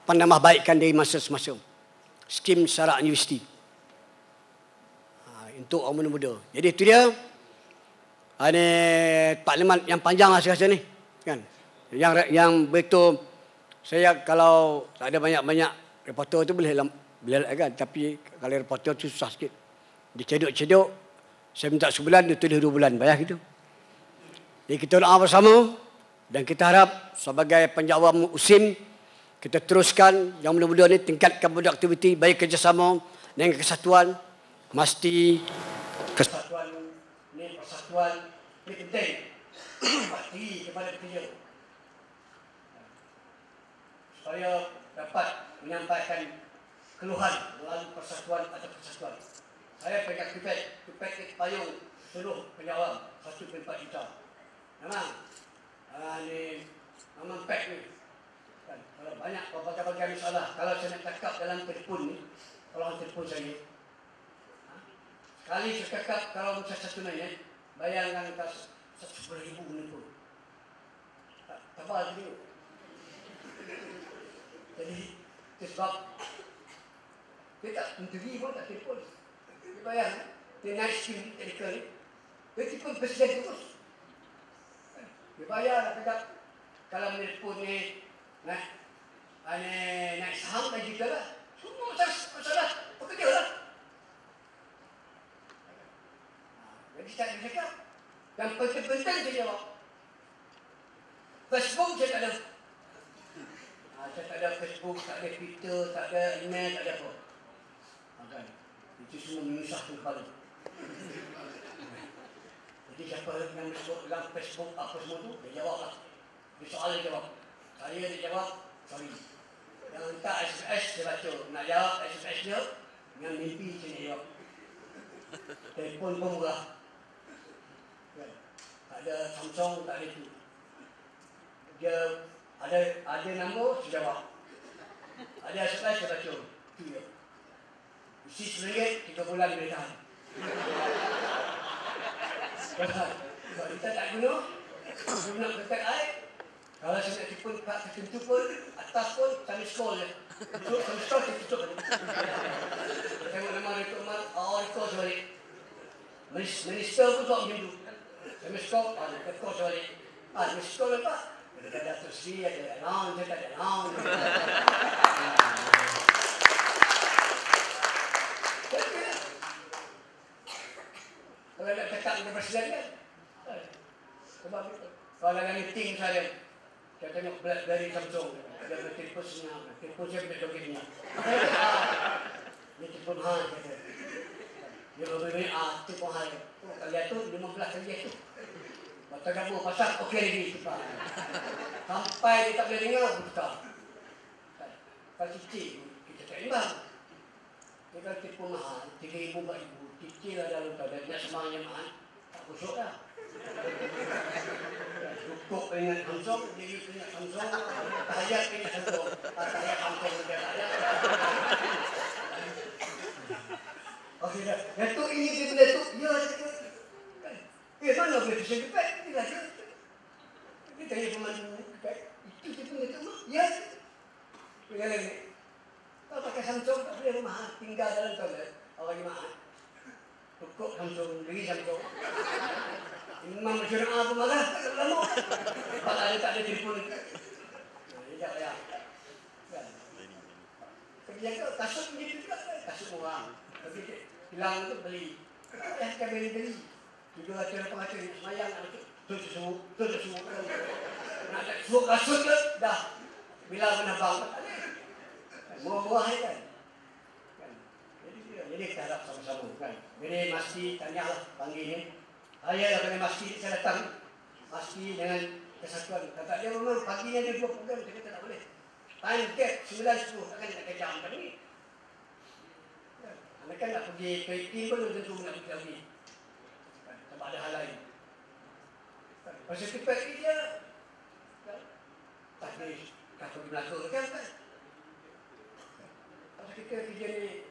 penambahbaikan dari masa semasa. Skim syarat universiti. Untuk orang muda-muda. Jadi itu dia. Ini parlimen yang panjang lah saya rasa ni. Kan? Yang betul, saya kalau tak ada banyak-banyak reporter tu boleh kan, tapi kalau reporter tu susah sikit. Dicedok-cedok, saya minta sebulan, dia tulis 2 bulan, bayar gitu. Jadi kita doa bersama dan kita harap sebagai penjawat USIM kita teruskan yang muda-muda ni, tingkatkan produktiviti, bagi kerjasama dengan kesatuan. Mesti kesatuan ni, persatuan ni penting. Pasti kepada kerja supaya dapat menyampaikan keluhan melalui persatuan atau persatuan. Saya pegang QPEC ni payung seluruh penjawat 1.4 juta. Memang PEC ni. Kan? Kalau banyak berbagai-bagai masalah, kalau saya nak cakap dalam telefon ni, tolong telefon saya. Sekali saya cakap, kalau saya satu minit, bayangkan 10,000 telefon. Tebal dia. Jadi, sebab dia tak menteri pun tak telefon. Dia bayang, dia naik skim teknikal ni. Itu pun presiden terus. Dia bayar lah tegak. Kalau menelpon ni, naik saham kan juga lah. Semua masalah pekerja lah. Jadi tak ada cakap. Yang penting-penting dia jawab. Facebook saya tak ada. Saya tak ada Facebook, tak ada Twitter, tak ada email, tak ada apa. Kan? Itu semua menyusahkan kepala. Jadi siapa yang masuk dalam Facebook apa semua tu, dia jawab lah. Dia soal dia jawab. Saya dia jawab, sorry. Yang minta SMS dia baca. Nak jawab SMS dia, yang mimpi saya jawab. Telefon pun murah. Kan? Tak ada Samsung, tak ada itu. Dia ada nombor, saya jawab. Ada SMS, saya baca. Itu dia. Isi RM1, 3 bulan boleh tahan. Kalau kita tak guna, kita nak kontak air. Kalau saya nak telefon kat tertentu pun, atas pun, saya scroll je. Saya scroll, saya tutup balik. Tengok nama Rekod Umar, rekod saya balik. Minister pun buat macam tu. Saya scroll, rekod saya balik. Saya scroll lepas. Ada Datuk Seri, ada announce, tak ada announce. Kalau nak cakap dengan Presiden kan? Sebab itu. Kalau ada meeting saya tengok dari Samsung. Ada telefon senyap. Telefon saya boleh joget ni. Ini telefon hal kata. Dia berbunyi, telefon hal. Kalau lihat tu, 15 kali tu. Mata gabung pasang, okey lagi. Sampai dia tak boleh dengar, buka. Kalau cicik, kita tak imbang. Dia kalau telefon mahal, 3,000, 4,000. Cicil lah dalam tu, dia nak semangat mahal. Tak busuk dah. Cukup ingat Samsung, dia ingat Samsung. Tahayat ingat Samsung. Tahayat Samsung dia tahayat. Okey dah. Datuk ini dia benda tu, ya dia. Mana boleh presiden kepek? Dia lah dia. Dia tanya pemandu kepek. Itu dia punya tu mak. Ya. Dia lagi. Kalau pakai Samsung tak boleh rumah. Tinggal dalam toilet. Orang jemaah. Cukup Samsung. Beri Samsung. Imam masyarakat pun marah. Tak lama. Kalau ada tak ada telefon. Dia tak payah. Kerja kau kasut begitu juga. Kasut orang. Tapi hilang tu beli. Tak payah kan beli-beli. Juga acara-acara nak semayang, nak semua. Nak semua kasut ke, dah. Bila pernah bang, tak ada. Murah-murah kan. Jadi kita harap sama-sama kan. Jadi Masjid, tanyalah panggil ni. Saya dah panggil Masjid, saya datang. Masjid dengan kesatuan. Kata dia memang pagi ni ada 2 program, saya kata tak boleh. Time gap 9-10, takkan nak kejam kan ni. Anda kan nak pergi ke IPIN pun, tentu nak pergi lagi. Sebab ada hal lain. Pasal kepek ni dia tak boleh kata pergi Melaka kan. Pasal kita kerja ni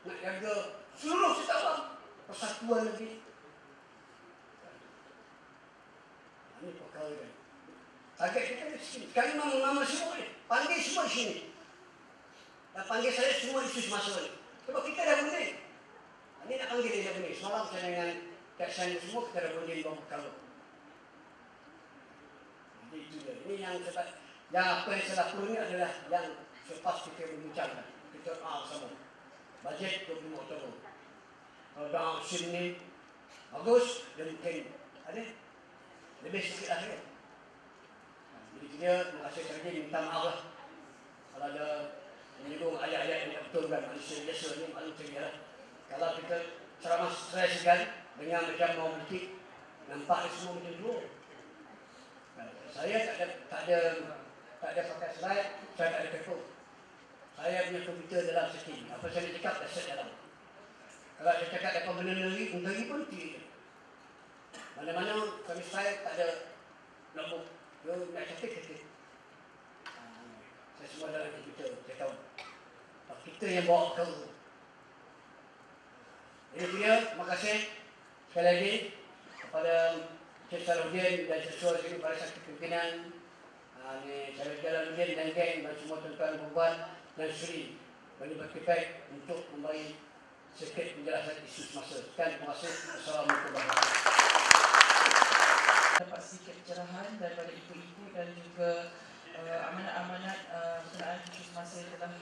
nak jaga seluruh setawang persatuan lagi. Ini perkara kan. Target kita di sini. Sekarang nama semua ni. Panggil semua di sini. Dan panggil saya semua isu semasa ni. Sebab kita dah berdiri. Ini nak panggil dia dah berdiri. Semalam saya dengan Keksan semua kita dah berdiri bawa perkara. Jadi itu dia. Ini yang apa yang saya lakukan ini adalah yang selepas kita berbincangkan. Kita sama. Bajet 25 Oktober. Kalau dalam musim ni bagus, dia mungkin ada lebih sikit lah kan. Jadi dia, terima kasih sekali lagi, minta maaf lah. Kalau ada menyinggung ayat-ayat yang tak betul kan, manusia biasa ni, maklum saya lah. Kalau kita ceramah stres kan, dengan macam mau politik, nampak semua macam dulu. Saya tak ada pakai slide, saya tak ada telefon. Saya punya komputer dalam setting. Apa saya nak cakap, dah set dalam. Kalau saya cakap dapat benda negeri pun tidak. Mana-mana kami saya tak ada notebook. Dia nak ketik. Saya semua dalam komputer, saya tahu. Kita yang bawa ke tu. Jadi dia, terima kasih sekali lagi kepada Cik Salahuddin dan sesuai sini pada satu pimpinan Syarif Jalaluddin dan geng dan semua tuan-tuan perempuan dan Sri bagi berkepek untuk memberi sedikit penjelasan isu semasa. Sekian, terima kasih. Assalamualaikum warahmatullahi wabarakatuh. dapat sedikit pencerahan daripada ibu-ibu dan juga amanat-amanat berkenaan cuti semasa yang telah